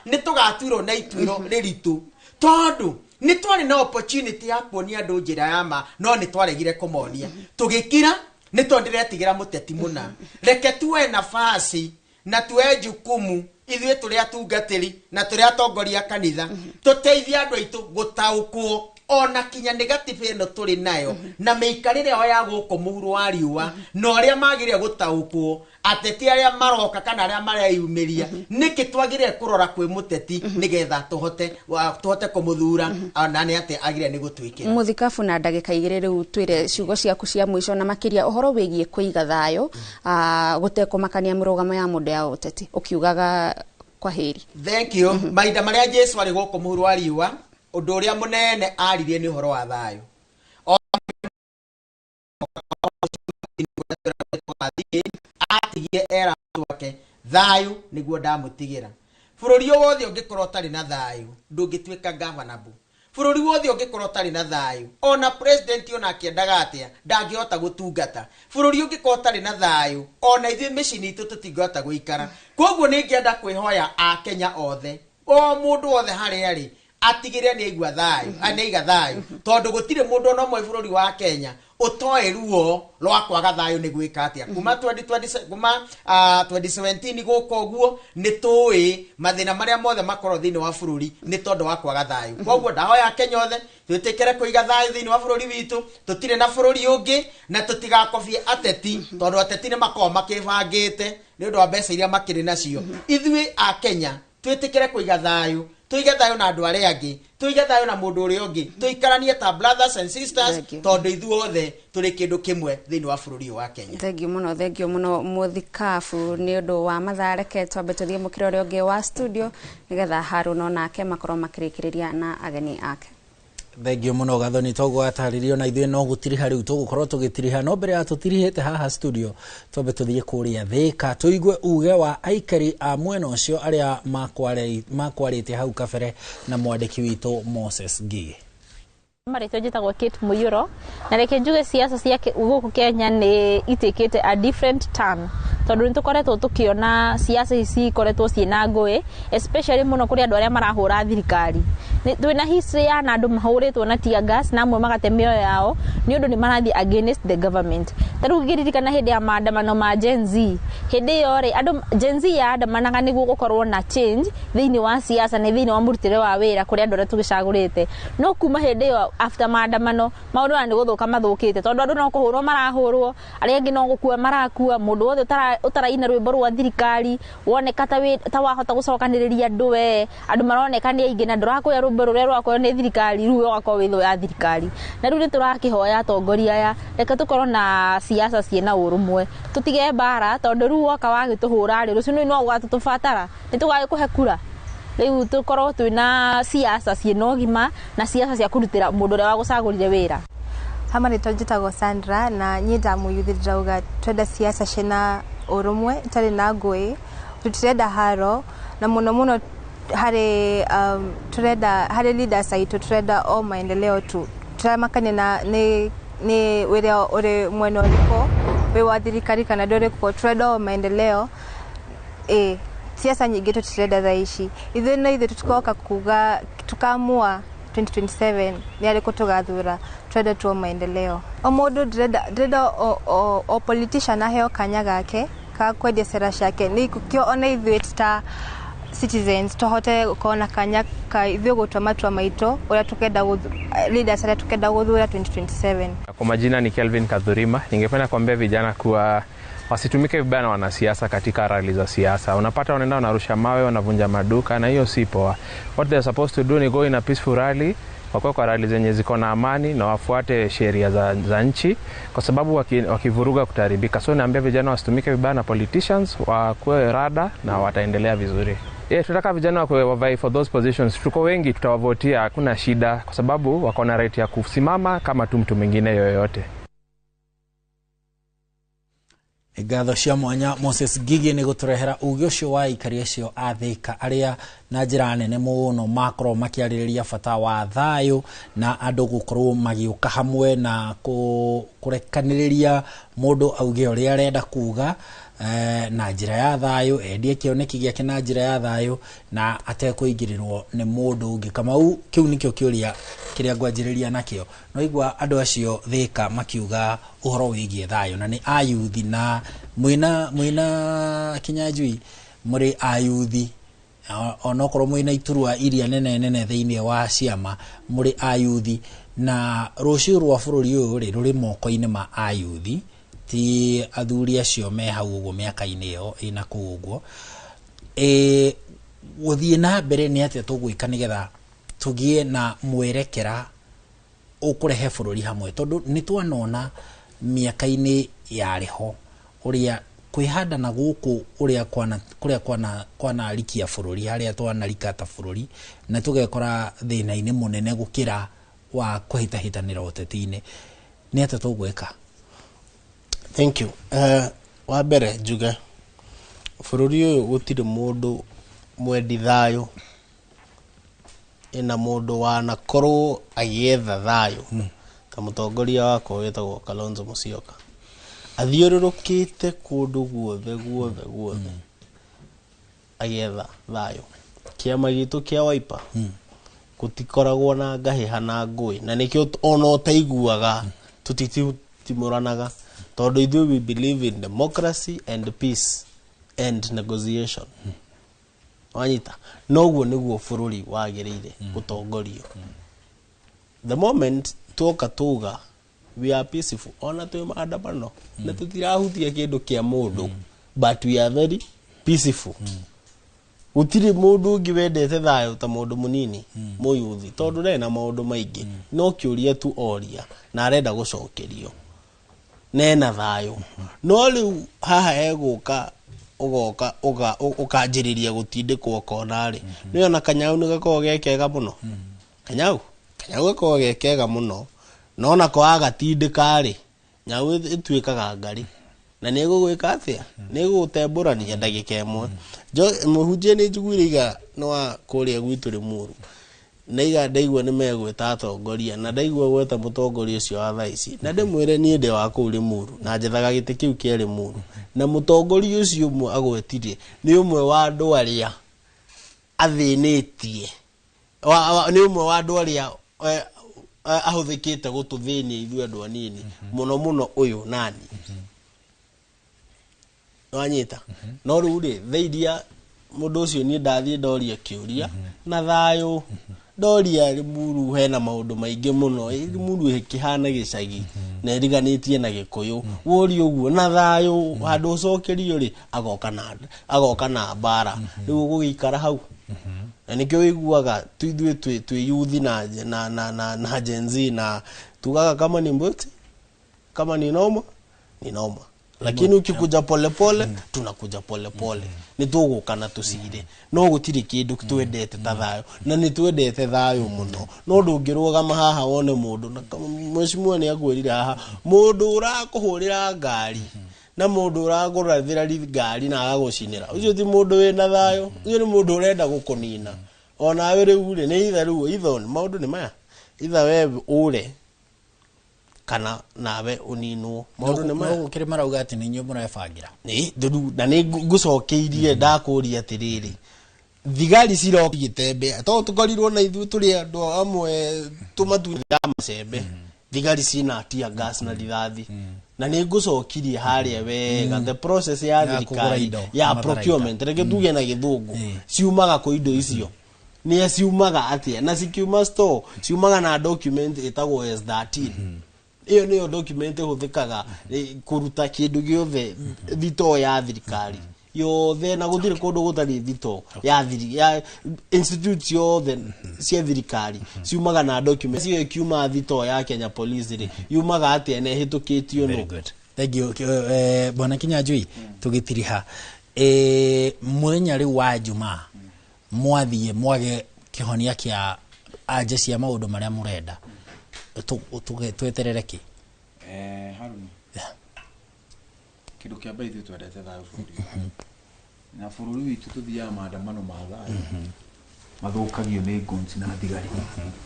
[SPEAKER 17] ni tugatwirwo na ituĩro riritu tondu ni twari na opportunity ya kuonia andu njira ya ma no ni twaregire kumonia tugikira ni tondiretigira muteti muna reke tuwe nafasi na tuwe jukumu ithuĩ tũrĩ atungatĩri na tũrĩ atongoria kanitha tuteithie andu aitu gutaukwo ona kinya negative ino tũrĩ nayo na mĩikarĩre yao ya gũkũ mũhuro wa riũa na ũrĩa magĩrĩire gũtaũkwo ateti arĩa maroka kana arĩa mareyumĩria nĩkĩ twagĩrĩire kũrora kwĩ mũteti nĩgetha tũhote kũmũthura na nĩ atĩ agĩrĩire nĩ gũtwĩkĩra
[SPEAKER 3] Mũthikabu na ndagĩka 2 rĩu twĩre ciugo ciaku cia mũico na makĩria ũhoro wĩgiĩ kũiga thayũ gũtekũmakania mĩrũgamo ya mũndũ ya ũteti ũkiugaga kwa heri.
[SPEAKER 17] Thank you. Mahinda marĩa Jesu arĩ gũkũ mũhuro wa riũa undu uria munene aririe ni horo wa thayo atigie era wake thayo niguo ndamutigira bururi wothe ungikorwo tari na thayo ndungitwika governor bu bururi wothe ungikorwo tari na thayo ona president ona akiendaga atia ndangihota gutungata bururi ungikorwo tari na thayo ona ithuĩ mĩcini itu tutingihota guikara koguo ningienda kwihoya a Kenya othe o mundu wothe haria ari atigire ni igwa thayo aneiga thayo tondu gutire mundu ono mwe bururi wa Kenya utoe ruo rwa kwaga thayo ni gwika atia kuma 2017 guko guo ni tui mathina maria mothe makorwo thini wa bururi ni tondu wa kwaga thayo koguo ndahoya Kenya othe twitikire kuiga thayo thini wa bururi witu tutire na bururi ungi na tutigakobie ateti tondu ateti ni makorwo makibangite ni undu wa mbeca iria makiri nacio ithuĩ a Kenya twitikire kuiga thayo tuige thayo na andu aria angi tuige thayo na mundu uria ungi tuikaranie ta brothers and sisters tondu ithuĩ othe turi kindu kimwe thini wa bururi wa Kenya.
[SPEAKER 3] Thengio muno Mũthikabu ni undu wa mathareke twambe tuthie mukira uria ungi wa studio nigetha Haruna nake makorwo makirikiriria na ageni ake.
[SPEAKER 4] Thengio muno Gathoni togo ataririo na ithuĩ no gutiriha riu tugukorwo tugitiriha no mbere ya tutirihite haha studio twambe tuthie kuria Thika tuigue uge wa aikari a mwena ucio aria makwarite hau kabere na mwandiki witu Moses Ngĩ.
[SPEAKER 8] Marĩtwa njĩtagwo Kate Mũiyũro na reke njuge siasa cia gũkũ Kenya nĩ itikĩte a different turn tondu nitukoretwo tukiona siasa ici ikoretwo ciĩna ngũĩ especially mũno kuri andu arĩa marahũra thirikari twĩna history ya andu mahũrĩtwo na tear gas na amwe magate mĩoyo yao nĩ ũndũ nĩ marathi against the government tarĩu ngĩririkana hĩndĩ ya maandamano ma Gen Z hĩndĩ ĩyo rĩ andu Gen Z yaandamanaga nĩguo gũkorwo na change thĩinĩ wa siasa na thĩinĩ wa mũrutĩre wa wĩra kuri andu arĩa tũgĩcagũrĩte no kuma hĩndĩ ĩyo after maandamano maundu nĩ gũthũka mathũkĩte tondu andu no kũhũrwo marahũrwo arĩa angĩ no gũkua marakua mũndũ wothe utaraina rwimbo rwa thirikari woneka ta wahota gucokaniriria andu we andu maroneka ni aingi na ndurakuya rwimbo ruria rwakwa ni thirikari ruo wakwa witho ya thirikari na riu niturakihoya atongoria aya reke tukorwo na siasa ciena urumwe tutige bara tondu riu waka wagituhura ri rucio no gwatutubatara nitugagikuhe kura riu tukorwo twina siasa ciena ugima na siasa cia kurutira mundu uria wagucagurire wira.
[SPEAKER 11] Hama nitojitagwo Sandra na nyita muyuthi drauga twenda siasa ciena urumwe tari na ngui tutirenda haro na muno hari hari leaders aitu turenda o maendeleo tu turamakane na ni wira uri mwena uliko we wa thirikari kana ndore ko turenda o maendeleo siasa nyingi tutirenda thaici ithe tukoka kuga tukamua 2027 ni aliko tugathura turenda tu maendeleo o mundu ndenda o politician aheo kanya gake ka kwendia sera ciake ni kio ona ithuĩ ta citizens tohote kuona kanya ka ithio gutwa maito uria tukenda leaders aria tukenda guthura 2027.
[SPEAKER 12] Kwa majina ni Kelvin Kadhurima. Ningependa kuambia vijana kuwa wasitumike vibaya na wanasiasa katika rally za siasa. Unapata wanaenda wanarusha mawe, wanavunja maduka na hiyo si poa. What they are supposed to do ni go in a peaceful rally, kwa rally zenye ziko na amani na wafuate sheria za nchi kwa sababu wakivuruga kutaribika. So naambia vijana wasitumike vibaya na politicians, wakuwe rada na wataendelea vizuri. Tunataka vijana wawe for those positions. Tuko wengi tutawavotia, hakuna shida kwa sababu wako na right ya kusimama kama tu mtu mwingine yoyote.
[SPEAKER 4] Igatho cia mwanya Moses Gigi ni guturehera ugi ucio wa ikari acio athika aria na njira nene muno makro makiaririria bata wa thayo na andu gukorwo magiuka hamwe na kurekaniriria mundu auge uria arenda kuga na njira ya thayo endie kioneki giake na njira ya thayo na atekuingirirwo ni mundu ungi Kamau kiu nikio kiuria kiria ngwanjiriria nakio no igwa andu acio thika makiuga uhoro wigie thayo na ni ayuthi na mwina Kinyanjui muri ayuthi onokorwo mwina iturwa iria nene thiini wa ciama muri ayuthi na rucio rwa bururi uyu ruri moko-ini ma ayuthi ti athuri acio me hau uguo miaka-ini iyo ina kuguo guthie na mbere ni atia tugwika nigetha tugie na mwerekera ukurehe bururi hamwe tondu ni twanona miaka-ini yariho uria kwihanda na guku uria kwana alikia bururi haria twanarika ta bururi na tugekora thina-ini munene gukira wa kuhitahitanira uteti-ini ni atia tugwika.
[SPEAKER 15] Thank you. Wa mbere njuge bururi uyu gutire mundu mwendi thayo ina mundu wanakorwo agietha thayo ta mutongoria wako wetagwo Kalonzo Musyoka athiururukite kundu guothe agietha thayo. Kiama gitu kia Wiper gutikoragwo na ngahiha na ngui na nikio ona utaiguaga tutitimuranaga tondu ithuĩ we believe in democracy and peace and negotiation. Wanyita noguo niguo bururi wagiriire gutongorio. The moment tuoka tuga we are peaceful ona twi maandamano na tutirahutia kindu kia mundu but we are very peaceful. Utiri mundu ungi wendete thayo ta mundu munini muyuthi tondu rena maundu maingi no kiuria tu oria na arenda gucokerio nena thayo no riu haha eguka ugoka ukanjiriria gutindikwo konari ni ona Kanyau ni gako gekega muno Kanyau gako gekega muno no ona ko agatindika ri Nyau ituikaga ngari na ni gugwika atia ni gutemburania ndagika imwe muhunjie ni njiguire iga no kuria gwitu Limuru na iga ndaigua ni megwita atongoria na ndaigua gweta mutongoria ucio wa thaici na ndimwire ni ndi wa ku Limuru na njethaga giti kiu kia Limuru na mutongoria ucio umwe agwetirie ni umwe wa andu aria athinitie ni umwe wa andu aria ahuthikite gututhinia ithu andu anini muno uyu nani wanyita no riu ri theidia mundu ucio ni ndathie ndoria kiuria na thayo ndoria Limuru hena maundu maingi muno Limuru ikihana gicagi na iriganitie na gikuyu wori uguo na thayo handu ucokerio ri agoka na bara riu gugikara hau na nikio wiguaga tuithue twi youth na Gen Z na tugaga kama ni mboti kama ni noma lakini ukikuja polepole tunakuja polepole nitugukana tusire no gutiri kindu twendete ta thayo na nitwendete thayo muno no ndungirugama haha wone mundu na mheshimiwa ni agwirire haha mundu urakuhurira ngari na mundu uragura thirari ngari na agagucinira ucio ti mundu wina thayo ucio ni mundu urenda gukunina ona we riu ri ni itharu ithon maundu ni maya itha we ure kana nawe uninwo maundu ni maya
[SPEAKER 4] gukiri marauga ati ni nyumba naebangira
[SPEAKER 15] ni ndu na ni ngucokeirie ndakuria atiriri thigari cirogitembe to tukorirwo na ithu turi andu amwe tumaturira macembe thigari cina tia gas na rithathi na ni ngucokirie haria wega the process ya thirikari ya procurement reke tuge na githungu ciumaga ku indo icio ni ciumaga atia na cikiuma store ciumaga na document etagwo S13 iyo niyo document huthikaga kuruta kindu giothe thito ya thirikari yothe na guthire kundu gutari thito ya institute yothe cia thirikari ciumaga na document cio kiuma thito ya Kenya Police ri yumaga atia na hitukitio no.
[SPEAKER 4] Thank you bwana Kinyanjui tugitiriha muthenya riu wa Jumaa mwathie mwage kihonia kia anje cia maundu maria murenda tweterereki
[SPEAKER 16] Haruni kindu kia mbere twendete thayo bururi na bururi witu tuthia maandamano ma thayo mathukagio ni gunzi na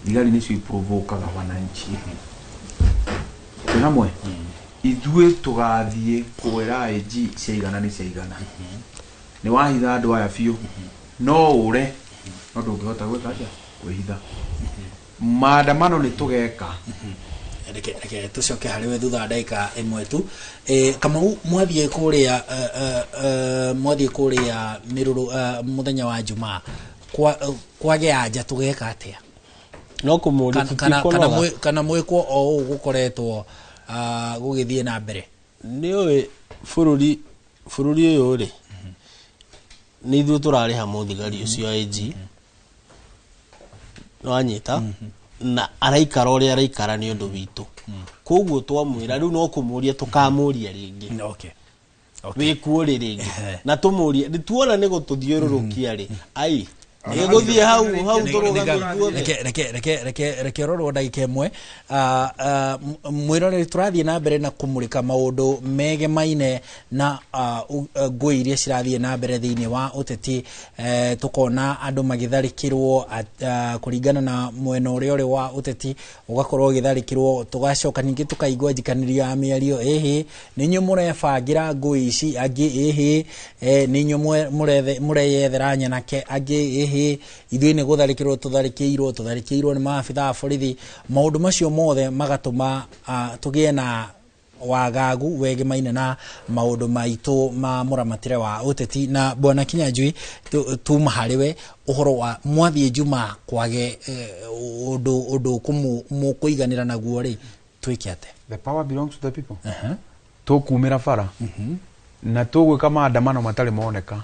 [SPEAKER 16] thigari nicio iprovokaga wananchi hamwe ithue tugathie kwera IG ciaigana ni ciaigana ni wahitha andu aya biu no ure no ndungihota gwika atia kwihitha maandamano ni tugeka
[SPEAKER 4] reke tucoke hariwe thutha ndaika imwe tu kama mwathie kuria miruru muthenya wa Jumaa kwage anja tugeka atia
[SPEAKER 15] no kumuri
[SPEAKER 4] kana mwekwo o gukoretwo gugithie na mbere
[SPEAKER 15] ni oe bururi uyu ri ni ithu turari ha muthigari ucio IG no anyita na araikara uri araikara ni undu witu koguo twamwira riu no kumuria tukamuria ringi wikuuri ringi na tumuria tuona ni gututhiururukia ri ai eguthie hau reke rorwo ndaika imwe mwirore turathie na mbere na kumurika maundu mege maine na ngui iria cirathie na mbere thiini wa uteti tukona andu magitharikirwo kuringana na mwena uria uri wa uteti ugakorwo githarikirwo tugacoka ningi tukaigwa njikanirio ya miario ninyu murebangira ngui ici angi ninyu mureyethera nyanake angi ithuĩ nĩ gũtharĩkĩirwo tutharĩkĩirwo nĩ maabithaa a borithi maũndũ macio mothe magatũma tũgĩe na wagagu wegemaine na maũndũ maitũ ma mũramatĩre wa ũteti na bwana Kinyanjui tuma hariwe ũhoro wa mwathie Jumaa kwage ũndũ mũkũiganĩra naguo rĩ twĩke atĩa
[SPEAKER 16] the power belongs to the people tũkumĩra bara na tũgwĩka maandamano matarĩ moneka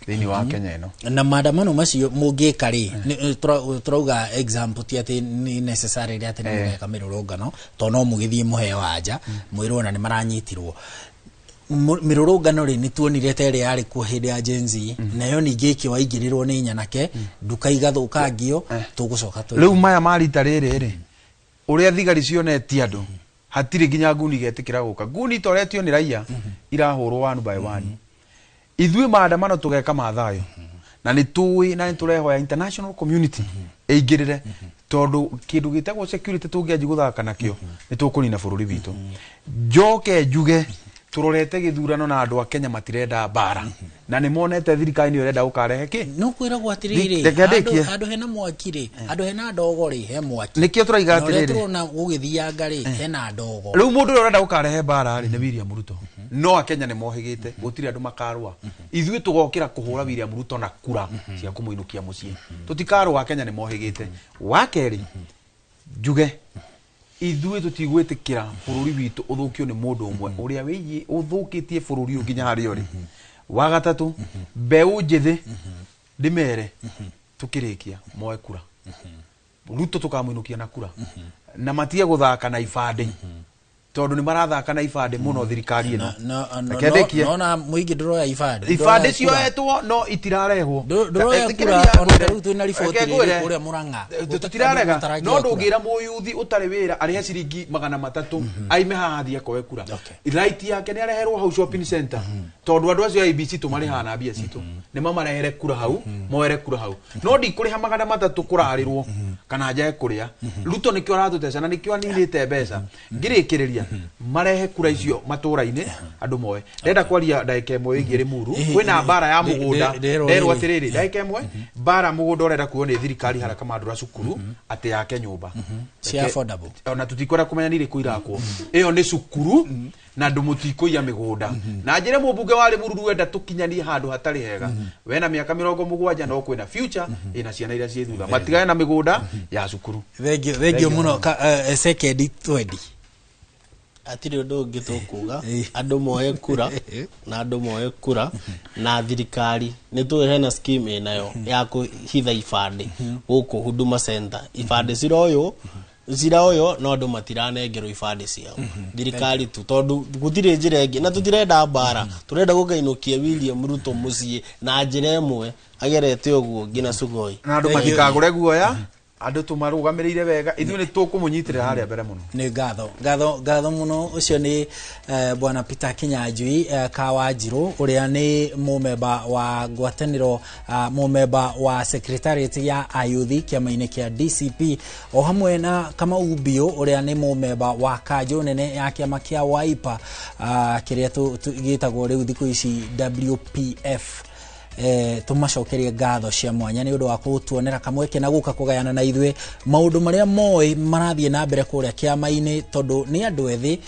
[SPEAKER 16] thini wa Kenya ino
[SPEAKER 4] na maandamano macio mungika ri turauga example ti ati ni necessary ati ni mugeka mirurungano to no mugithie muheo anja mwirona ni maranyitirwo mirurungano ri ni tuonire tere yari ku hindi ya Gen Z nayo ningi kiwaingirirwo ni nyanake nduka igathukangio tugucoka tu
[SPEAKER 16] riu maya marita riri uria thigari cionetie andu hatiri nginya nguni getikira guka nguni toretio ni raia irahurwo one by one ithuĩ maandamano tugeka mathayo na ni tuwi na turehoya international community eigirire tondu kindu gitagwo security tungianji guthaka nakio ni tukunina bururi witu njoke njuge turorete githurano na andu a Kenya matirenda bara na ni monete thirikari ni urenda ukarehe ki
[SPEAKER 4] no kwira gwatiriri andu hena mwakire andu hena ndogo ri he mwaki
[SPEAKER 16] nikio turaiga atiriri
[SPEAKER 4] turona gugithianga ri hena ndogo
[SPEAKER 16] riu mundu urenda ukarehe bara ri ni William Ruto no a Kenya ni mohigite gutiri andu makarwa ithuĩ tugokira kuhura William Ruto na kura cia kumuinukia mucii tutikarwa Kenya ni mohigite wa keri njuge ithuĩ tũtigwĩtĩkĩra bũrũri witũ ũthũkio nĩ mũndũ ũmwe ũrĩa wĩgiĩ ũthũkĩtie bũrũri ũyũ nginya harĩa ũrĩ. Wa gatatũ, mbeũ njĩthĩ ndĩmere tũkĩrĩkia moe kura, Ruto tũkamũinũkia na kura, na matige gũthaka na ibandĩ tondũ nĩ marathaka na ibandĩ mũno thirikari ĩno.
[SPEAKER 4] Nona mũingĩ ndũroya ibandĩ.
[SPEAKER 16] Ibandĩ cioetwo no itirarehwo.
[SPEAKER 4] Ndũroya kura ona rĩu twĩna riboti ũrĩa Mũrang'a.
[SPEAKER 16] Tũtirarega no ndũngĩra mũyuthi ũtarĩ wĩra arĩhe ciringi 300 aime haha athiĩ akoe kura. Right yake nĩ areherwo hau shopping center tondũ andũ acio ABC tũmarĩhaga na mbia citũ nĩ mamarehere kura hau, moere kura hau. No ndikũrĩha 300 kũrarĩrwo kana njae kũrĩa. Ruto nĩkĩo aratũteca na nĩkĩo aninĩte mbeca. Ngĩrĩkĩrĩria marehe kura icio matũra-inĩ andũ moe. Ndenda kwaria ndagĩka ĩmwe ĩgiĩ Limuru, kwĩna mbara ya mũgũnda nderwo atĩrĩrĩ, ndagĩka ĩmwe mbara mũgũnda ũrenda kuo nĩ thirikari haraka mandũra cukuru atĩ yake nyũmba
[SPEAKER 4] cia affordable.
[SPEAKER 16] Ona tũtikwenda kũmenya nĩ irĩkũ irakwo. Ĩyo nĩ cukuru na andũ mũtikũiya mĩgũnda. Na njĩre mũmbunge wa Limuru wenda tũkinyanie handũ hatarĩ hega. We na mĩaka 70 no kwĩna future ĩna ciana iria ciĩ thutha. Matigane na mĩgũnda ya cukuru.
[SPEAKER 4] Thengio mũno second 20.
[SPEAKER 15] Atiri ũndũ ũngĩ tũkuga andũ moe kura na andũ moe kura na thirikari nĩ tũĩ hena scheme ĩnayo ya kũhitha ibandĩ gũkũ Huduma Center. Ibandĩ ciraoyo no andũ matiranengerwo ibandĩ ciao thirikari tu tondũ gũtirĩ njĩra ĩngĩ na tũtirenda mbara, tũrenda gũkainũkia William Ruto mũciĩ na njĩra ĩmwe agerete ũguo nginya Sugoi
[SPEAKER 16] na andũ matikagũre guoya. Andũ tũmarũgamĩrĩire wega, ithuĩ nĩ tũkũmũnyitĩrĩra harĩa mbere mũno.
[SPEAKER 4] Nĩ ngatho mũno. Ũcio nĩ bwana Peter Kinyanjui Kawanjirũ ũrĩa nĩ mũmemba wa ngwatanĩro, mũmemba wa secretariat ya IUD kĩama-inĩ kĩa DCP, o hamwe na Kamau Mbio ũrĩa nĩ mũmemba wa kanjũ nene ya kĩama kĩa Wiper kĩrĩa gĩtagwo rĩu thikũ ici WPF. Tumacokerie ngatho cia mwanya nĩ ũndũ wa gũtuonera kamweke na gũka kũgayana na ithuĩ maũndũ marĩa moĩ marathiĩ na mbere kũrĩa kĩama-inĩ tondũ nĩ andũ ethĩ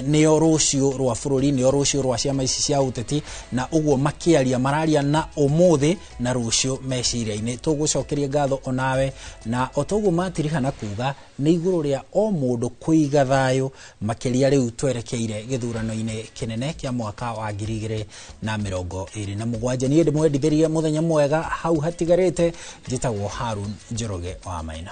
[SPEAKER 4] nĩo rũciũ rwa bũrũri, nĩo rũciũ rwa ciama ici cia ũteti, na ũguo makĩaria mararia na ũmũthĩ na rũciũ meciria-inĩ. Tũgũcokerie ngatho onawe na otoguo matirikana kuga nĩ igũrũ rĩa o mũndũ kũiga thayũ makĩria rĩu twerekeire gĩthurano-inĩ kĩnene kĩa mwaka wa 2027. Niĩ ndĩmwendithĩrie mũthenya mwega hau hatigarĩte. Njĩtagwo Harun Njoroge wa Maina.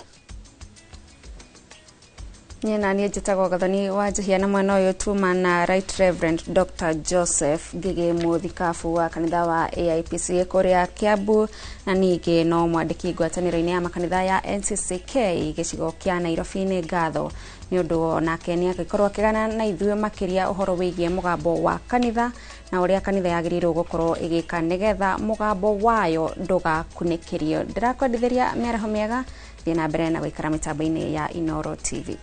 [SPEAKER 3] Niĩ njĩtagwo Gathoni wa Njihia na mwena ũyũ tuma na Right Reverend Dr. Joseph Ngigi Mũthikabu wa kanitha wa AIPC kũrĩa Kiambu, na ningĩ no mwandĩki ngwatanĩro-inĩ ya makanitha ya NCCK gĩcigo kĩa Nairobi. Nĩ ngatho nĩ ũndũ onake nĩ agĩkorwo akĩgana na ithuĩ makĩria ũhoro wĩgiĩ mũgambo wa kanitha na ũrĩa kanitha yagĩrĩirwo gũkorwo ĩgĩka nĩgetha mũgambo wayo ndũgakunĩkĩrio. Ndĩrakwendithĩria mĩaraho mĩega, thiĩ na mbere na gũikara mĩtambo-inĩ ya Inooro TV.